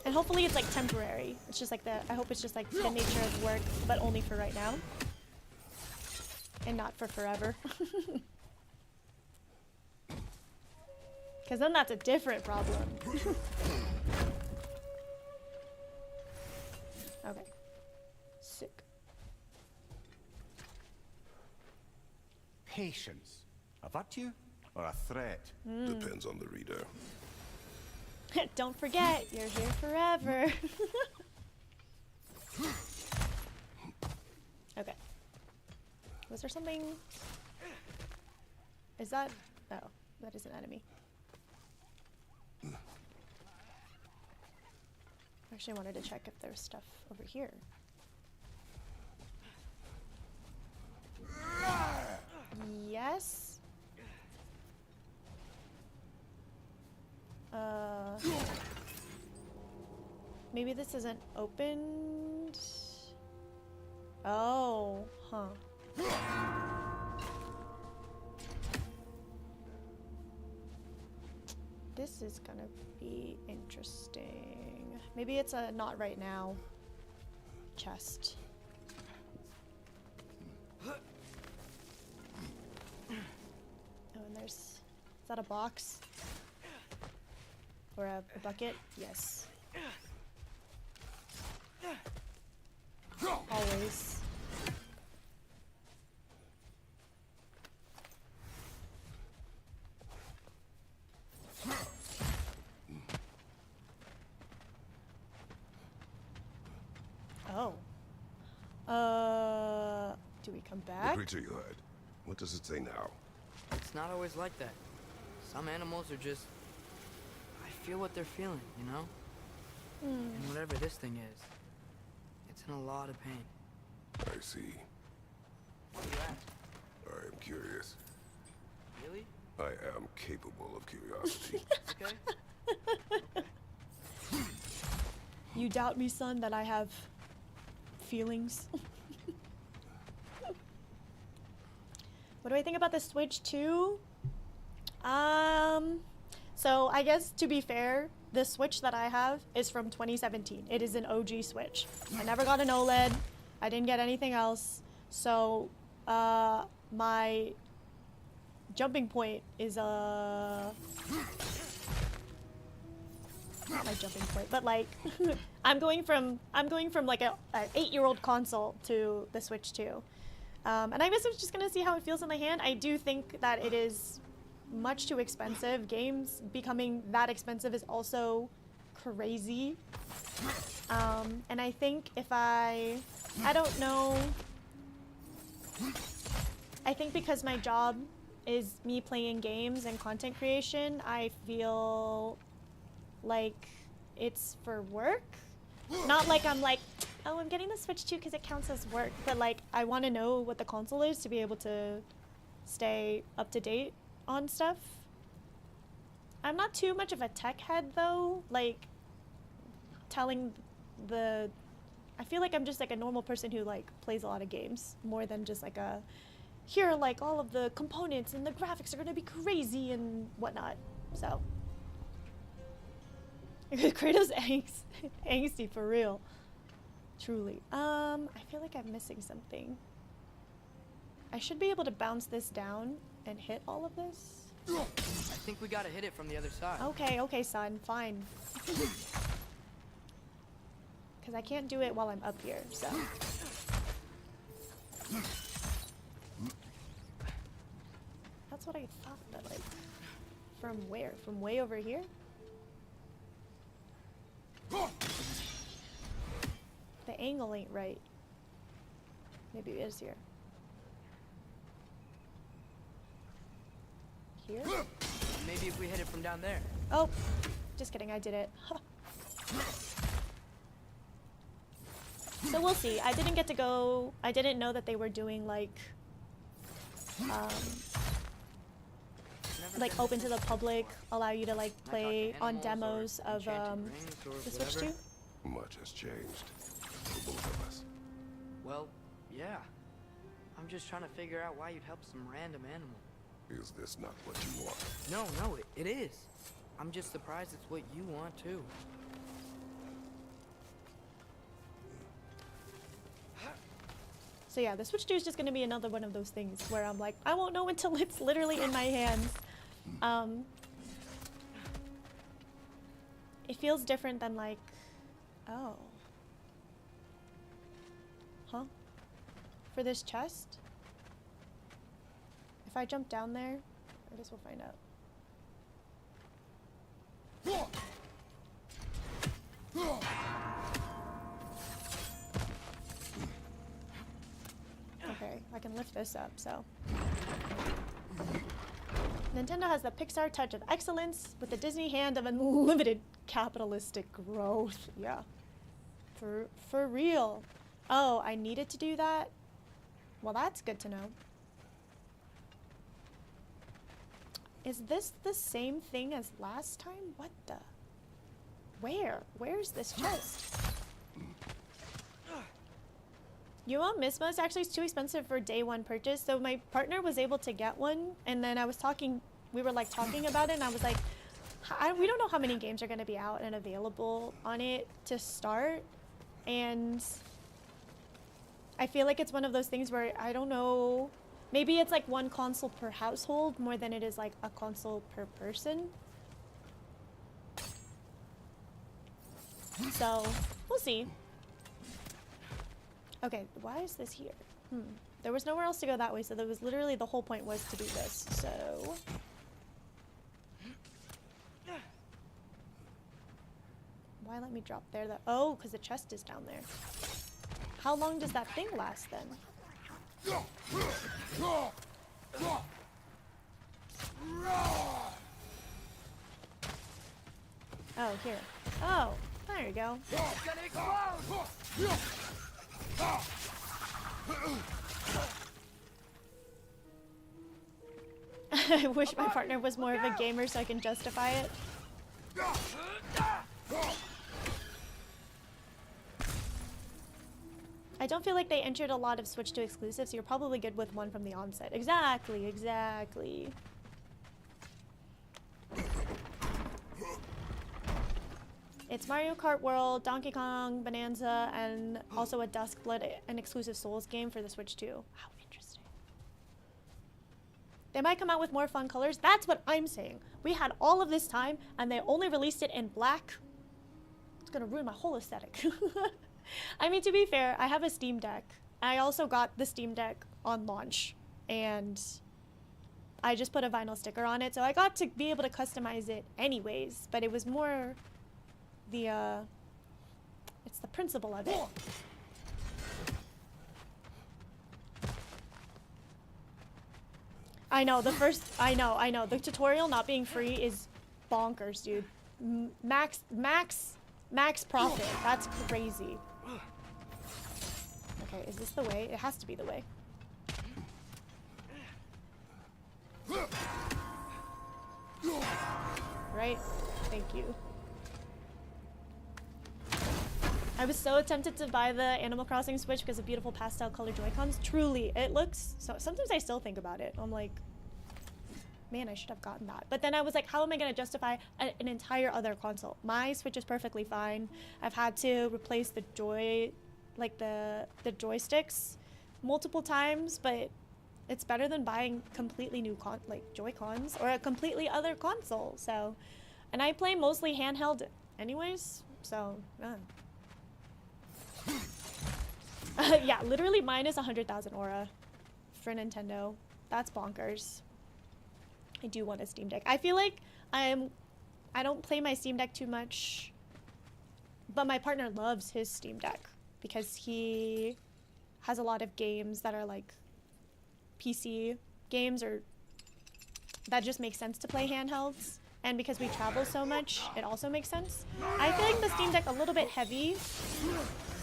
And hopefully it's like temporary. It's just like I hope it's just like the nature of work, but only for right now. And not for forever. Because then that's a different problem. Okay. Sick. Patience. A virtue or a threat? Depends on the reader. Don't forget, you're here forever. Okay. Was there something... Is that... Oh, that is an enemy. Actually, I wanted to check if there's stuff over here. Yes? Maybe this isn't opened? Oh, huh. This is gonna be interesting. Maybe it's a not right now chest. Oh, and there's... Is that a box? Or a bucket? Yes. Always. Oh. Do we come The back? creature you heard. What does it say now? It's not always like that. Some animals are just... I feel what they're feeling, you know? And whatever this thing is, it's in a lot of pain. I see. What do you ask? I am curious. Really? I am capable of curiosity. Okay. You doubt me, son, that I have feelings? What do I think about the Switch 2? So I guess to be fair, the Switch that I have is from 2017. It is an OG Switch. I never got an OLED. I didn't get anything else. So my jumping point is not my jumping point, but like I'm going from like an 8-year-old console to the Switch 2. And I guess I'm just gonna see how it feels in my hand. I do think that it is much too expensive. Games becoming that expensive is also crazy. And I think if I don't know. I think because my job is me playing games and content creation, I feel like it's for work. Not like I'm like, oh, I'm getting the Switch 2 because it counts as work, but like I want to know what the console is to be able to stay up to date on stuff. I'm not too much of a tech head though, like I feel like I'm just like a normal person who like plays a lot of games more than just like a, here like all of the components and the graphics are gonna be crazy and whatnot, so. Kratos angsty for real. Truly. I feel like I'm missing something. I should be able to bounce this down and hit all of this. I think we gotta hit it from the other side. Okay, son, fine. Because I can't do it while I'm up here, so. That's what I thought, but like, from where? From way over here? The angle ain't right. Maybe it is here. Here? Maybe if we hit it from down there. Oh, just kidding, I did it. So we'll see. I didn't get to go, I didn't know that they were doing like open to the public, allow you to like play on demos of the Switch 2. Much has changed for both of us. Well, yeah. I'm just trying to figure out why you'd help some random animal. Is this not what you want? No, it is. I'm just surprised it's what you want too. So yeah, the Switch 2 is just gonna be another one of those things where I'm like, I won't know until it's literally in my hands. It feels different than like, oh. Huh? For this chest? If I jump down there, I guess we'll find out. Okay, I can lift this up, so. Nintendo has the Pixar touch of excellence with the Disney hand of unlimited capitalistic growth. Yeah. For real. Oh, I needed to do that? Well, that's good to know. Is this the same thing as last time? What the? Where? Where's this chest? Misma is actually too expensive for day one purchase. So my partner was able to get one, and then we were like talking about it, and I was like, we don't know how many games are going to be out and available on it to start. And I feel like it's one of those things where I don't know, maybe it's like one console per household more than it is like a console per person. So we'll see. Okay, why is this here? There was nowhere else to go that way, so there was literally the whole point was to do this. So why let me drop there? Oh, because the chest is down there. How long does that thing last then? Oh, here. Oh, there you go. I wish my partner was more of a gamer so I can justify it. I don't feel like they entered a lot of Switch 2 exclusives, so you're probably good with one from the onset. Exactly, exactly. It's Mario Kart World, Donkey Kong, Bonanza, and also a Duskblood, an exclusive Souls game for the Switch 2. How interesting. They might come out with more fun colors. That's what I'm saying. We had all of this time, and they only released it in black. It's gonna ruin my whole aesthetic. I mean, to be fair, I have a Steam Deck. I also got the Steam Deck on launch, and I just put a vinyl sticker on it, so I got to be able to customize it anyways, but it was more it's the principle of it. I know, I know. The tutorial not being free is bonkers, dude. Max profit. That's crazy. Okay, is this the way? It has to be the way. Right? Thank you. I was so tempted to buy the Animal Crossing Switch because of beautiful pastel colored Joy-Cons. Truly, it looks so. Sometimes I still think about it. I'm like, man, I should have gotten that. But then I was like, how am I going to justify an entire other console? My Switch is perfectly fine. I've had to replace the joysticks multiple times, but it's better than buying completely new Joy-Cons or a completely other console. So, and I play mostly handheld anyways, so yeah, literally mine is 100,000 aura for Nintendo. That's bonkers. I do want a Steam Deck. I feel like I don't play my Steam Deck too much, but my partner loves his Steam Deck because he has a lot of games that are like PC games or that just make sense to play handhelds. And because we travel so much, it also makes sense. I feel like the Steam Deck a little bit heavy.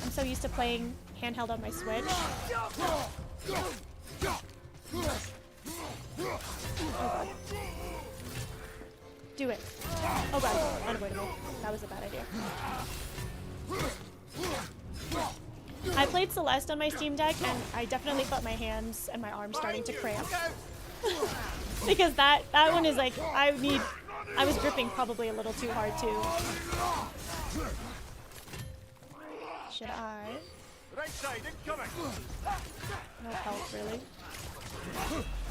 I'm so used to playing handheld on my Switch. Oh god. Do it. Oh god, unavoidable. That was a bad idea. I played Celeste on my Steam Deck, and I definitely felt my hands and my arms starting to cramp. Because that one is like, I was gripping probably a little too hard too. Should I? Right side, incoming. No health, really.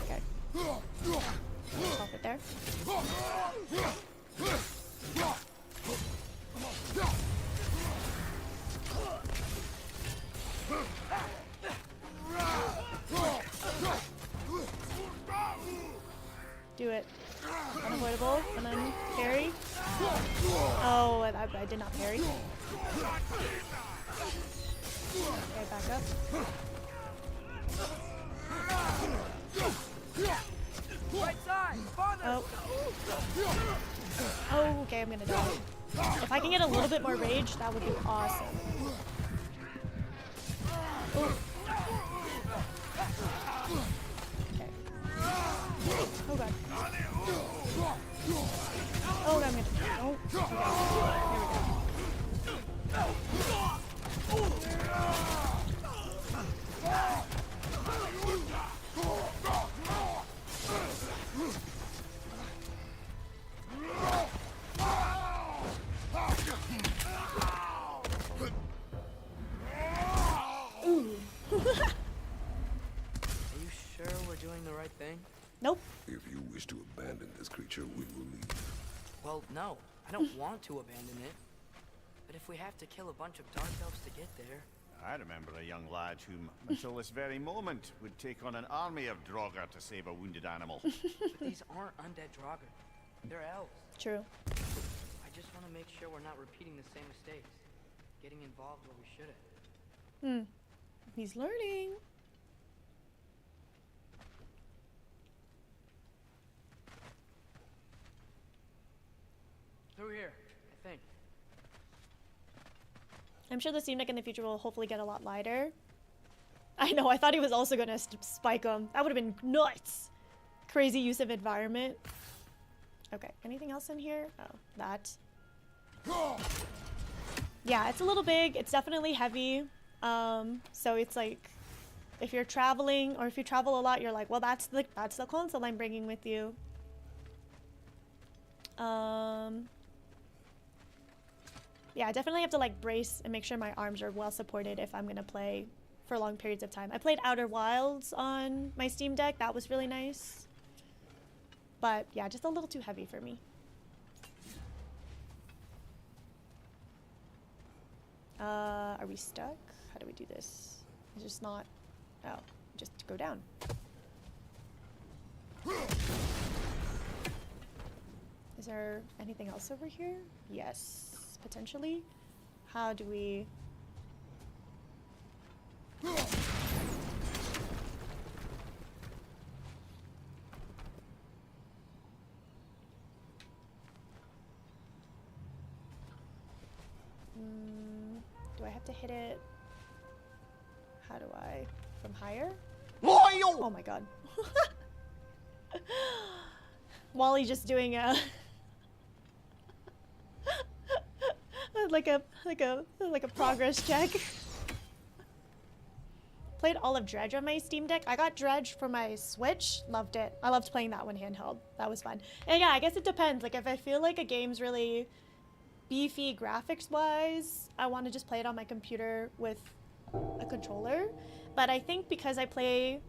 Okay. Pop it there. Do it. Unavoidable, and then parry. Oh, I did not parry. Okay, back up. Right side, farther. Oh, okay, I'm gonna die. If I can get a little bit more rage, that would be awesome. Ooh. Okay. Oh god. Oh, I'm gonna. Oh. Okay. There we go. we're doing the right thing? Nope. If you wish to abandon this creature, we will leave. Well, no. I don't want to abandon it. But if we have to kill a bunch of dark elves to get there... I remember a young lad whom, until this very moment, would take on an army of Draugr to save a wounded animal. But these aren't undead Draugr. They're elves. True. I just want to make sure we're not repeating the same mistakes. Getting involved where we shouldn't. He's learning. Through here, I think. I'm sure the Steam Deck in the future will hopefully get a lot lighter. I know, I thought he was also gonna spike him. That would have been nuts. Crazy use of environment. Okay, anything else in here? Oh, that. Yeah, it's a little big. It's definitely heavy. So it's like, if you're traveling or if you travel a lot, you're like, well, that's the console I'm bringing with you. Yeah, I definitely have to like brace and make sure my arms are well supported if I'm gonna play for long periods of time. I played Outer Wilds on my Steam Deck. That was really nice. But yeah, just a little too heavy for me. Are we stuck? How do we do this? It's just not... Oh, just go down. Is there anything else over here? Yes, potentially. How do we... do I have to hit it? How do I? From higher? Oh my god. Wally just doing a like a progress check. Played all of Dredge on my Steam Deck. I got Dredge for my Switch. Loved it. I loved playing that one handheld. That was fun. And yeah, I guess it depends. Like if I feel like a game's really beefy graphics wise, I want to just play it on my computer with a controller. But I think because I play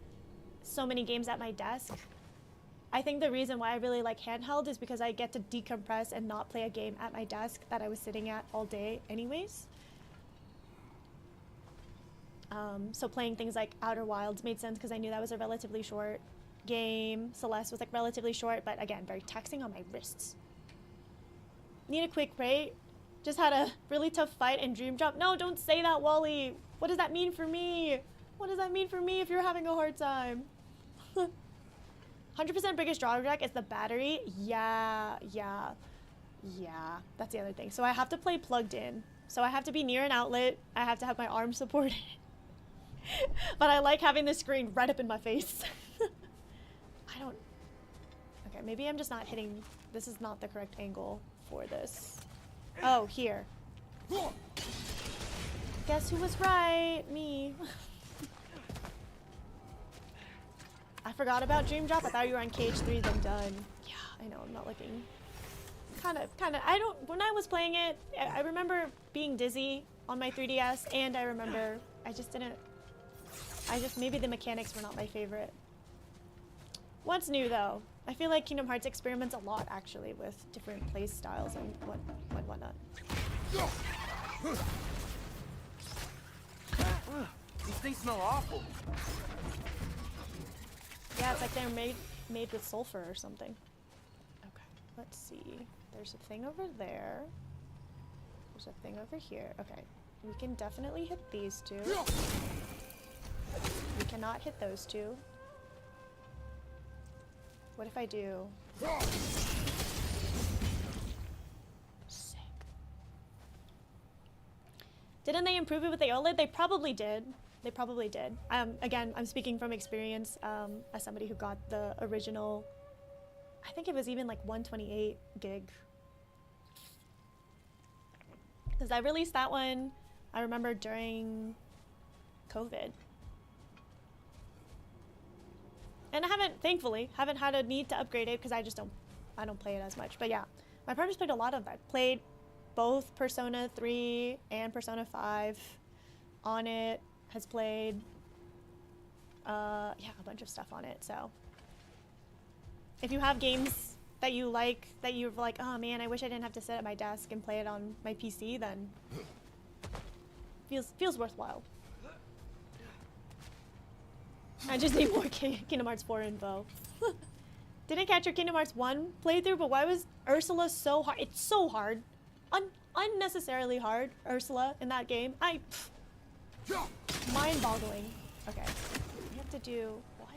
so many games at my desk, I think the reason why I really like handheld is because I get to decompress and not play a game at my desk that I was sitting at all day anyways. So playing things like Outer Wilds made sense because I knew that was a relatively short game. Celeste was like relatively short, but again, very taxing on my wrists. Need a quick break. Just had a really tough fight in Dream Drop. No, don't say that, Wally. What does that mean for me? What does that mean for me if you're having a hard time? 100% biggest drawback is the battery. Yeah. That's the other thing. So I have to play plugged in. So I have to be near an outlet. I have to have my arm supported. But I like having the screen right up in my face. I don't... Okay, maybe I'm just not hitting... This is not the correct angle for this. Oh, here. Guess who was right? Me. I forgot about Dream Drop. I thought you were on Cage 3, then done. Yeah, I know, I'm not looking... Kinda, I don't... When I was playing it, I remember being dizzy on my 3DS, and I remember I just didn't... maybe the mechanics were not my favorite. What's new, though? I feel like Kingdom Hearts experiments a lot, actually, with different play styles and whatnot. These things smell awful. Yeah, it's like they're made with sulfur or something. Okay, let's see. There's a thing over there. There's a thing over here. Okay, we can definitely hit these two. We cannot hit those two. What if I do? Sick. Didn't they improve it with the OLED? They probably did. They probably did. Again, I'm speaking from experience as somebody who got the original. I think it was even like 128 gig. Because I released that one, I remember during COVID. And I thankfully, haven't had a need to upgrade it because I don't play it as much. But yeah, my partner's played a lot of that. Played both Persona 3 and Persona 5 on it. Has played Yeah, a bunch of stuff on it. So if you have games that you like, that you're like, oh man, I wish I didn't have to sit at my desk and play it on my PC, then feels worthwhile. I just need more Kingdom Hearts 4 info. Didn't catch your Kingdom Hearts 1 playthrough, but why was Ursula so hard? It's so hard. Unnecessarily hard, Ursula, in that game. Mind-boggling. Okay. We have to do... What?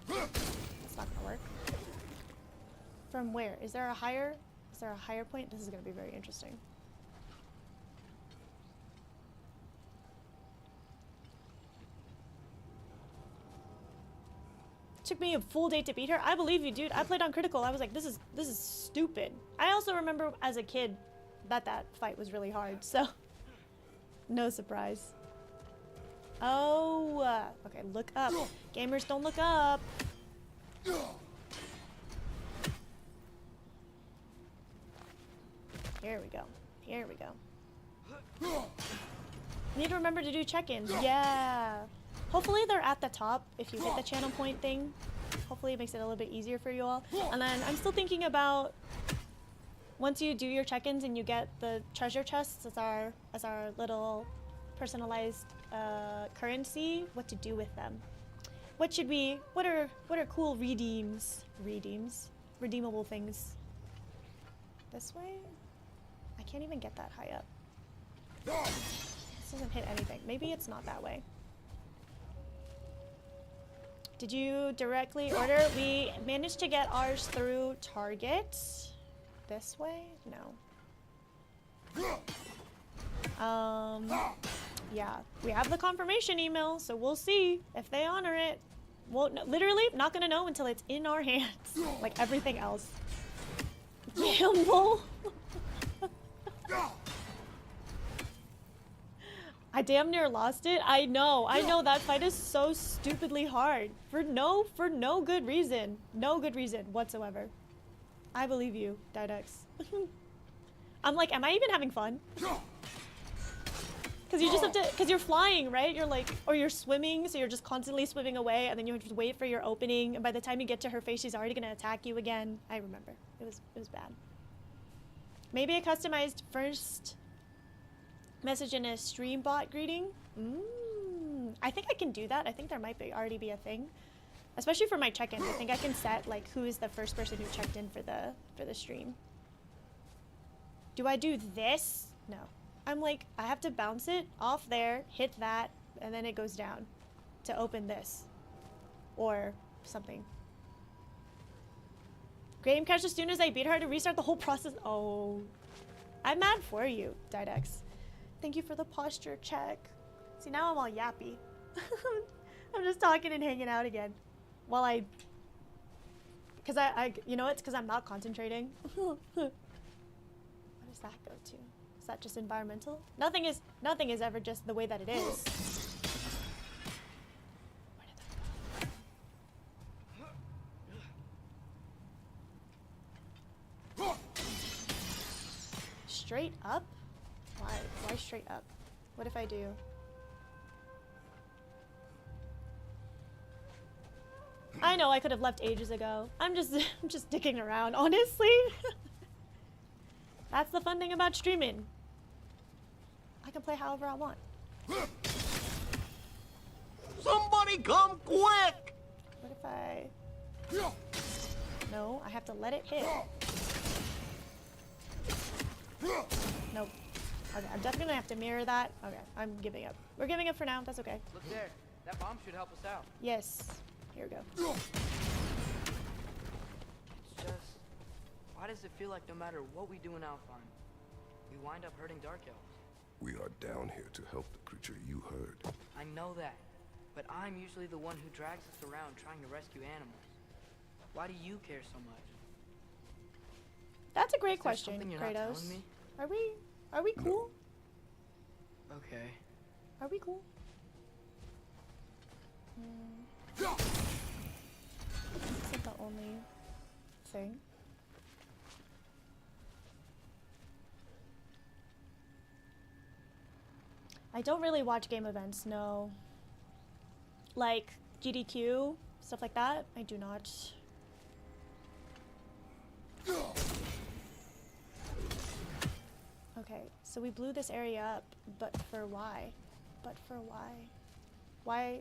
That's not gonna work. From where? Is there a higher point? This is gonna be very interesting. Took me a full day to beat her. I believe you, dude. I played on critical. I was like, this is stupid. I also remember as a kid that fight was really hard, so no surprise. Oh, okay, look up. Gamers don't look up. Here we go. Here we go. Need to remember to do check-ins. Yeah. Hopefully they're at the top if you hit the channel point thing. Hopefully it makes it a little bit easier for you all. And then I'm still thinking about once you do your check-ins and you get the treasure chests as our little personalized currency, what to do with them. What are cool redeemable things. This way? I can't even get that high up. This doesn't hit anything. Maybe it's not that way. Did you directly order? We managed to get ours through Target. This way? No. Yeah, we have the confirmation email, so we'll see if they honor it. Well, no, literally not gonna know until it's in our hands, like everything else. Gamble. I damn near lost it. I know that fight is so stupidly hard for no good reason. No good reason whatsoever. I believe you, Didex. I'm like, am I even having fun? Because you just have to, because you're flying, right? You're like, or you're swimming, so you're just constantly swimming away, and then you have to wait for your opening, and by the time you get to her face, she's already gonna attack you again. I remember. It was bad. Maybe a customized first message in a stream bot greeting. I think I can do that. I think there might already be a thing, especially for my check-in. I think I can set like who is the first person who checked in for the stream. Do I do this? No. I'm like, I have to bounce it off there, hit that, and then it goes down to open this or something. Game crashed as soon as I beat her to restart the whole process. Oh, I'm mad for you, Didex. Thank you for the posture check. See, now I'm all yappy. I'm just talking and hanging out again. While because you know, it's because I'm not concentrating. What does that go to? Is that just environmental? Nothing is ever just the way that it is. Where did that go? Straight up? Why straight up? What if I do? I know I could have left ages ago. I'm just dicking around, honestly. That's the fun thing about streaming. I can play however I want. Somebody come quick! What if I... No, I have to let it hit. Nope. Okay, I'm definitely gonna have to mirror that. Okay, I'm giving up. We're giving up for now. That's okay. Look there. That bomb should help us out. Yes. Here we go. It's just... Why does it feel like no matter what we do in Alfheim, we wind up hurting Dark Elves? We are down here to help the creature you heard. I know that, but I'm usually the one who drags us around trying to rescue animals. Why do you care so much? That's a great Is there question, something you're not Kratos. telling me? Are we cool? Okay. Are we cool? This isn't the only thing. I don't really watch game events, no. Like, GDQ, stuff like that. I do not. Okay, so we blew this area up, but for why? But for why? Why?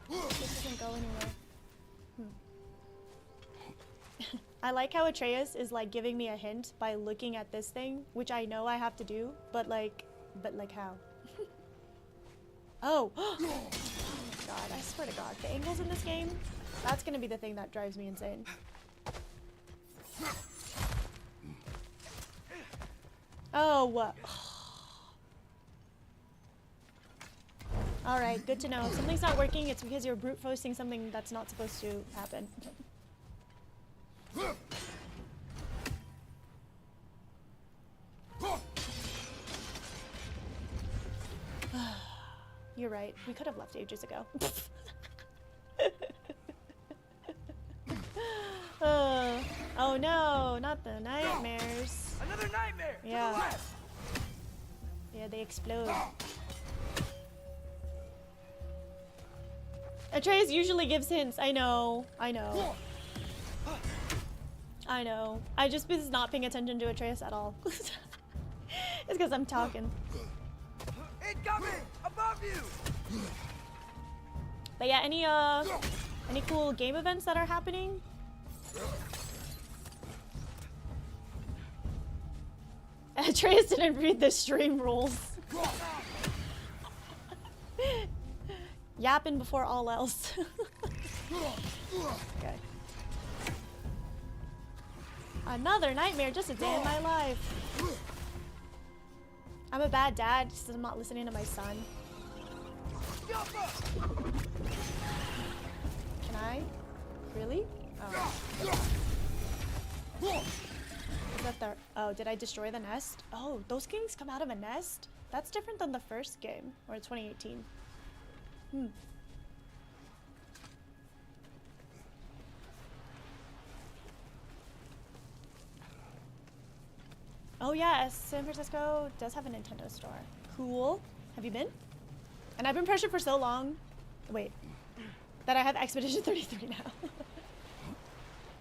This doesn't go anywhere. I like how Atreus is like giving me a hint by looking at this thing, which I know I have to do, but like how? Oh! Oh my god, I swear to god, the angles in this game, that's gonna be the thing that drives me insane. Oh, what? Alright, good to know. If something's not working, it's because you're brute forcing something that's not supposed to happen. You're right. We could have left ages ago. Oh no, not the nightmares. Another nightmare! Yeah. Yeah, they explode. Atreus usually gives hints. I know. I know. I know. I just was not paying attention to Atreus at all. It's because I'm talking. Incoming! Above you! But yeah, any cool game events that are happening? Atreus didn't read the stream rules. Yapping before all else. Okay. Another nightmare, just a day in my life. I'm a bad dad, just I'm not listening to my son. Can I? Really? Oh. Is that the... Oh, did I destroy the nest? Oh, those kings come out of a nest? That's different than the first game, or 2018. Oh yeah, San Francisco does have a Nintendo store. Cool. Have you been? And I've been pressured for so long. Wait. That I have Expedition 33 now.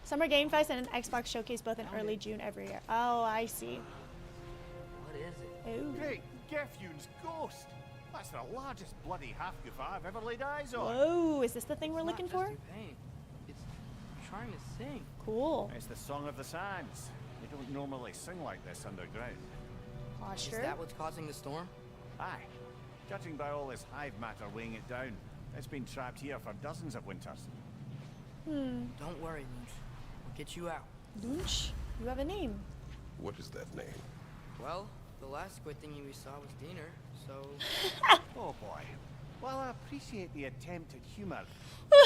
Summer Game Fest and an Xbox Showcase both in early June every year. Oh, I see. What is it? Ooh. Great Gefyun's ghost! That's the largest bloody half-goof I've ever laid eyes on. Whoa, is this the thing we're looking for? It's pain. It's trying to sing. Cool. It's the Song of the Sands. They don't normally sing like this underground. Posture. Is that what's causing the storm? Aye. Judging by all this hive matter weighing it down, it's been trapped here for dozens of winters. Don't worry, Lunch. We'll get you out. Lunch? You have a name. What is that name? Well, the last squid thingy we saw was Diener, so... Oh boy. While I appreciate the attempt at humor,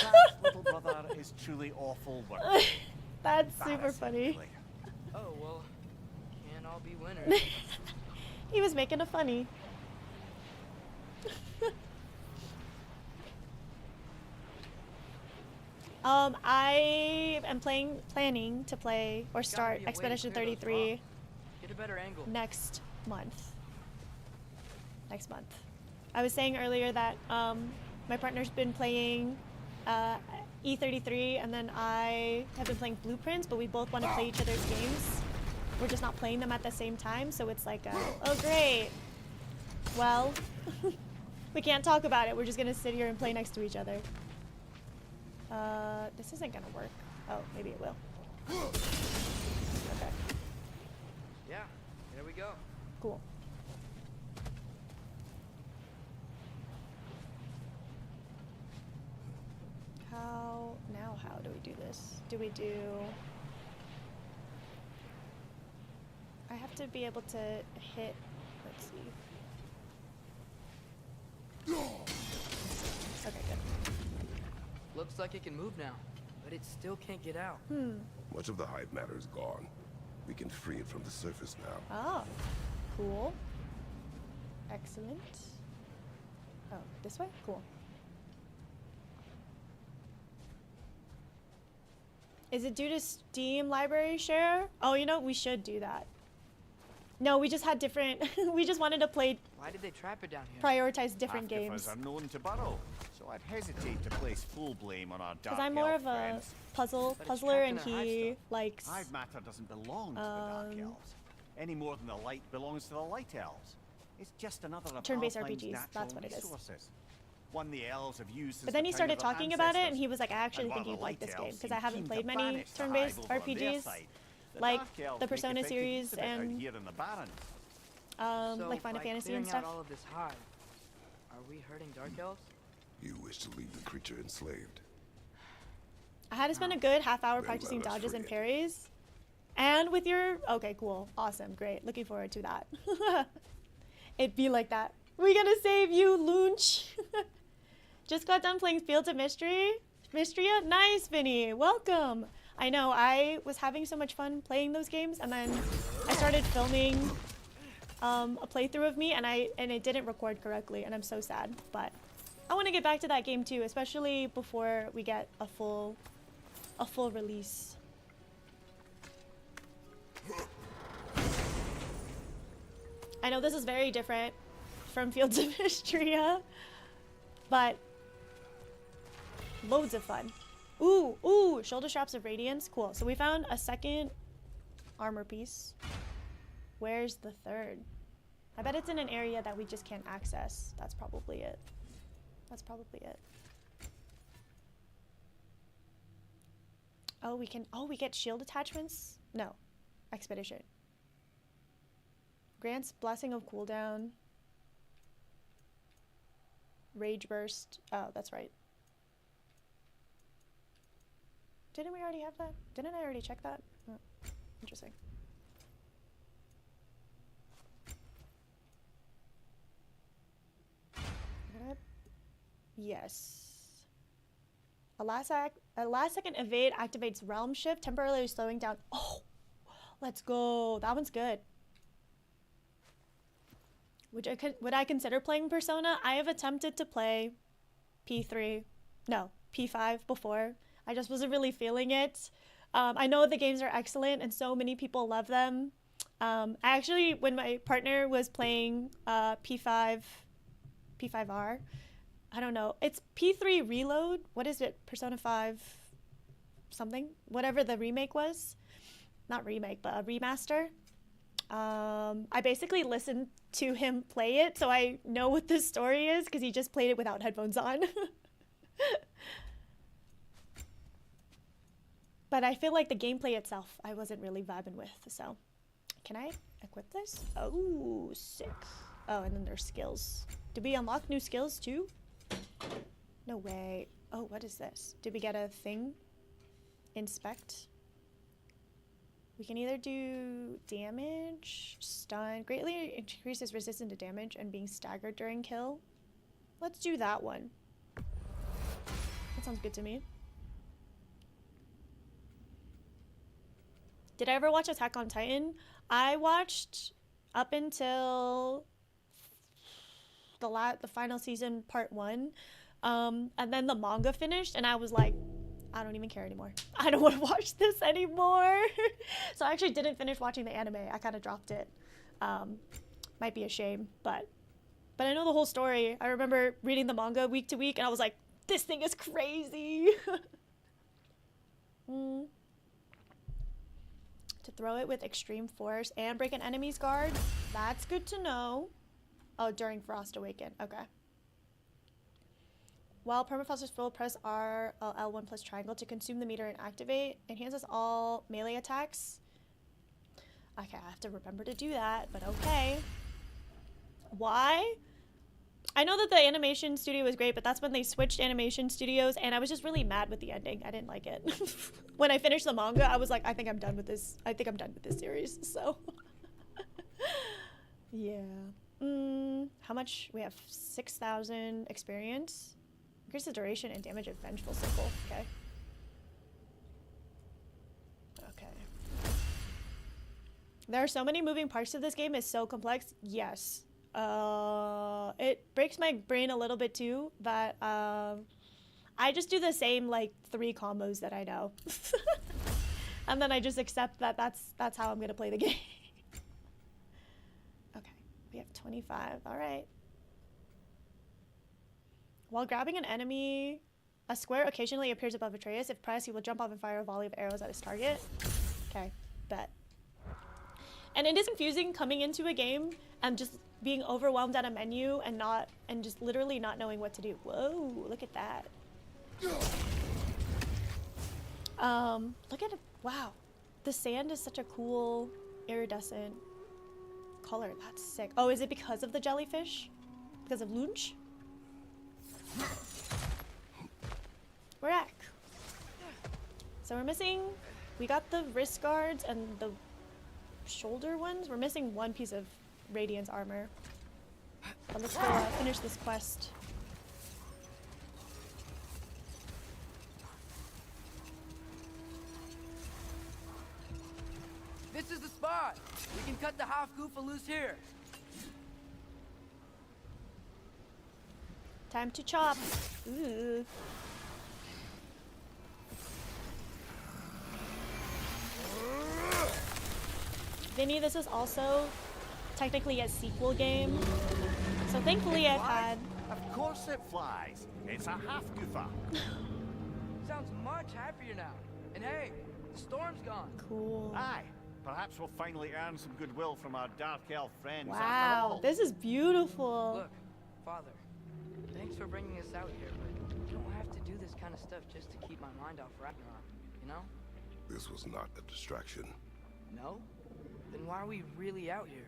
that little brother is truly awful work. That's super funny. Really. Oh, well, can't all be winners. He was making a funny. I am planning to play or start Expedition 33 Get a better angle. next month. Next month. I was saying earlier that my partner's been playing E33 and then I have been playing Blueprints, but we both want to play each other's games. We're just not playing them at the same time, so it's like, oh great. Well, we can't talk about it. We're just gonna sit here and play next to each other. This isn't gonna work. Oh, maybe it will. Okay, Yeah, there we go. cool. How do we do this? Do we do... I have to be able to hit, let's see. Okay, good. Looks like it can move now, but it still can't get out. Much of the hive matter is gone. We can free it from the surface now. Oh, cool. Excellent. Oh, this way? Cool. Is it due to Steam library share? Oh, you know, we should do that. No, we just had different. We just wanted to play, Why did they trap it down here? prioritize different Half of games. us are known to burrow, so I'd hesitate to place full blame on our dark Because I'm more elf of a friends. puzzle But it's puzzler, trapped and in their hive he stuff. likes. Hive matter doesn't belong to the dark elves, any more than the light belongs to the light elves. It's just another of Turn-based Alfheim's RPGs, natural that's what it is. resources. One the elves have used since But then the he time started of their talking about it, and ancestors. he was like, I actually And think while you'd the like light this game elves because seem I haven't keen played to many banish the turn-based hive over on their RPGs, side, the like dark elves the make Persona effective series use of it out and here in the Barrens. So like Final by Fantasy clearing and stuff. out all of this hive, are we hurting Dark Elves? You wish to leave the creature enslaved. I had to spend a good half-hour Then practicing let us dodges free and it. parries. And with your... Okay, cool. Awesome. Great. Looking forward to that. It'd be like that. We gotta save you, Loonch. Just got done playing Fields of Mystria? Nice, Vinny. Welcome. I know, I was having so much fun playing those games, and then I started filming a playthrough of me, and it didn't record correctly, and I'm so sad. But I want to get back to that game too, especially before we get a full release. I know this is very different from Fields of Mystria, but loads of fun. Ooh, shoulder straps of radiance. Cool. So we found a second armor piece. Where's the third? I bet it's in an area that we just can't access. That's probably it. That's probably it. Oh, we get shield attachments? No. Expedition. Grants blessing of cooldown. Rage burst. Oh, that's right. Didn't we already have that? Didn't I already check that? Oh, interesting. Yes. A last second evade activates realm shift, temporarily slowing down. Oh, let's go. That one's good. Would I consider playing Persona? I have attempted to play P5 before. I just wasn't really feeling it. I know the games are excellent and so many people love them. I actually, when my partner was playing P5R, I don't know. It's P3 Reload. What is it? Persona 5 something? Whatever the remake was. Not remake, but a remaster. I basically listened to him play it, so I know what the story is because he just played it without headphones on. But I feel like the gameplay itself I wasn't really vibing with, so. Can I equip this? Oh, sick. Oh, and then there's skills. Did we unlock new skills too? No way. Oh, what is this? Did we get a thing? Inspect. We can either do damage, stun, greatly increases resistance to damage and being staggered during kill. Let's do that one. That sounds good to me. Did I ever watch Attack on Titan? I watched up until the final season, part 1. And then the manga finished, and I was like, I don't even care anymore. I don't want to watch this anymore. So I actually didn't finish watching the anime. I kind of dropped it. Might be a shame, but I know the whole story. I remember reading the manga week to week, and I was like, this thing is crazy. To throw it with extreme force and break an enemy's guard. That's good to know. Oh, during Frost Awaken. Okay. While permafrost is full, press R, L1 plus triangle to consume the meter and activate. Enhances all melee attacks. Okay, I have to remember to do that, but okay. Why? I know that the animation studio was great, but that's when they switched animation studios, and I was just really mad with the ending. I didn't like it. When I finished the manga, I was like, I think I'm done with this. I think I'm done with this series, so. Yeah. How much? We have 6,000 experience. Increase the duration and damage of Vengeful Sickle. Okay. Okay. There are so many moving parts to this game. It's so complex. Yes. It breaks my brain a little bit too, but I just do the same like 3 combos that I know. And then I just accept that that's how I'm gonna play the game. We have 25. All right. While grabbing an enemy, a square occasionally appears above Atreus. If pressed, he will jump off and fire a volley of arrows at his target. Okay, bet. And it is confusing coming into a game and just being overwhelmed at a menu and just literally not knowing what to do. Whoa, look at that. Look at it. Wow. The sand is such a cool iridescent color. That's sick. Oh, is it because of the jellyfish? Because of Lunch? We're back. So we're missing, we got the wrist guards and the shoulder ones. We're missing one piece of Radiant's armor. But let's go finish this quest. This is the spot. We can cut the half goofa loose here. Time to chop. Ooh. Vinny, this is also technically a sequel game. So thankfully I've had... Of course it flies. It's a half goofa. Sounds much happier now. And hey, the storm's gone. Cool. Aye. Perhaps we'll finally earn some goodwill from our dark elf friends after Wow, all. this is beautiful. Look, Father, thanks for bringing us out here, but you don't have to do this kind of stuff just to keep my mind off Ragnarok, you know? This was not a distraction. No? Then why are we really out here?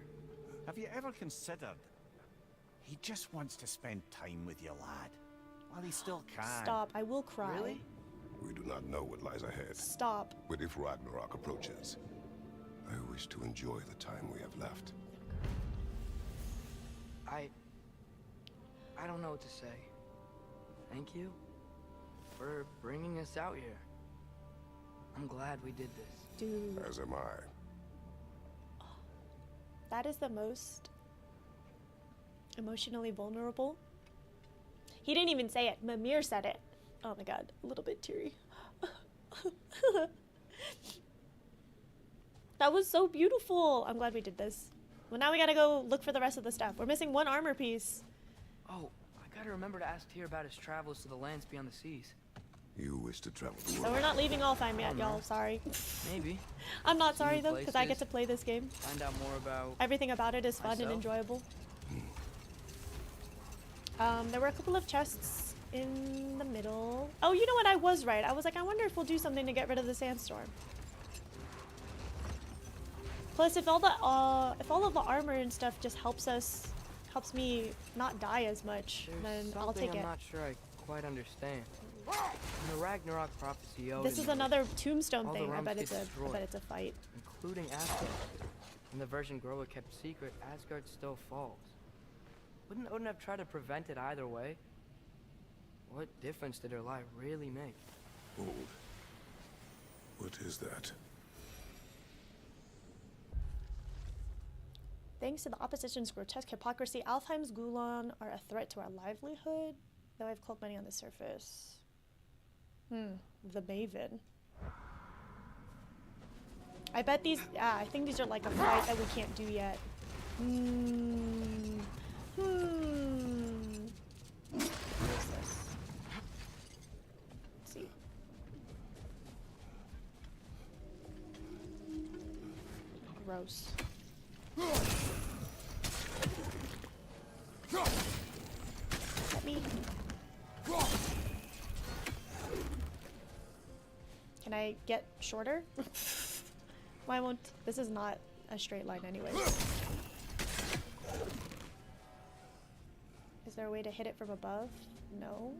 Have you ever considered he just wants to spend time with you, lad? While he still can. Stop, I will cry. Really? We do not know what lies ahead. Stop. But if Ragnarok approaches, I wish to enjoy the time we have left. I don't know what to say. Thank you for bringing us out here. I'm glad we did this. Dude, As am I. that is the most emotionally vulnerable. He didn't even say it. Mimir said it. Oh my god, a little bit teary. That was so beautiful. I'm glad we did this. Well, now we gotta go look for the rest of the stuff. We're missing one armor piece. Oh, I gotta remember to ask Tyr about his travels to the lands beyond the seas. You wish to travel the So world. we're not leaving Alfheim yet, y'all. Sorry. Maybe. I'm not See sorry new though, because I get places. to play this game. Find out more about... Everything about it is fun and Myself? enjoyable. There were a couple of chests in the middle. Oh, you know what? I was right. I was like, I wonder if we'll do something to get rid of the sandstorm. Plus, if all of the armor and stuff just helps me not die as much, There's then I'll something take it. I'm not sure I quite understand. In the Ragnarok prophecy, Odin This is wrote, another tombstone all the thing. I realms bet get it's a destroyed. fight. including Asgard. And the version Groa kept secret, Asgard still falls. Wouldn't Odin have tried to prevent it either way? What difference did her lie really make? Old. What is that? Thanks to the opposition's grotesque hypocrisy, Alfheim's Gulan are a threat to our livelihood, though I've called many on the surface. The Maven. I bet these, I think these are like a fight that we can't do yet. What is this? Let's see. Gross. Let me. Can I get shorter? Why won't this is not a straight line anyway. Is there a way to hit it from above? No.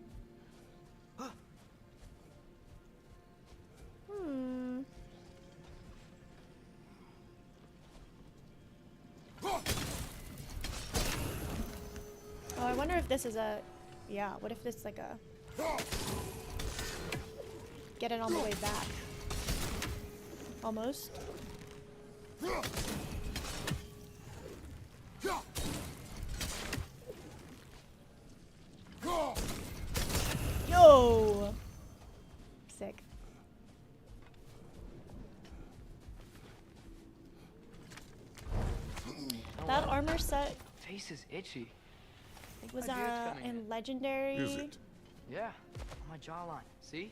Oh, I wonder if this is a... Yeah, what if this is like a... Get it on the way back. Almost. Yo! Sick. That armor set face is itchy. It was My beard's coming in Legendary. Is it? Yeah, on my jawline. See?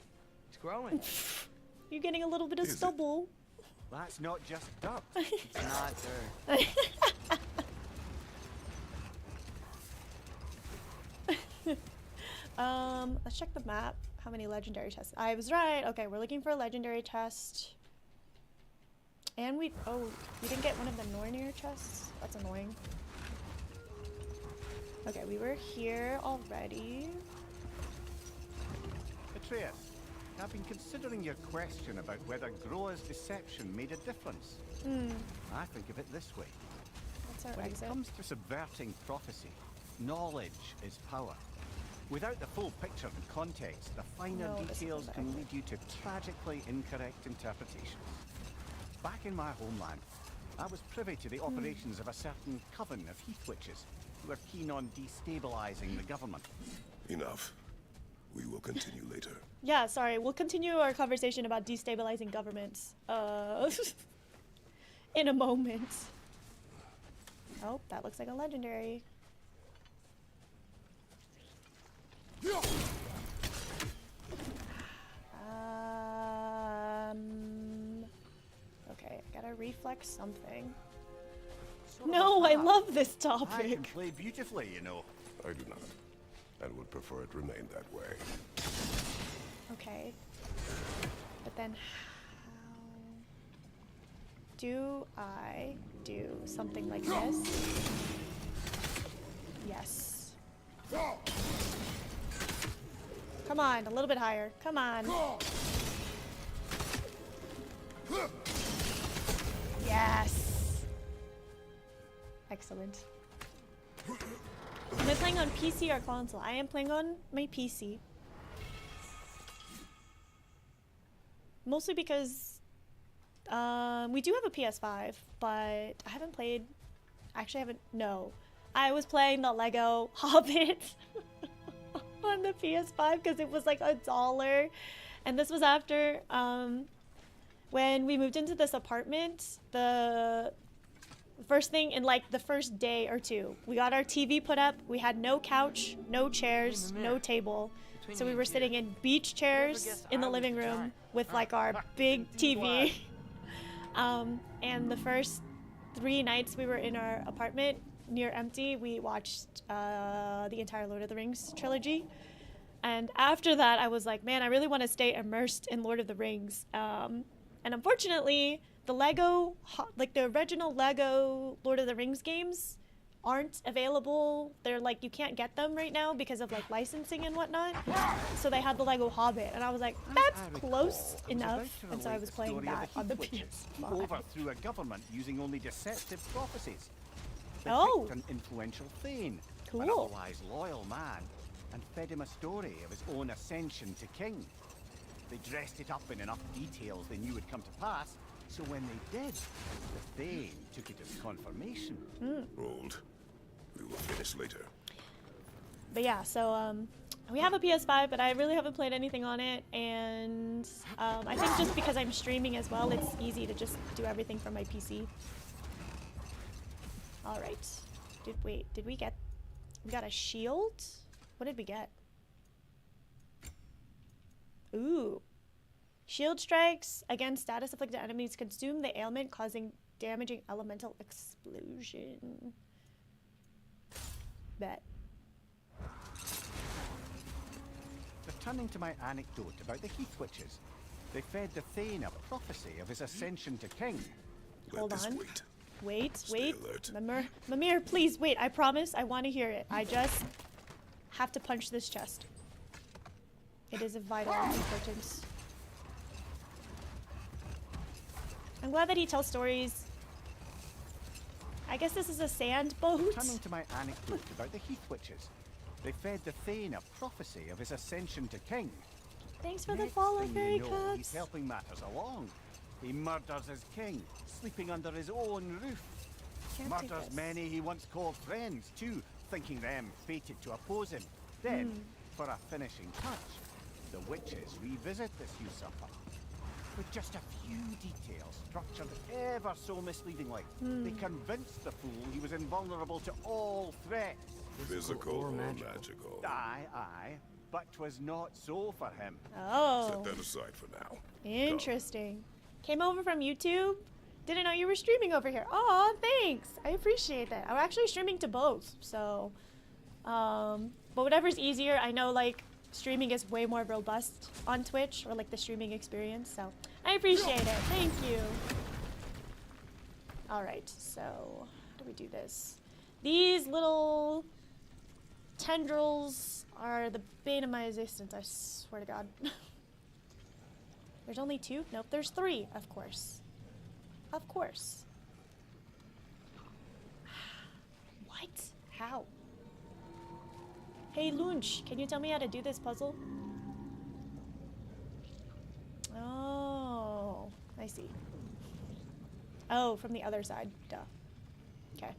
It's growing. You're getting a little bit of Is it? stubble. That's not just dirt. It's not dirt. Let's check the map. How many legendary tests? I was right. Okay, we're looking for a legendary test. And we didn't get one of the Nornir chests. That's annoying. Okay, we were here already. Atreus, I've been considering your question about whether Groa's deception made a difference. I think of it this way. That's our When it exit. comes to subverting prophecy, knowledge is power. Without the full picture and context, the finer No, this details isn't can the lead you to tragically incorrect interpretations. Back in my homeland, I was privy to the operations of a certain coven of heath witches who were keen on destabilizing the government. Enough. We will continue later. Yeah, sorry. We'll continue our conversation about destabilizing governments. In a moment. Oh, that looks like a legendary. Okay, I gotta reflex something. Sort of No, a I path. love this I can topic. play beautifully, you know. I do not, and would prefer it remain that way. Okay. But then how do I do something like this? Yes. Come on, a little bit higher. Come on. Yes. Excellent. Am I playing on PC or console? I am playing on my PC. Mostly because we do have a PS5, but I haven't played. Actually, I haven't. No, I was playing the Lego Hobbit on the PS5 because it was like $1, and this was after when we moved into this apartment. The first thing in like the first day or two, we got our TV put up. We had no couch, no chairs, no table. So we were sitting in beach chairs in the living room with like our big TV. And the first 3 nights we were in our apartment near empty, we watched the entire Lord of the Rings trilogy. And after that, I was like, man, I really want to stay immersed in Lord of the Rings. And unfortunately, the the original Lego Lord of the Rings games aren't available. They're like, you can't get them right now because of like licensing and whatnot. So they had the Lego Hobbit, and I was like, that's close enough. And so I was playing that on the PS5. Overthrew a government using only deceptive prophecies. They Oh. picked an influential Thane, an Cool. otherwise loyal man, and fed him a story of his own ascension to king. They dressed it up in enough details they knew would come to pass, so when they did, the Thane took it as confirmation. Hold. We will finish later. But yeah, so we have a PS5, but I really haven't played anything on it, and I think just because I'm streaming as well, it's easy to just do everything from my PC. All right. Did we got a shield? What did we get? Ooh. Shield strikes against status afflicted enemies consume the ailment, causing damaging elemental explosion. Bet. Returning to my anecdote about the Heath Witches, they fed the Thane a prophecy of his ascension to king. Let Hold this on. wait. Wait, Stay wait. alert. Mimir, please wait. I promise I want to hear it. I just have to punch this chest. It is of vital importance. I'm glad that he tells stories. I guess this is a sand boat. Returning to my anecdote about the Heath Witches, they fed the Thane a prophecy of his ascension to king. Thanks for the Next follow, thing Fairy you know, he's Cubs. helping matters along. He murders his king, sleeping under his own roof. Can't take Murders this. many he once called friends, too, thinking them fated to oppose him. Then, for a finishing touch, the witches revisit this usurper. With just a few details structured ever so misleadingly, they convinced the fool he was invulnerable to all threats. Physical or magical? Aye, but 'twas not so for him. Oh. Set that aside for now. Interesting. Came over from YouTube? Didn't know you were streaming over here. Oh, thanks. I appreciate that. I'm actually streaming to both, so but whatever's easier. I know like streaming is way more robust on Twitch, or like the streaming experience, so I appreciate it. Thank you. All right, so how do we do this? These little tendrils are the bane of my existence, I swear to God. There's only 2? Nope, there's 3, of course. Of course. What? How? Hey, Lunch, can you tell me how to do this puzzle? Oh, I see. Oh, from the other side. Duh. Okay.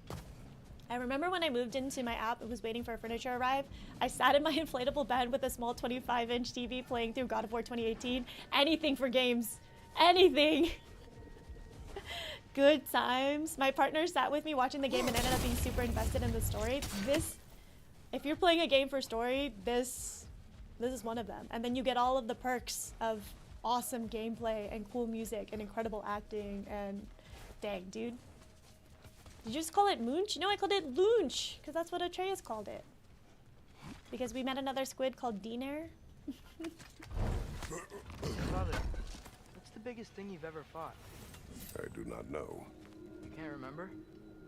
I remember when I moved into my app and was waiting for furniture to arrive, I sat in my inflatable bed with a small 25-inch TV playing through God of War 2018. Anything for games. Anything. Good times. My partner sat with me watching the game and ended up being super invested in the story. If you're playing a game for story, this is one of them. And then you get all of the perks of awesome gameplay and cool music and incredible acting and dang, dude. Did you just call it Moonch? No, I called it Loonch, because that's what Atreus called it. Because we met another squid called Diner. Brother, what's the biggest thing you've ever fought? I do not know. You can't remember?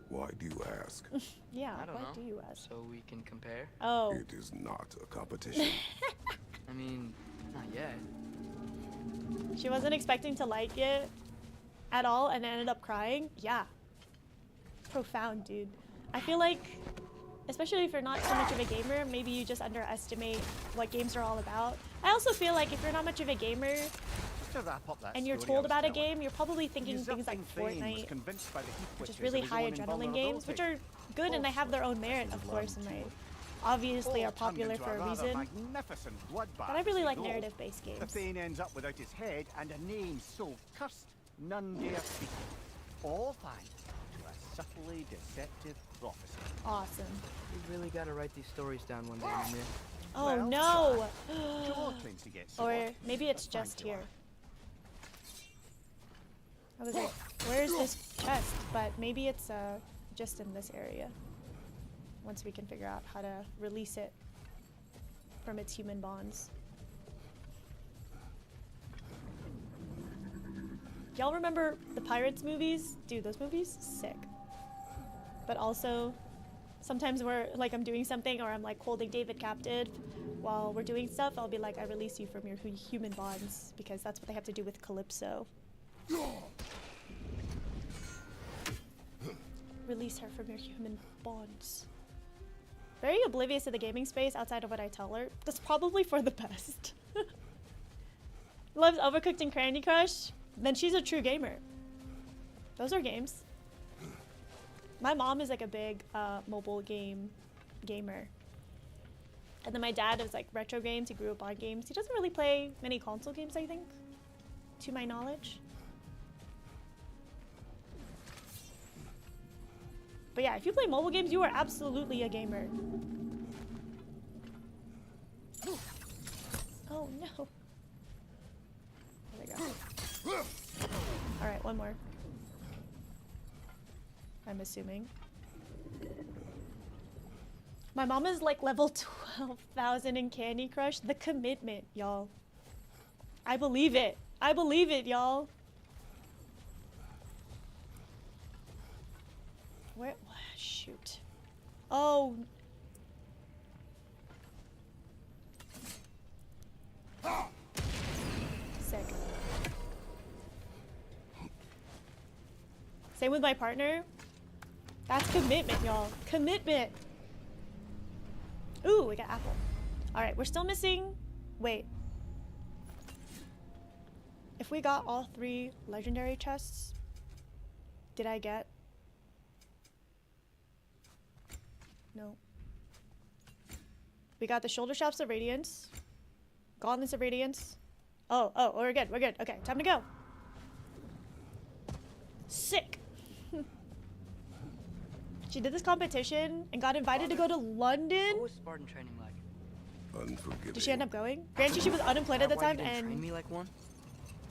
Why do you ask? Yeah, I don't why know. do you ask? So we can compare? Oh. It is not a competition. I mean, not yet. She wasn't expecting to like it at all and ended up crying? Yeah. Profound, dude. I feel like, especially if you're not so much of a gamer, maybe you just underestimate what games are all about. I also feel like if you're not much of a gamer To wrap up that and you're story I told was about a telling, game, you're probably thinking things like Usurping Thane was Fortnite, convinced by the heath which is witches really of his high own adrenaline games, which are good and they have their own merit, of course, and they obviously All are popular turned for into a rather reason. magnificent bloodbath, But I really as like they go. narrative-based The games. Thane ends up without his head and a name so cursed none dare speak it. All thanks to a subtly deceptive prophecy. Awesome. We really gotta write these stories down one day, Mimir. Oh Well, no! Joel claims to get Or sore, maybe it's but just thank you, here. I was like, where's this chest? But maybe it's just in this area. Once we can figure out how to release it from its human bonds. Y'all remember the Pirates movies? Dude, those movies, sick. But also, sometimes we're like I'm doing something or I'm like holding David captive while we're doing stuff, I'll be like, I release you from your human bonds, because that's what they have to do with Calypso. Release her from your human bonds. Very oblivious to the gaming space outside of what I tell her. That's probably for the best. Loves Overcooked and Candy Crush? Then she's a true gamer. Those are games. My mom is like a big mobile gamer. And then my dad is like retro games. He grew up on games. He doesn't really play many console games, I think, to my knowledge. But yeah, if you play mobile games, you are absolutely a gamer. Oh no. There we go. Alright, one more. I'm assuming. My mom is like level 12,000 in Candy Crush. The commitment, y'all. I believe it. I believe it, y'all. Where? Shoot. Oh. Sick. Same with my partner. That's commitment, y'all. Commitment. Ooh, we got apple. All right, we're still missing. Wait. If we got all 3 legendary chests, did I get? No. We got the shoulder straps of radiance. Gauntlets of radiance. Oh, we're good. We're good. Okay, time to go. Sick. She did this competition and got invited to go to London. What was Spartan training like? Unforgiving. Did she end up going? Granted, she was unemployed at the Why you time didn't train and me like one?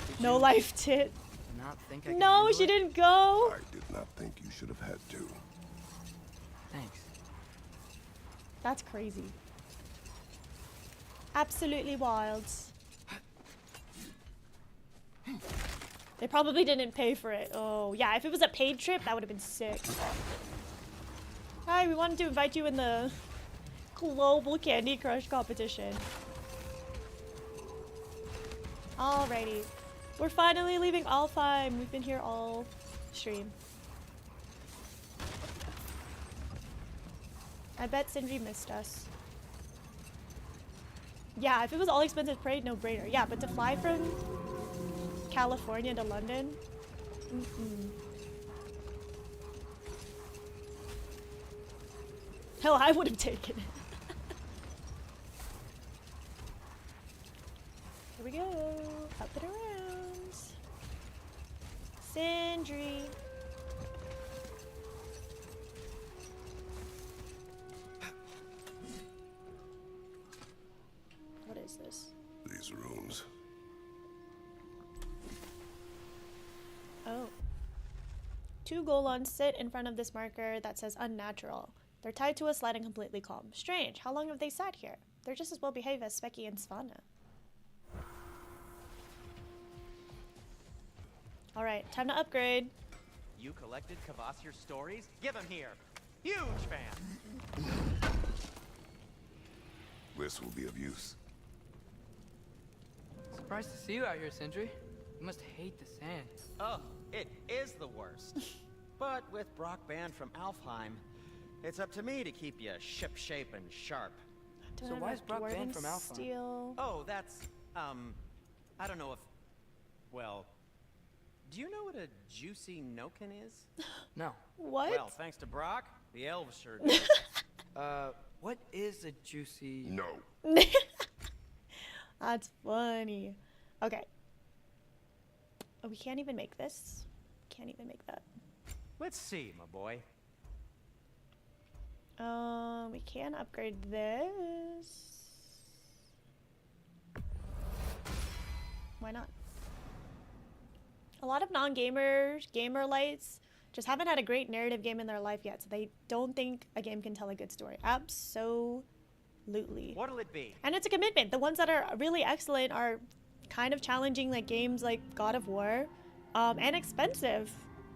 Did no you life tit. not think I could No, handle she it? didn't go. I did not think you should have had to. Thanks. That's crazy. Absolutely wild. They probably didn't pay for it. Oh, yeah, if it was a paid trip, that would have been sick. Hi, we wanted to invite you in the global Candy Crush competition. Alrighty. We're finally leaving Alfheim. We've been here all stream. I bet Sindri missed us. Yeah, if it was all expensive parade, no brainer. Yeah, but to fly from California to London? Hell, I would have taken it. Here we go. Up and around. Sindri. What is this? These rooms. Oh. 2 golons sit in front of this marker that says unnatural. They're tied to a sled and completely calm. Strange. How long have they sat here? They're just as well behaved as Specky and Svana. Alright, time to upgrade. You collected Kvasir's stories? Give them here. Huge fan. This will be of use. Surprised to see you out here, Sindri. You must hate the sand. Oh, it is the worst. But with Brock banned from Alfheim, it's up to me to keep you ship-shape and sharp. So why is Brock banned from Alpha? Steel. Oh, that's, I don't know if, well, do you know what a juicy Noken is? No. What? Well, thanks to Brock, the elves sure do. What is a juicy... No. That's funny. Okay. Oh, we can't even make this. Can't even make that. Let's see, my boy. We can upgrade this. Why not? A lot of non-gamers, gamer lights, just haven't had a great narrative game in their life yet, so they don't think a game can tell a good story. Absolutely. What'll it be? And it's a commitment. The ones that are really excellent are kind of challenging, like games like God of War, and expensive.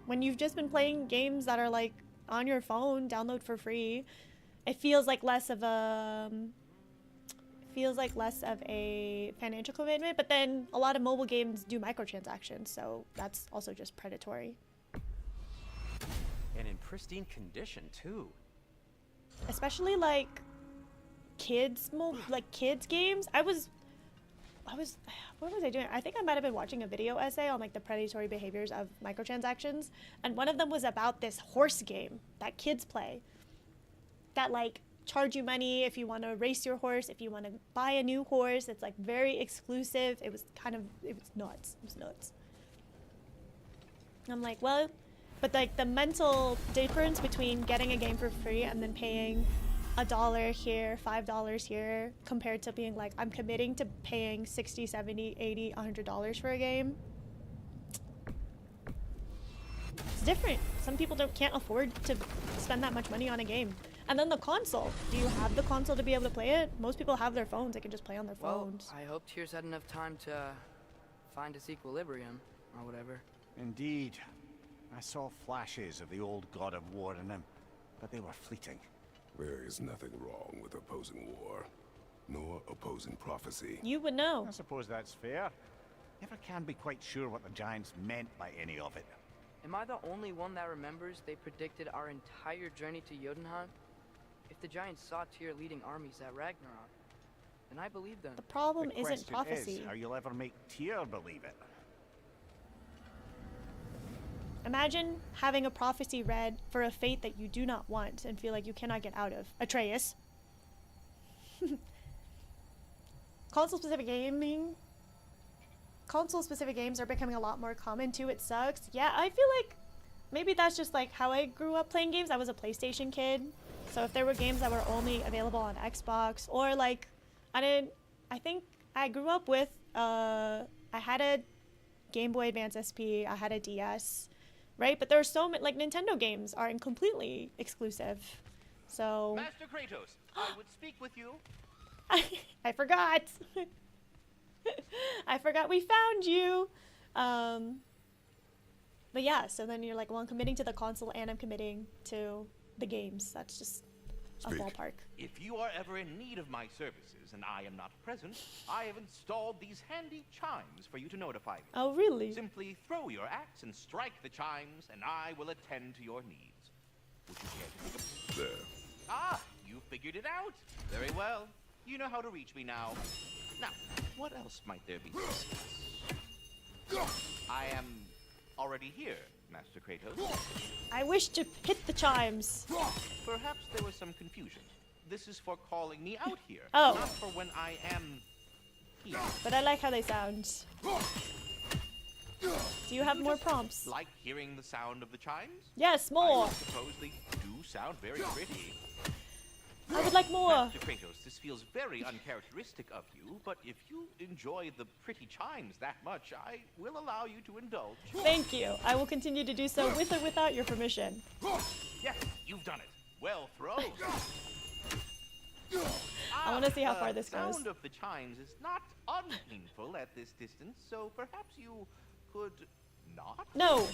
When you've just been playing games that are like on your phone, download for free, it feels like less of a financial commitment. But then a lot of mobile games do microtransactions, so that's also just predatory. And in pristine condition too. Especially like kids games. What was I doing? I think I might have been watching a video essay on like the predatory behaviors of microtransactions, and one of them was about this horse game that kids play that like charge you money if you want to race your horse, if you want to buy a new horse. It's like very exclusive. It was nuts. It was nuts. I'm like, well, but like the mental difference between getting a game for free and then paying $1 here, $5 here, compared to being like, I'm committing to paying $60, $70, $80, $100 for a game. It's different. Some people can't afford to spend that much money on a game. And then the console. Do you have the console to be able to play it? Most people have their phones. They can just play on their phones. Well, I hope Tears had enough time to find its equilibrium, or whatever. Indeed. I saw flashes of the old God of War in him, but they were fleeting. There is nothing wrong with opposing war, nor opposing prophecy. You would know. I suppose that's fair. Never can be quite sure what the Giants meant by any of it. Am I the only one that remembers they predicted our entire journey to Jotunheim? If the Giants saw Tyr leading armies at Ragnarok, then I believe them. The problem The isn't question prophecy. is how you'll ever make Tyr believe it. Imagine having a prophecy read for a fate that you do not want and feel like you cannot get out of. Atreus. Console-specific games are becoming a lot more common too. It sucks. Yeah, I feel like maybe that's just like how I grew up playing games. I was a PlayStation kid. So if there were games that were only available on Xbox, or like, I think I grew up with, I had a Game Boy Advance SP, I had a DS, right? But there are so many, like Nintendo games are completely exclusive. So. Master Kratos, I would speak with you. I forgot. I forgot we found you. But yeah, so then you're like, well, I'm committing to the console and I'm committing to the games. That's just a ballpark. If you are ever in need of my services and I am not present, I have installed these handy chimes for you to notify me. Oh, really? Simply throw your axe and strike the chimes, and I will attend to your needs. Would you care to take a... There. Ah, you figured it out. Very well. You know how to reach me now. Now, what else might there be to discuss? I am already here, Master Kratos. I wish to hit the chimes. Perhaps there was some confusion. This is for calling me out here, Oh. not for when I am here. But I like how they sound. Do you have more prompts? Like hearing the sound of the chimes? Yes, more. I suppose they do sound very pretty. I would like more. Master Kratos, this feels very uncharacteristic of you, but if you enjoy the pretty chimes that much, I will allow you to indulge. Thank you. I will continue to do so with or without your permission. Yes, you've done it. Well thrown. I want to see how far this The goes. sound of the chimes is not unpainful at this distance, so perhaps you could not? No.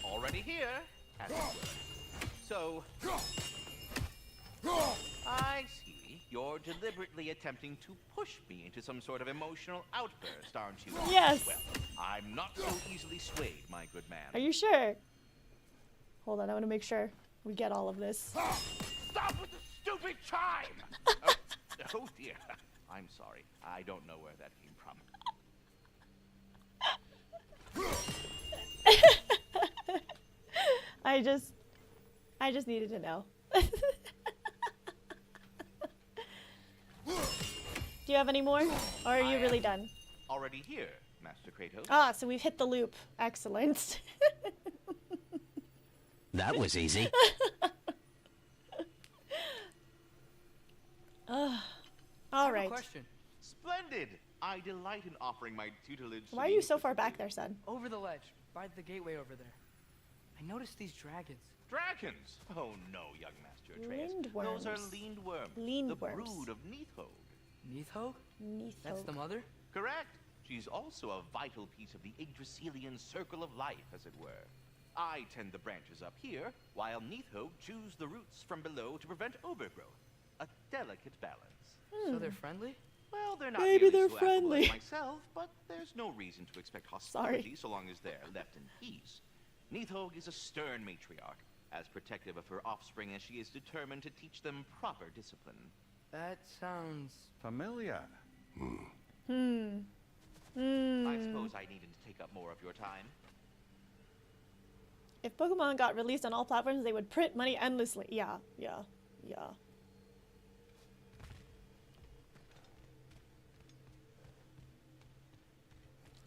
Already here, as it were. So, I see. You're deliberately attempting to push me into some sort of emotional outburst, aren't you? Yes. Well, I'm not so easily swayed, my good man. Are you sure? Hold on, I want to make sure we get all of this. Stop with the stupid chime! Oh dear. I'm sorry. I don't know where that came from. I just needed to know. Do you have any more? Or are you really done? Already here, Master Kratos. Ah, so we've hit the loop. Excellent. That was easy. All I have right. a question. Splendid! I delight in offering my tutelage. to Why are the you so far inquisitive. back there, son? Over the ledge, by the gateway over there. I noticed these dragons. Dragons? Oh no, young Master Atreus. Those are Lindworms. leaned worms. The Lindworms. brood of Neathog. Neathog? That's the Neathog. mother? Correct. She's also a vital piece of the Yggdrasilian circle of life, as it were. I tend the branches up here, while Neathog chews the roots from below to prevent overgrowth. A delicate balance. So they're friendly? Well, they're not Maybe nearly they're so affable friendly. as myself, but there's no reason to expect hostility so long as they're left in peace. Neathog is a stern matriarch, as protective of her offspring as she is determined to teach them proper discipline. That sounds... Familiar. I suppose I needed to take up more of your time. If Pokemon got released on all platforms, they would print money endlessly. Yeah.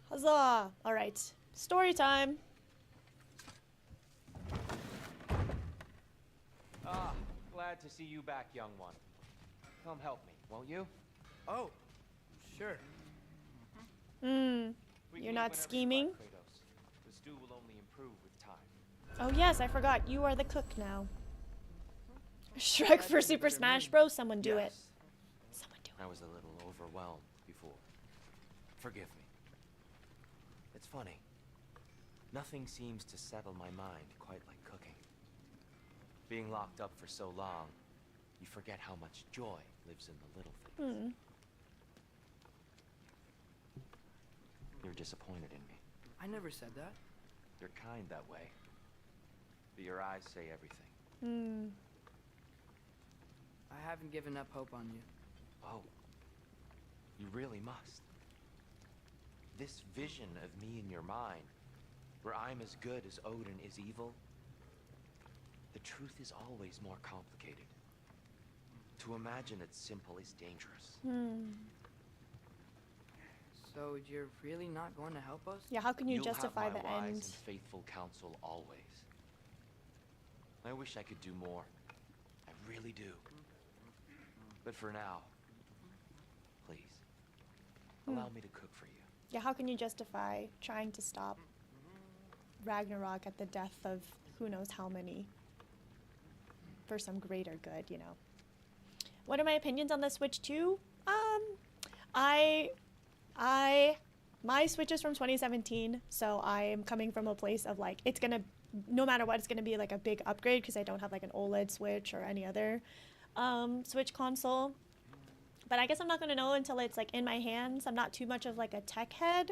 Huzzah! All right, story time. Ah, glad to see you back, young one. Come help me, won't you? Oh, sure. We You're can leave not whenever you scheming? like, Kratos. The stew will only improve with time. Oh yes, I forgot. You are the cook now. Shrek for Super Smash Bros. Someone do it. Yes. Someone do it. I was a little overwhelmed before. Forgive me. It's funny. Nothing seems to settle my mind quite like cooking. Being locked up for so long, you forget how much joy lives in the little things. You're disappointed in me. I never said that. You're kind that way. But your eyes say everything. I haven't given up hope on you. Oh. You really must. This vision of me in your mind, where I'm as good as Odin is evil, the truth is always more complicated. To imagine it's simple is dangerous. So you're really not going to help us? Yeah, how can you You'll justify have my the wise end? and faithful counsel always. I wish I could do more. I really do. But for now, please, allow me to cook for you. Yeah, how can you justify trying to stop Ragnarok at the death of who knows how many for some greater good, you know? What are my opinions on the Switch 2? My Switch is from 2017, so I am coming from a place of like, it's gonna, no matter what, it's gonna be like a big upgrade because I don't have like an OLED Switch or any other Switch console. But I guess I'm not gonna know until it's like in my hands. I'm not too much of like a tech head,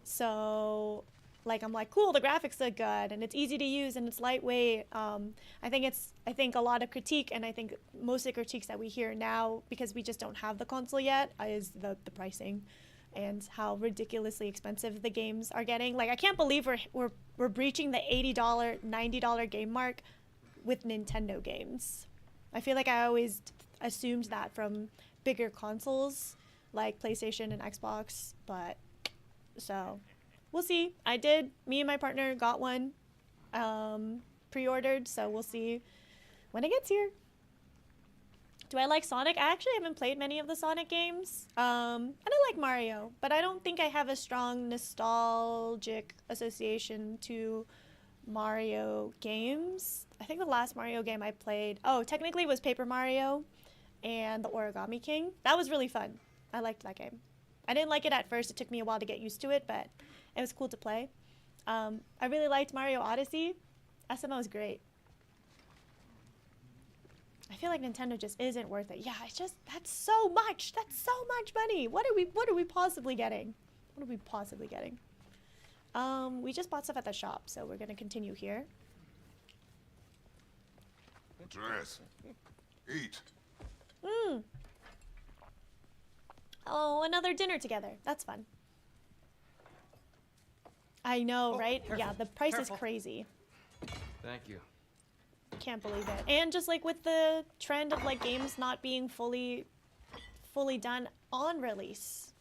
so like I'm like, cool, the graphics look good and it's easy to use and it's lightweight. I think a lot of critique, and I think most of the critiques that we hear now, because we just don't have the console yet, is the pricing and how ridiculously expensive the games are getting. Like, I can't believe we're breaching the $80, $90 game mark with Nintendo games. I feel like I always assumed that from bigger consoles like PlayStation and Xbox, but so we'll see. Me and my partner got one pre-ordered, so we'll see when it gets here. Do I like Sonic? I actually haven't played many of the Sonic games. And I like Mario, but I don't think I have a strong nostalgic association to Mario games. I think the last Mario game I played, technically was Paper Mario and the Origami King. That was really fun. I liked that game. I didn't like it at first. It took me a while to get used to it, but it was cool to play. I really liked Mario Odyssey. SML was great. I feel like Nintendo just isn't worth it. Yeah, it's just, that's so much. That's so much money. What are we possibly getting? What are we possibly getting? We just bought stuff at the shop, so we're gonna continue here. Andreas, eat. Oh, another dinner together. That's fun. I know, right? Yeah, the price is crazy. Thank you. Can't believe it. And just like with the trend of like games not being fully done on release.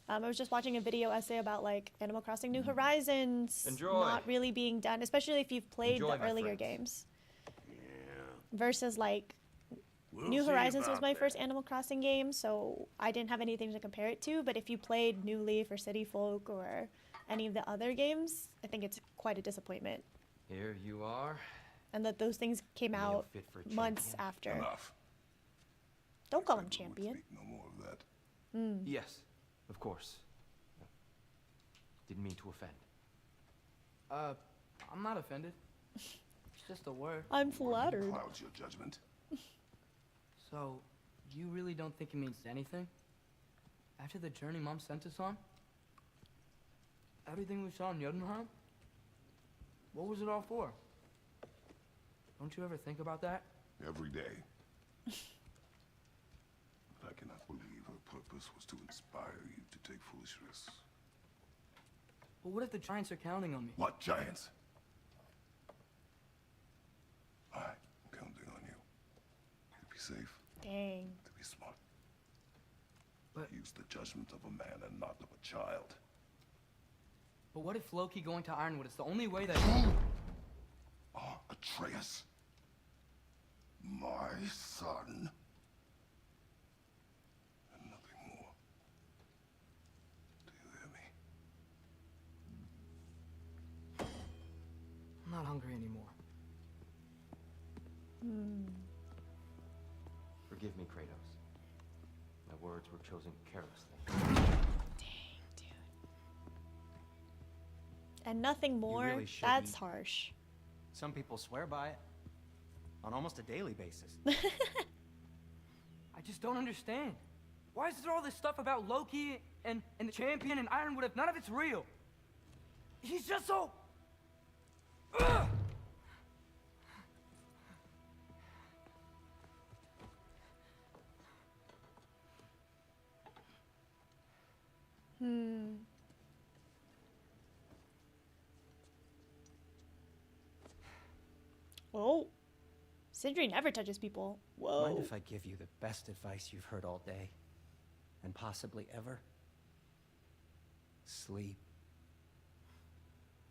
I was just watching a video essay about like Animal Crossing New Horizons not really being done, especially if you've played the earlier games. Versus like New Horizons was my first Animal Crossing game, so I didn't have anything to compare it to, but if you played New Leaf or City Folk or any of the other games, I think it's quite a disappointment. Here you are. And that those things came out months after. Enough. Don't call him I won't champion. speak no more of that. Yes, of course. Didn't mean to offend. I'm not offended. It's just a word. I'm flattered. Clouds your judgment. So, you really don't think it means anything? After the journey Mom sent us on? Everything we saw in Jotunheim? What was it all for? Don't you ever think about that? Every day. But I cannot believe her purpose was to inspire you to take foolish risks. But what if the giants are counting on me? What giants? I'm counting on you. To be safe, Dang. to be smart. But- Use the judgment of a man and not of a child. But what if Loki going to Ironwood is the only way that... Oh, Atreus. My son. And nothing more. Do you hear me? I'm not hungry anymore. Forgive me, Kratos. My words were chosen carelessly. Dang, dude. And nothing more? really should That's eat. harsh. Some people swear by it on almost a daily basis. I just don't understand. Why is there all this stuff about Loki and the champion and Ironwood if none of it's real? He's just so... Ugh! Oh. Sindri never touches people. Whoa. Mind if I give you the best advice you've heard all day? And possibly ever? Sleep.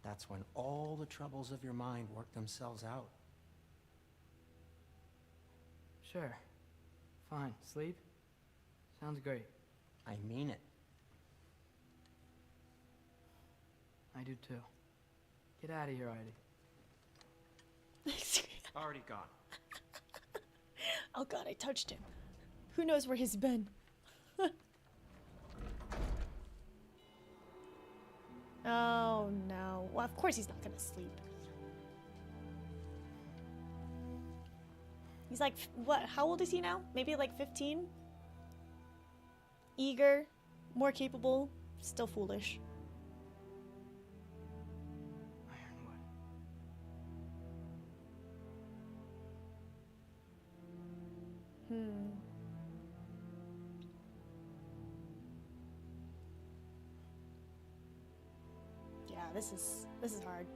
That's when all the troubles of your mind work themselves out. Sure. Fine. Sleep? Sounds great. I mean it. I do too. Get out of here, Heidi. Already gone. Oh god, I touched him. Who knows where he's been? Oh no. Well, of course he's not gonna sleep. He's like, what? How old is he now? Maybe like 15? Eager, more capable, still foolish. Ironwood. Yeah, this is hard.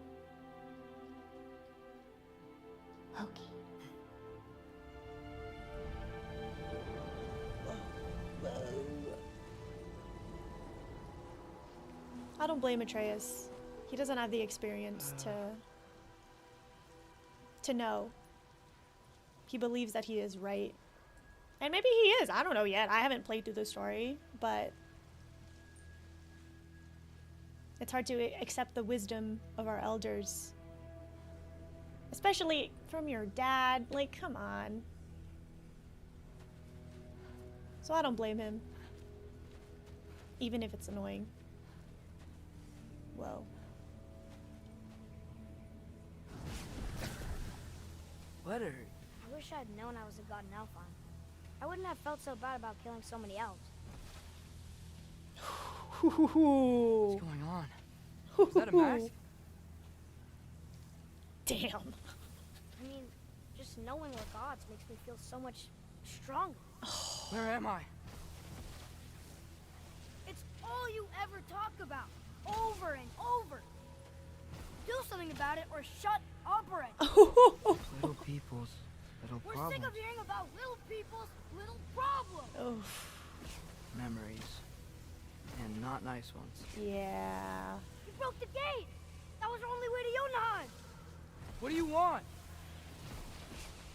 Okay. Whoa. I don't blame Atreus. He doesn't have the experience to know. He believes that he is right. And maybe he is. I don't know yet. I haven't played through the story, but it's hard to accept the wisdom of our elders. Especially from your dad. Like, come on. So I don't blame him. Even if it's annoying. Whoa. What are... I wish I'd known I was a god in Alfheim. I wouldn't have felt so bad about killing so many elves. What's going on? Is that a mask? Damn. I mean, just knowing we're gods makes me feel so much stronger. Where am I? It's all you ever talk about, over and over. Do something about it or shut up already. Little people's little We're problems. sick of hearing about little people's little problems. Oh, Memories. And not nice ones. yeah. You broke the gate. That was our only way to Jotunheim. What do you want?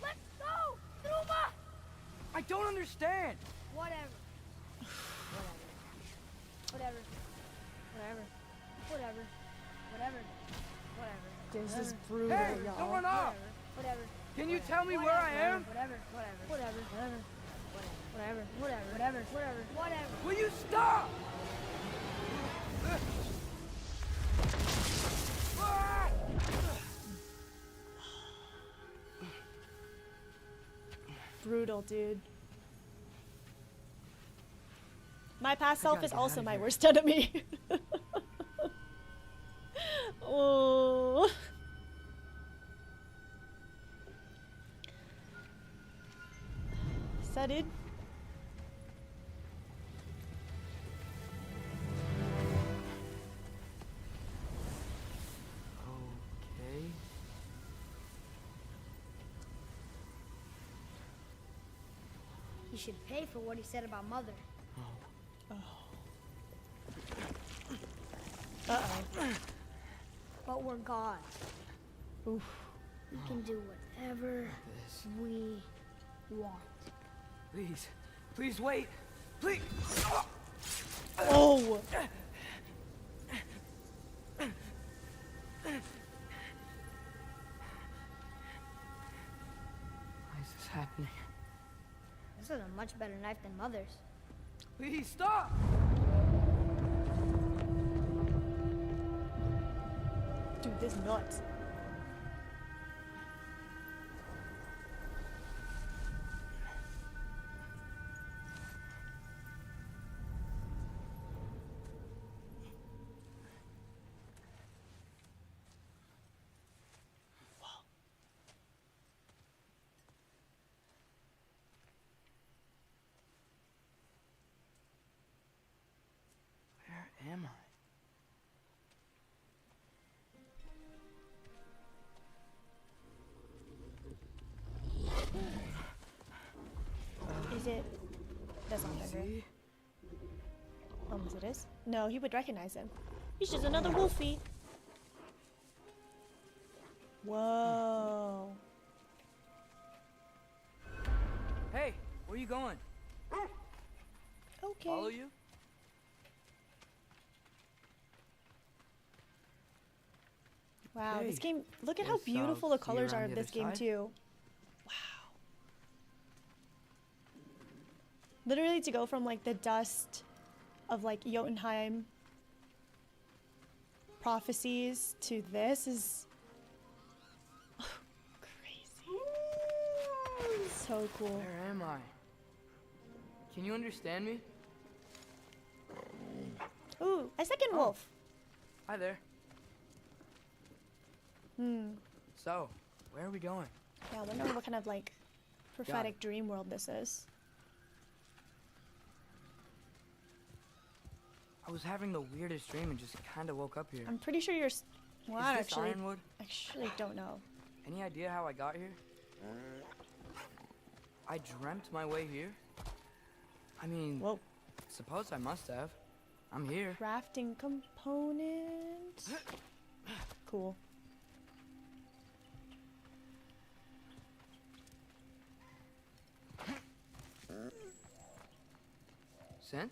Let's go, Truma. I don't understand. Whatever. Whatever. Whatever. Whatever. Whatever. This is brutal, Hey, y'all. don't run off. Whatever. Can you tell me where I am? Whatever. Whatever. Will you stop? Brutal, dude. My past self gotta is get also outta my here. worst enemy. Oh. Is that it? Okay. He should pay for what he said about Mother. Uh-oh. But we're gods. Oof. We can do whatever This. we want. Please. Please wait. Please. Oh. Why is this happening? This is a much better knife than Mother's. Please stop! Dude, this nuts. Where am I? Is it? That's not better. Easy. Unless it is. No, he would recognize him. He's just another wolfie. Whoa. Hey, where you going? Okay. Follow you? Wow, this Okay. game, look at how Guess beautiful I'll the see you colors are around of the this other game side. too. Wow. Literally to go from like the dust of like Jotunheim prophecies to this is crazy. So cool. Where am I? Can you understand me? Ooh, a second Oh. wolf. Hi there. So, where are we going? Yeah, I wonder what kind of like prophetic dream world this is. I was having the weirdest dream and just kind of woke up here. I'm pretty sure you're. Well, I Is this actually ironwood? don't know. Any idea how I got here? I dreamt my way here. I mean, Whoa. suppose I must have. I'm here. Crafting components. Cool. Scent?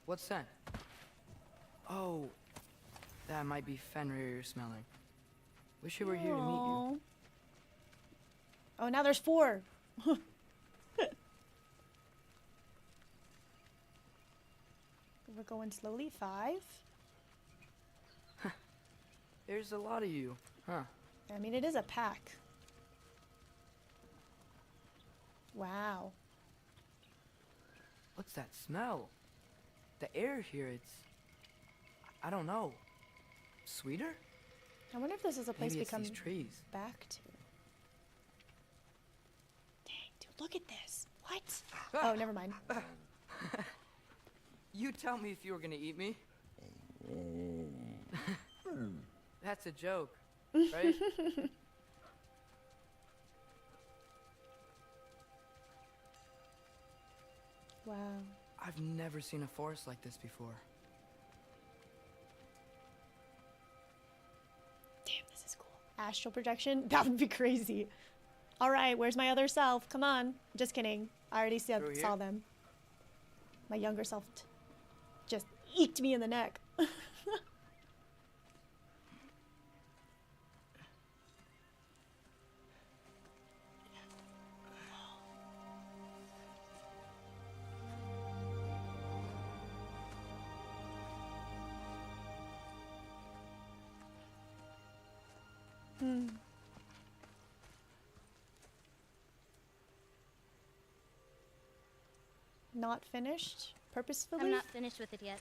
What scent? Oh, that might be Fenrir you're smelling. Wish you were here to meet you. Aw. Oh, now there's 4. We're going slowly. 5. There's a lot of you, huh? I mean, it is a pack. Wow. What's that smell? The air here, it's... I don't know. Sweeter? I wonder if this is a place Maybe we it's come these trees. back to. Dang, dude, look at this. What? Oh, never mind. You tell me if you were gonna eat me. That's a joke, right? Wow. I've never seen a forest like this before. Damn, this is cool. Astral projection? That would be crazy. All right, where's my other self? Come on. Just kidding. I already saw Through here? them. My younger self just eked me in the neck. Not finished? Purposefully? I'm not finished with it yet.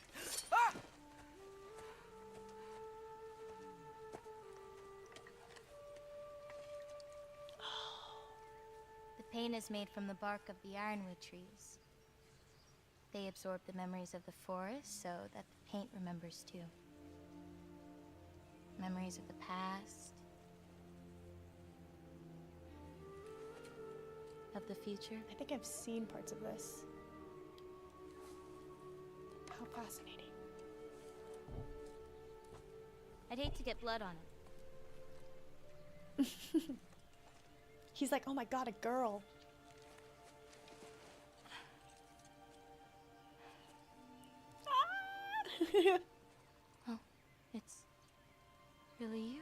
The paint is made from the bark of the ironwood trees. They absorb the memories of the forest so that the paint remembers too. Memories of the past, of the future. I think I've seen parts of this. How fascinating. I'd hate to get blood on it. He's like, oh my god, a girl. Oh, it's really you.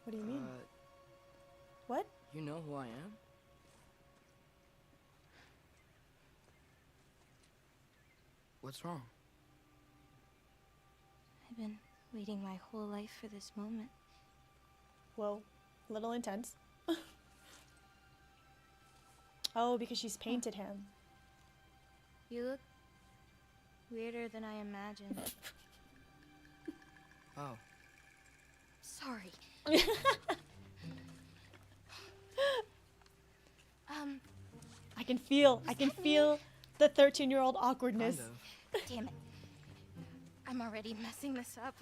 What do you mean? What? You know who I am? What's wrong? I've been waiting my whole life for this moment. Whoa, a little intense. Oh, because she's painted him. You look weirder than I imagined. Oh. Sorry. I can feel the 13-year-old awkwardness. Kind of. Damn it. I'm already messing this up.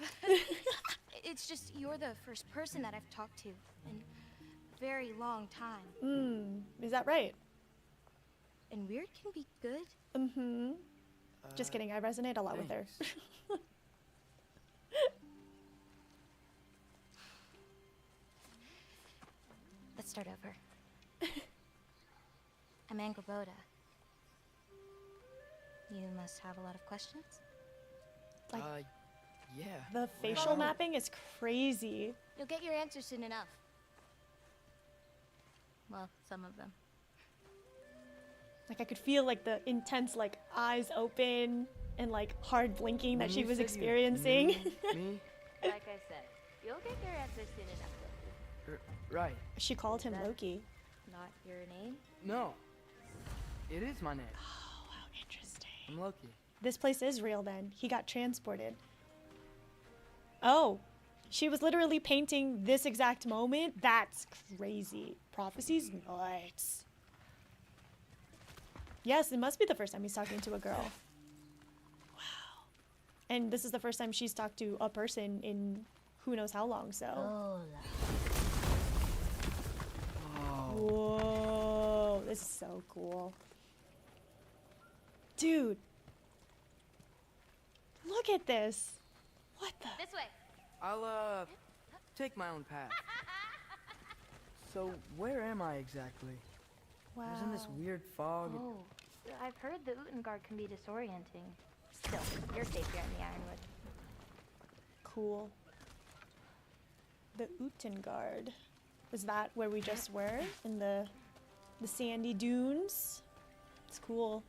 It's just you're the first person that I've talked to in a very long time. Is that right? And weird can be good. Mm-hmm. Just kidding, I resonate a lot with her. Thanks. Let's start over. I'm Angrboda. You must have a lot of questions? Like, Yeah. the facial mapping is crazy. You'll get your answers soon enough. Well, some of them. Like, I could feel like the intense like eyes open and like hard blinking that When she you was said you experiencing. knew me? Like I said, you'll get your answers soon enough. Right. She called him That- Loki. Not your name? No. It is my name. Oh, wow, interesting. I'm Loki. This place is real then. He got transported. Oh, she was literally painting this exact moment? That's crazy. Prophecy's nuts. Yes, it must be the first time he's talking to a girl. Wow. And this is the first time she's talked to a person in who knows how long, so. Whoa, this is so cool. Dude. Look at this. What the? This way. I'll, take my own path. So, where am I exactly? Wow. I was in this weird fog. Oh, I've heard the Utengard can be disorienting. Still, you're safe here in the Ironwood. Cool. The Utengard. Was that where we just were? In the sandy dunes? It's cool.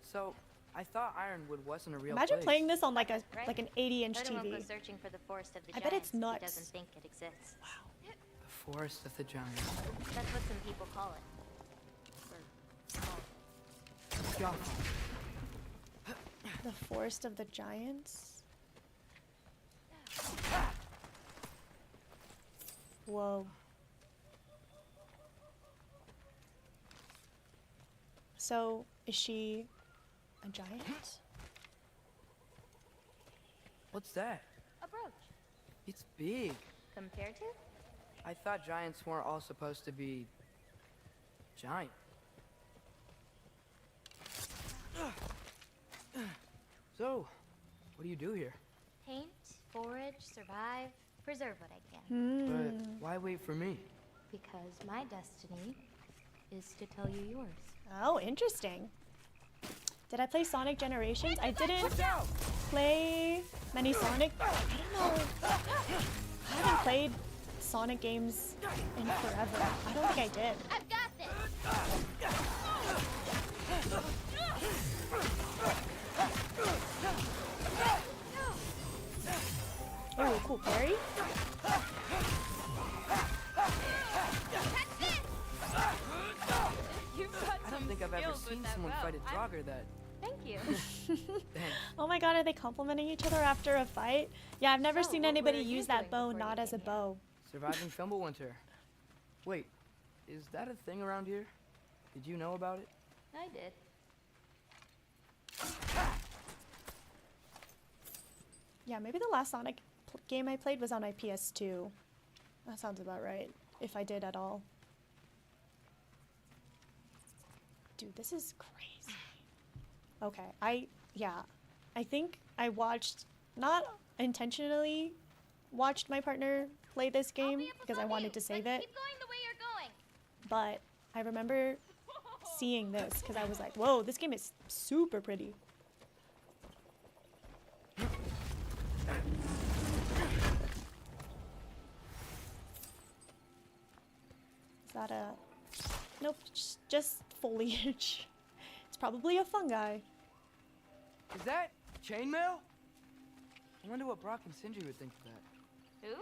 So, I thought Ironwood wasn't a real Imagine place. playing this on like a Right. like an 80-inch Anyone TV. goes searching for the forest of the I bet it's giants, nuts. He doesn't think it exists. The Forest of the Giants. That's what some people call it. Yeah. The Forest of the Giants? Whoa. So, is she a giant? What's that? A brooch. It's big. Compared to? I thought giants weren't all supposed to be giant. So, what do you do here? Paint, forage, survive, preserve what I can. But why wait for me? Because my destiny is to tell you yours. Oh, interesting. Did I play Sonic Generations? I didn't play many Sonic. I don't know. I haven't played Sonic games in forever. I don't think I did. I've got this! Oh, cool parry. I don't think I've ever seen someone fight a jogger that. Thank you. Thanks. Oh my god, are they complimenting each other after a fight? Yeah, I've never So, seen what anybody were you use that doing bow before not you as a came here? bow. Surviving Fimbulwinter. Wait, is that a thing around here? Did you know about it? I did. Yeah, maybe the last Sonic game I played was on my PS2. That sounds about right, if I did at all. Dude, this is crazy. Okay, I think I watched, not intentionally watched my partner play this game because I wanted to save it, Keep going the way you're going. but I remember seeing this because I was like, whoa, this game is super pretty. Is that a... Nope, just foliage. It's probably a fungi. Is that chainmail? I wonder what Brock and Sindri would think of that. Who?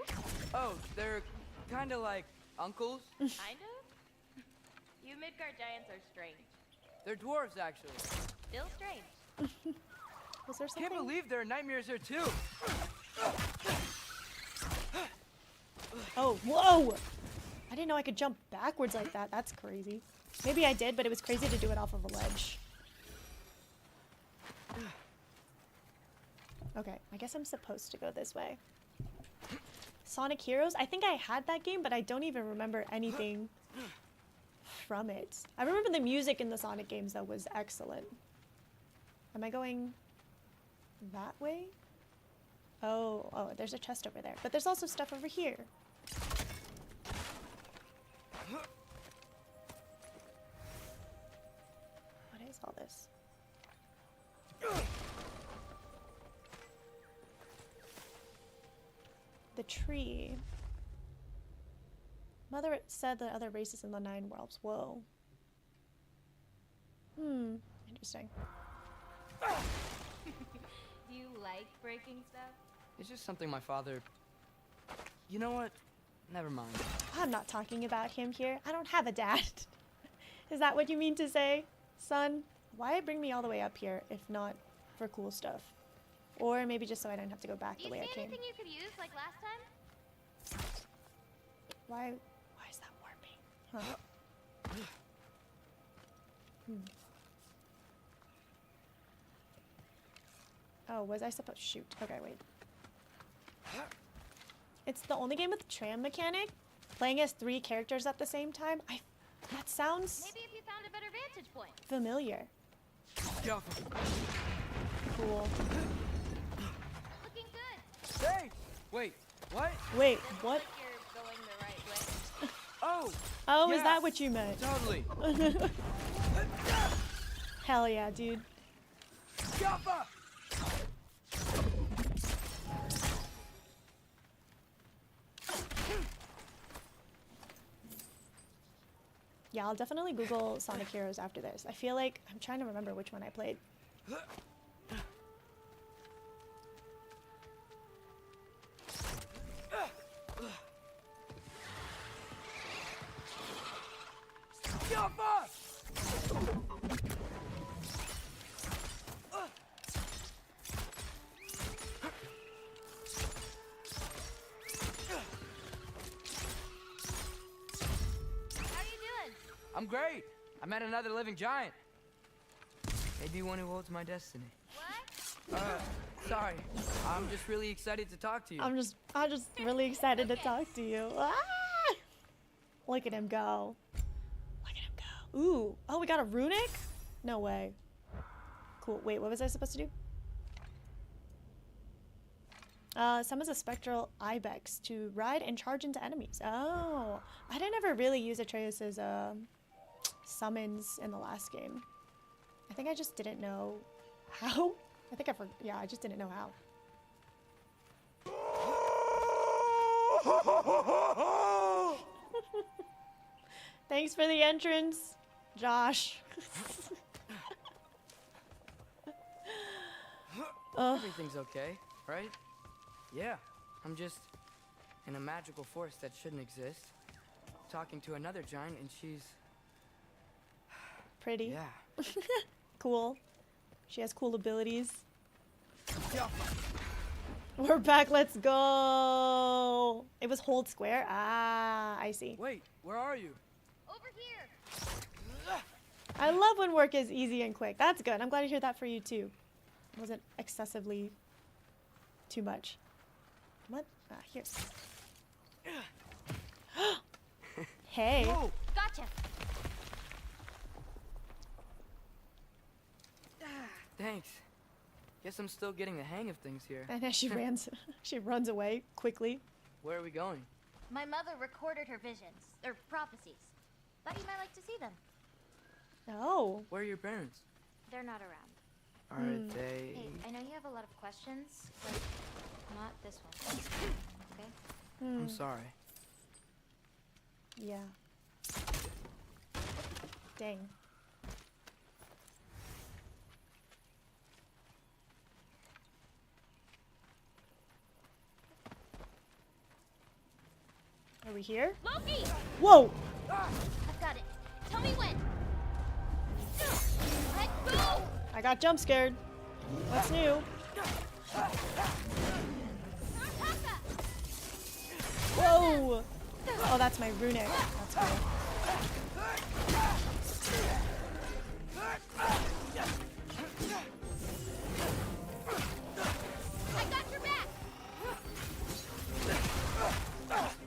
Oh, they're kind of like uncles. Kind of? You Midgard giants are strange. They're dwarves, actually. Still strange. Was there something? Can't believe there are nightmares here too. Oh, whoa! I didn't know I could jump backwards like that. That's crazy. Maybe I did, but it was crazy to do it off of a ledge. Okay, I guess I'm supposed to go this way. Sonic Heroes? I think I had that game, but I don't even remember anything from it. I remember the music in the Sonic games, though, was excellent. Am I going that way? Oh, there's a chest over there. But there's also stuff over here. What is all this? The tree. Mother said that other races in the 9 worlds. Whoa. Interesting. Do you like breaking stuff? It's just something my father... You know what? Never mind. I'm not talking about him here. I don't have a dad. Is that what you mean to say, son? Why bring me all the way up here if not for cool stuff? Or maybe just so I don't have to go back the way I came. Anything you could use like last time? Why is that warping? Huh. Oh, was I supposed to shoot? Okay, wait. It's the only game with the tram mechanic. Playing as 3 characters at the same time. That sounds Maybe if you found a better vantage point. familiar. Cool. Looking good. Hey! Wait, what? Wait, what? Like you're going the right way. Oh! Oh, yeah, is that what you meant? Totally. Hell yeah, dude. Jumpa! Yeah, I'll definitely Google Sonic Heroes after this. I feel like I'm trying to remember which one I played. Jumpa! I'm great. I met another living giant. Maybe one who holds my destiny. What? Sorry. I'm just really excited to talk to you. I'm just really excited to talk to you. Ah! Look at him go. Look at him go. Ooh. Oh, we got a runic? No way. Cool. Wait, what was I supposed to do? Summons a spectral ibex to ride and charge into enemies. Oh. I didn't ever really use Atreus's summons in the last game. I think I just didn't know how. Yeah, I just didn't know how. Thanks for the entrance, Josh. Everything's okay, right? Yeah, I'm just in a magical force that shouldn't exist. Talking to another giant and she's... Pretty. Yeah. Cool. She has cool abilities. We're back, let's go! It was hold square? Ah, I see. Wait, where are you? Over here. I love when work is easy and quick. That's good. I'm glad to hear that for you too. It wasn't excessively too much. What? Ah, here. Hey. Whoa! Gotcha. Thanks. Guess I'm still getting the hang of things here. And as she runs away quickly. Where are we going? My mother recorded her visions, or prophecies. Thought you might like to see them. Oh. Where are your parents? They're not around. Are they... Hey, I know you have a lot of questions, but not this one. Okay? I'm sorry. Yeah. Dang. Are we here? Loki! Whoa! I've got it. Tell me when. Let go! I got jump scared. What's new? Whoa! Oh, that's my runic. That's cool. I got your back.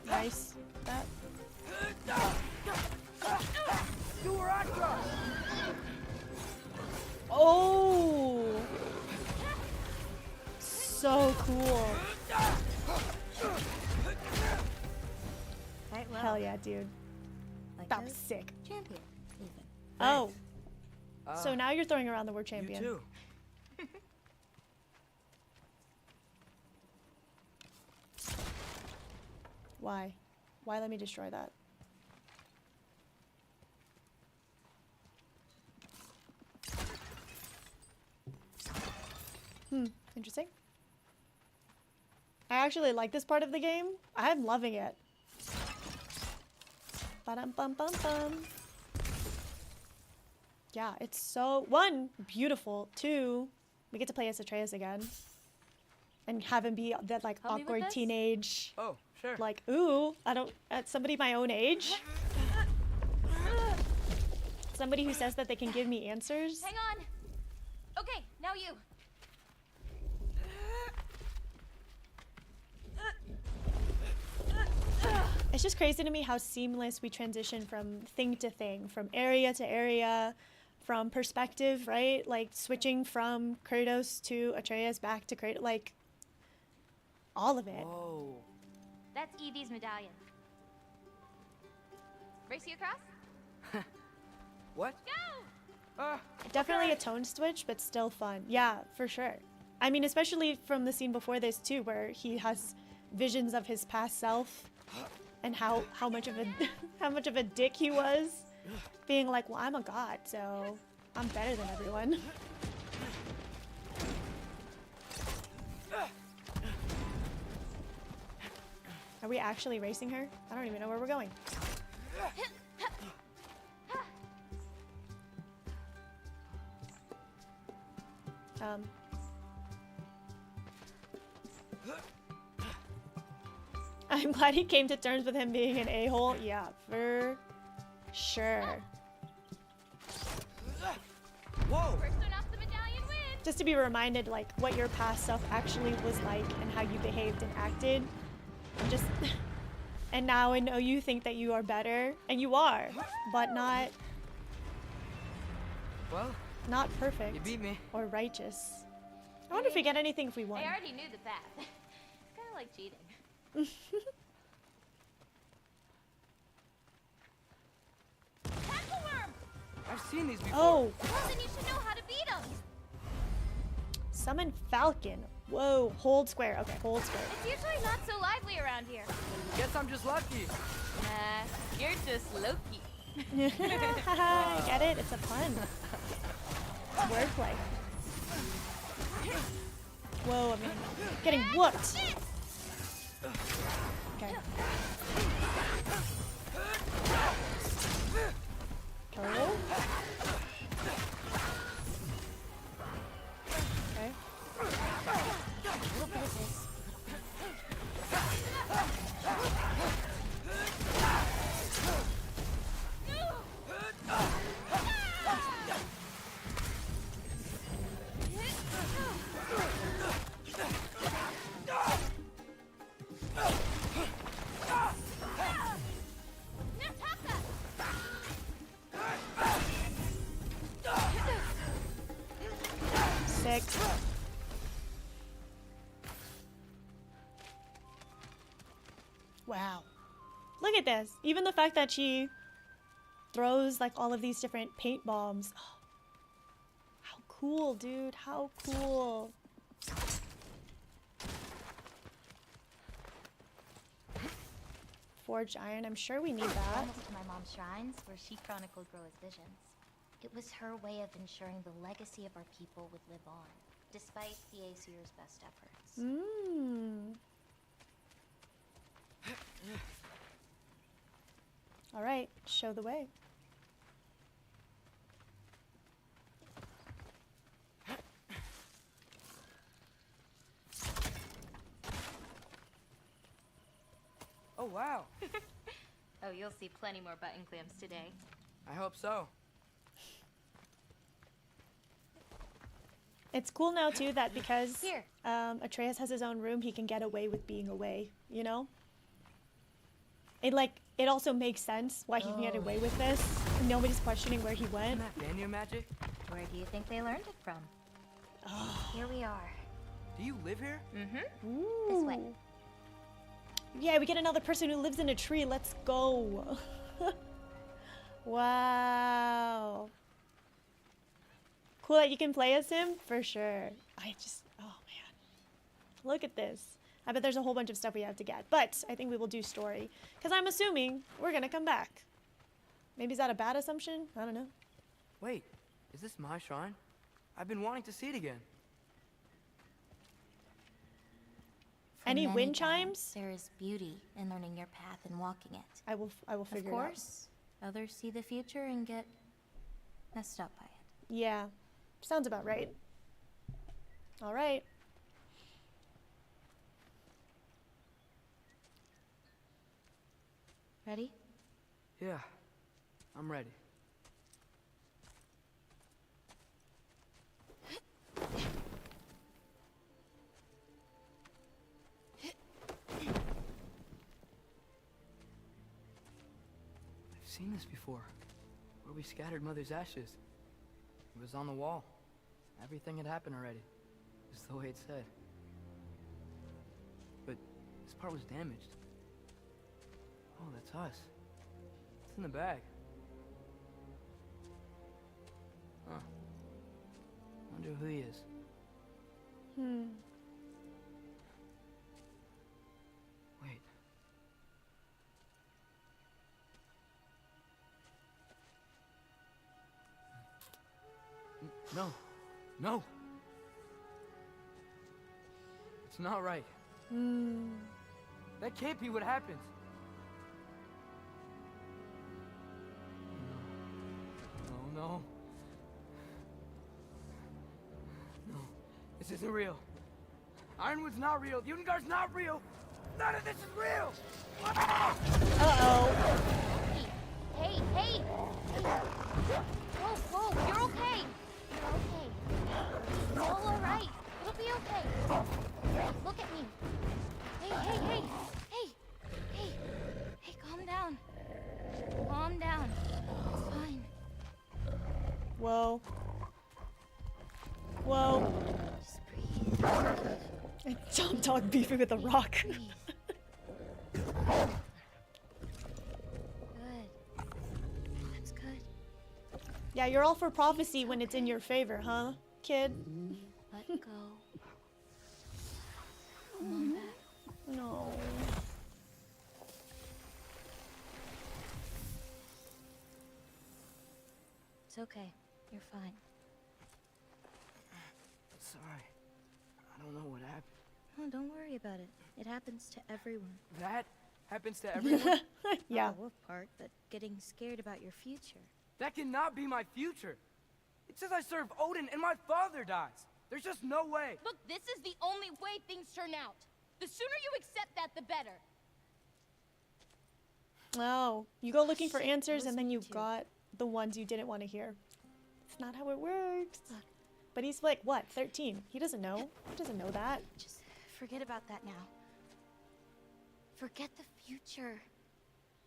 Nice. That. Oh! So cool. Right, well, Hell yeah, dude. like That a was sick. champion, even. Oh. So now you're throwing around the word champion. You too. Why? Why let me destroy that? Interesting. I actually like this part of the game. I'm loving it. Ba-dum-bum-bum-bum. Yeah, it's so... One, beautiful. Two, we get to play as Atreus again. And have him be that, like, Help me with awkward this? teenage... Oh, sure. Like, ooh, I don't... somebody my own age. Somebody who says that they can give me answers. Hang on. Okay, now you. It's just crazy to me how seamless we transition from thing to thing, from area to area, from perspective, right? Like switching from Kratos to Atreus back to Kratos, like all of it. Whoa. That's Evie's medallion. Race you across? What? Go! Definitely a tone switch, but still fun. Yeah, for sure. I mean, especially from the scene before this too, where he has visions of his past self and how much of a how much of a dick he was, being like, well, I'm a god, so I'm better than everyone. Are we actually racing her? I don't even know where we're going. I'm glad he came to terms with him being an a-hole. Yeah, for sure. Whoa! First one off the medallion wins! Just to be reminded, like, what your past self actually was like and how you behaved and acted. And just... and now I know you think that you are better, and you are, but not... Well, not perfect. you beat me. Or righteous. I wonder if we get anything if we won. I already knew the path. It's kind of like cheating. Tackleworm! I've seen these before. Oh! Well, then you should know how to beat them. Summon Falcon. Whoa, hold square. Okay, hold square. It's usually not so lively around here. Guess I'm just lucky. You're just Loki. Get it? It's a pun. Wordplay. Whoa, I mean, getting whooped. Okay. Turtle? Okay. Little bit of this. Sick. Wow. Look at this. Even the fact that she throws like all of these different paint bombs. Oh, how cool, dude. How cool. Forged iron. I'm sure we need that. Almost to my mom's shrines, where she chronicled Groa's visions. It was her way of ensuring the legacy of our people would live on, despite the Aesir's best efforts. Mmm. All right, show the way. Oh, wow. Oh, you'll see plenty more button clamps today. I hope so. It's cool now too that because Here. Atreus has his own room, he can get away with being away, you know? It also makes sense why he can get away with this. Nobody's questioning where he went. Isn't that Vanir magic? Where do you think they learned it from? Here we are. Do you live here? Mm-hmm. This way. Yeah, we get another person who lives in a tree. Let's go. Wow. Cool that you can play as him? For sure. Oh man. Look at this. I bet there's a whole bunch of stuff we have to get. But I think we will do story. Because I'm assuming we're going to come back. Maybe is that a bad assumption? I don't know. Wait, is this my shrine? I've been wanting to see it again. For Any many wind gods, chimes? There is beauty in learning your path and walking it. I will figure Of course, others see the future and get messed up by it. it out. Yeah. Sounds about right. All right. Ready? Yeah, I'm ready. I've seen this before, where we scattered Mother's ashes. It was on the wall. Everything had happened already, just the way it said. But this part was damaged. Oh, that's us. It's in the bag. Huh. Wonder who he is. Wait. No. No. It's not right. That can't be what happens. No. No. This isn't real. Ironwood's not real. Ungar's not real. None of this is real. Uh-oh. Hey! Whoa, you're okay. You're okay. It's all right. It'll be okay. Look at me. Hey, calm down. Calm down. It's fine. Whoa. Just breathe. Dumb dog beefing with a rock. Good. That's good. Yeah, you're all for prophecy when it's in your favor, huh, kid? Let go. Come on back. No. It's okay. You're fine. Sorry. I don't know what happened. Oh, don't worry about it. It happens to everyone. That happens to everyone? Yeah. Oh, what part? But getting scared about your future. That cannot be my future. It says I serve Odin and my father dies. There's just no way. Look, this is the only way things turn out. The sooner you accept that, the better. Oh, you go looking for Shit, answers and then you listening to. got the ones you didn't want to hear. It's not how it works. But he's like, what, 13? He doesn't know. He doesn't know that. Just forget about that now. Forget the future.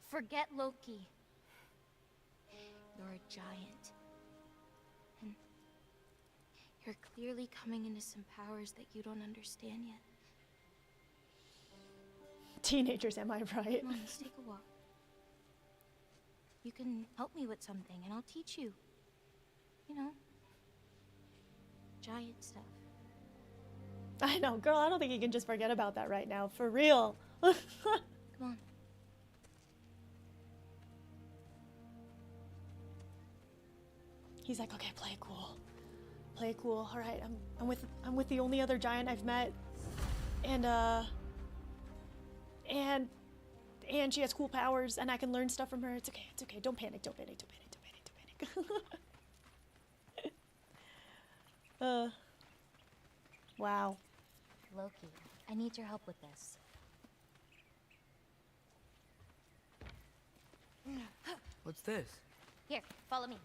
Forget Loki. You're a giant. And you're clearly coming into some powers that you don't understand yet. Teenagers, am I right? Come on, let's take a walk. You can help me with something, and I'll teach you. You know, giant stuff. I know, girl, I don't think you can just forget about that right now. For real. Come on. He's like, okay, play it cool. Play it cool. All right, I'm with the only other giant I've met. And she has cool powers and I can learn stuff from her. It's okay. It's okay. Don't panic. Don't panic. Don't panic. Don't panic. Don't panic. Wow. Loki, I need your help with this. What's this? Here, follow me.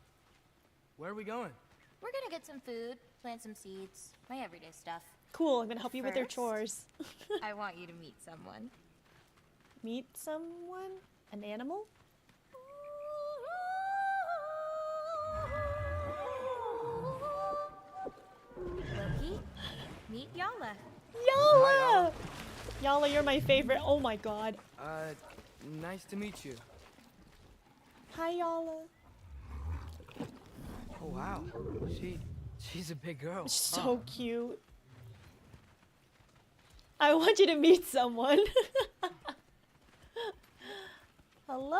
Where are we going? We're gonna get some food, plant some seeds, my everyday stuff. Cool. I'm gonna help you with your First, chores. I want you to meet someone. Meet someone? An animal? Yala! Yala, you're my favorite. Oh my god. Nice to meet you. Hi, Yala. Oh, wow. She's a big girl. So cute. I want you to meet someone. Hello.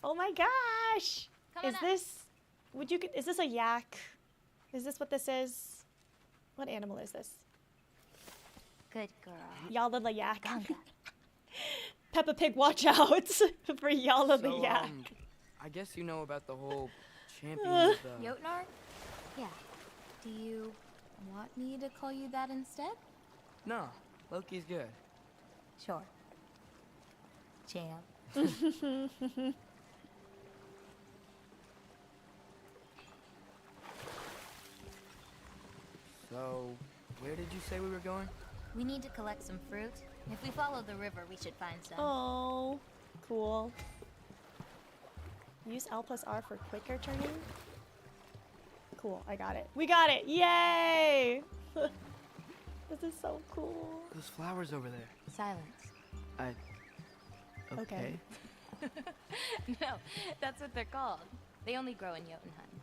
Oh my gosh. Is this... Is this a yak? Is this what this is? What animal is this? Good girl. Yala the yak. Peppa Pig, watch out for Yala the yak. I guess you know about the whole champion of the... Jotnar? Yeah. Do you want me to call you that instead? No, Loki's good. Sure. Champ. So, where did you say we were going? We need to collect some fruit. If we follow the river, we should find some. Oh, cool. Use L plus R for quicker turning. Cool, I got it. We got it! Yay! This is so cool. Those flowers over there. Silence. Okay. No, that's what they're called. They only grow in Jotunheim.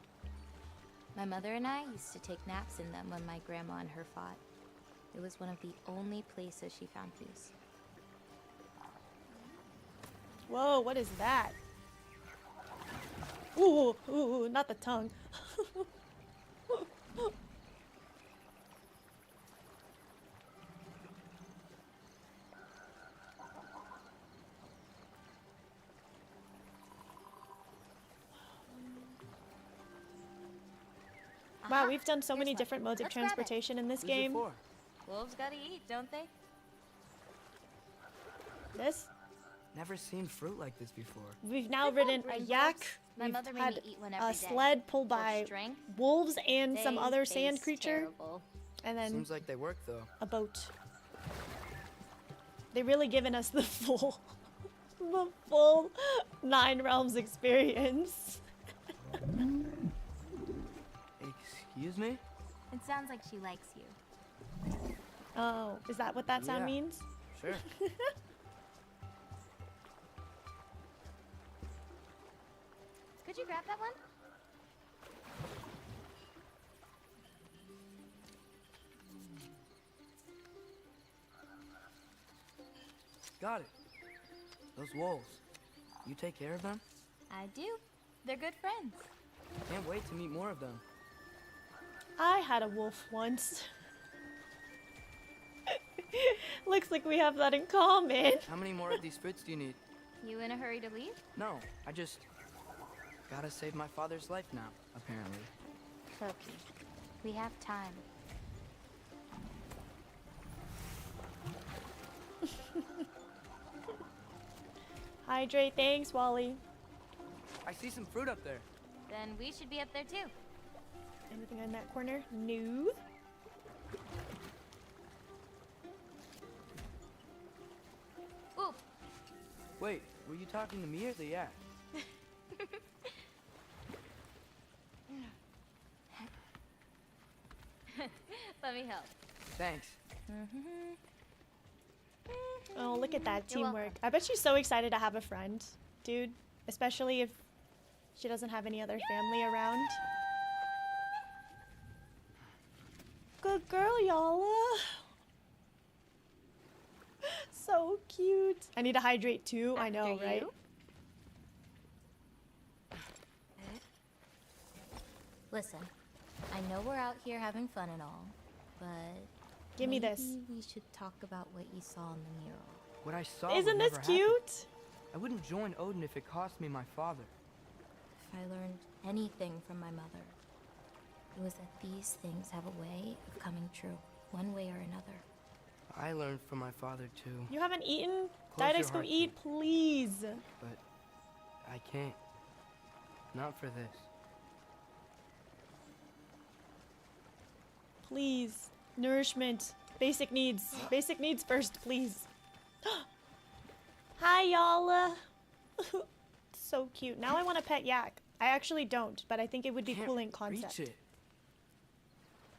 My mother and I used to take naps in them when my grandma and her fought. It was one of the only places she found peace. Whoa, what is that? Ooh, ooh, not the tongue. Wow, we've done so many different modes of transportation in this game. Wolves gotta eat, don't they? This? Never seen fruit like this before. We've now ridden a yak. My We've mother made had me eat one a every day. sled pulled For by strength, wolves and some they other sand taste creature. terrible. And then Seems like they work though. a boat. They really given us the full 9 Realms experience. Excuse me? It sounds like she likes you. Oh, is that what that sound Yeah. means? Sure. Could you grab that one? Got it. Those wolves. You take care of them? I do. They're good friends. Can't wait to meet more of them. I had a wolf once. Looks like we have that in common. How many more of these fruits do you need? You in a hurry to leave? No, I just gotta save my father's life now, apparently. Loki, we have time. Hydrate, thanks, Wally. I see some fruit up there. Then we should be up there too. Anything in that corner? No. Ooh. Wait, were you talking to me or the yak? Let me help. Thanks. Oh, look at that You're teamwork. welcome. I bet she's so excited to have a friend, dude. Especially if she doesn't have any other family around. Good girl, Yala. So cute. I need to hydrate too. I know, After right? you. Listen, I know we're out here having fun and all, but Give me this. maybe we should talk about what you saw in the mural. What I saw Isn't would this never happen. cute? I wouldn't join Odin if it cost me my father. If I learned anything from my mother, it was that these things have a way of coming true, one way or another. I learned from my father too, You haven't eaten? Close your Didex, go heart, eat, please. but I can't. Not for this. Please. Nourishment. Basic needs. Basic needs first, please. Hi, Yala. So cute. Now I want a pet yak. I actually don't, but I think it would be Can't cool in reach concept. it.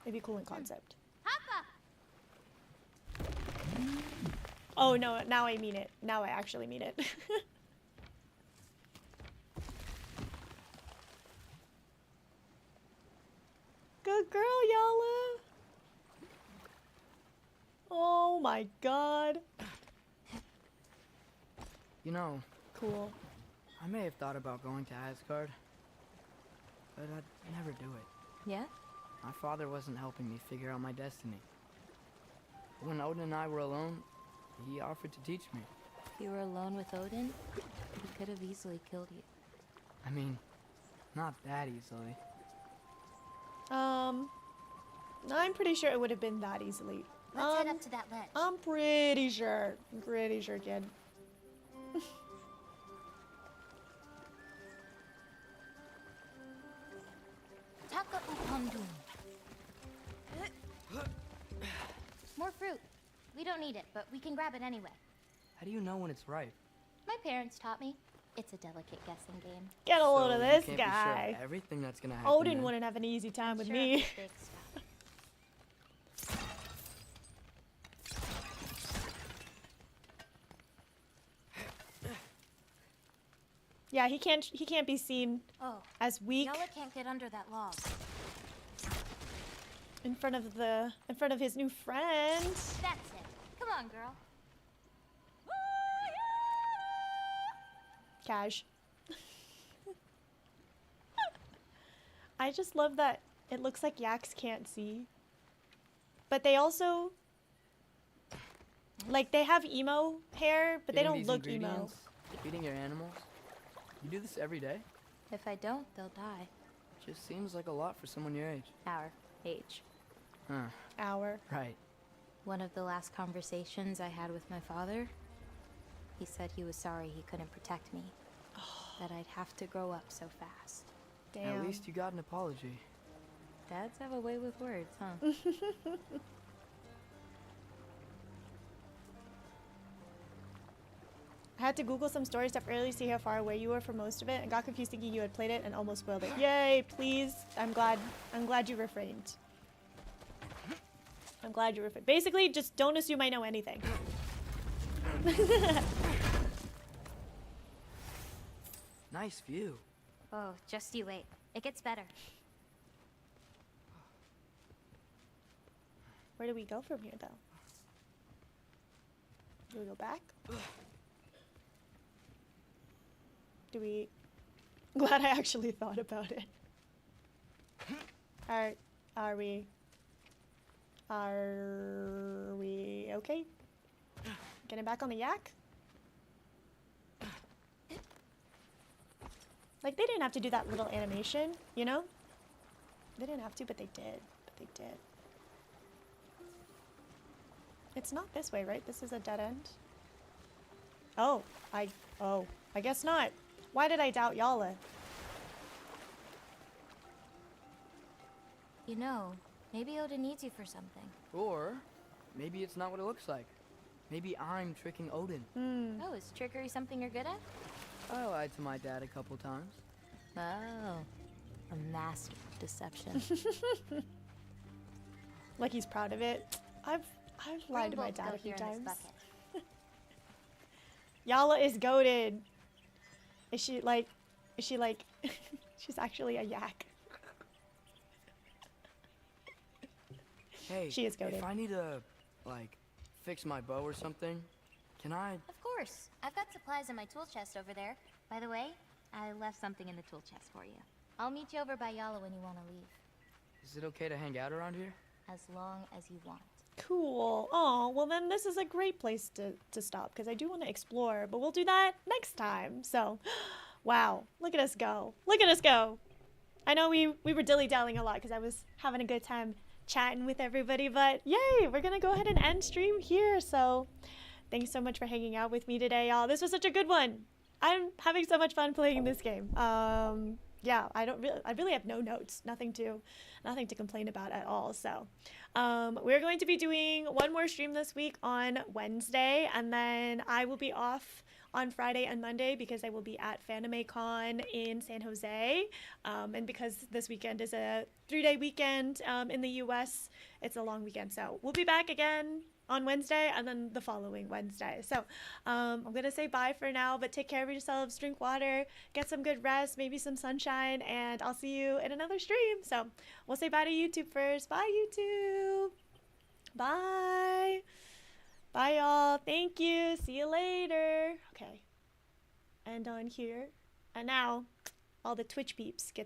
It'd be cool in concept. Papa! Oh no, now I mean it. Now I actually mean it. Good girl, Yala. Oh my god. You know, Cool. I may have thought about going to Asgard, but I'd never do it. Yeah? My father wasn't helping me figure out my destiny. When Odin and I were alone, he offered to teach me. If you were alone with Odin, he could have easily killed you. I mean, not that easily. I'm pretty sure it would have been that easily. Let's head up to that ledge. I'm pretty sure. I'm pretty sure, kid. Taka upamdum. More fruit. We don't need it, but we can grab it anyway. How do you know when it's ripe? My parents taught me. It's a delicate guessing game. Get a load of So this you can't be sure of guy. everything that's gonna happen. Odin then. wouldn't have an easy time with Sure, me. it's big stuff. Yeah, he can't be seen Oh, as weak Yala can't get under that log. in front of his new friend. That's it. Come on, girl. Cash. I just love that it looks like yaks can't see. But they also, like, they have emo hair, but they Getting don't these look emo. ingredients, feeding your animals. You do this every day? If I don't, they'll die. Just seems like a lot for someone your age. Our age. Huh. Hour. Right. One of the last conversations I had with my father, he said he was sorry he couldn't protect me. That I'd have to grow up so fast. Damn. At least you got an apology. Dads have a way with words, huh? I had to Google some story stuff earlier to see how far away you were from most of it and got confused thinking you had played it and almost spoiled it. Yay, please. I'm glad you refrained. I'm glad you refrained. Basically, just don't assume I know anything. Nice view. Oh, just you wait. It gets better. Where do we go from here, though? Do we go back? Do we... Glad I actually thought about it. Are we okay? Getting back on the yak? Like, they didn't have to do that little animation, you know? They didn't have to, but they did. It's not this way, right? This is a dead end. Oh, I guess not. Why did I doubt Yala? You know, maybe Odin needs you for something. Or maybe it's not what it looks like. Maybe I'm tricking Odin. Oh, is trickery something you're good at? I lied to my dad a couple times. Oh, a master of deception. Like he's proud of it. I've lied to my both dad go a few here in this times. bucket. Yala is goated. Is she like she's actually a yak. Hey, She is goated. if I need to, like, fix my bow or something, can I? Of course. I've got supplies in my tool chest over there. By the way, I left something in the tool chest for you. I'll meet you over by Yala when you want to leave. Is it okay to hang out around here? As long as you want. Cool. Oh, well then this is a great place to stop because I do want to explore, but we'll do that next time. So, wow, look at us go. Look at us go. I know we were dilly-dallying a lot because I was having a good time chatting with everybody, but yay, we're gonna go ahead and end stream here. So thanks so much for hanging out with me today, y'all. This was such a good one. I'm having so much fun playing this game. Yeah, I really have no notes, nothing to complain about at all. So we're going to be doing one more stream this week on Wednesday, and then I will be off on Friday and Monday because I will be at FanimeCon in San Jose, and because this weekend is a 3-day weekend in the US, it's a long weekend. So we'll be back again on Wednesday and then the following Wednesday. So I'm gonna say bye for now, but take care of yourselves, drink water, get some good rest, maybe some sunshine, and I'll see you in another stream. So we'll say bye to YouTube first. Bye, YouTube. Bye. Bye, y'all. Thank you. See you later. Okay. And on here. And now all the Twitch peeps get to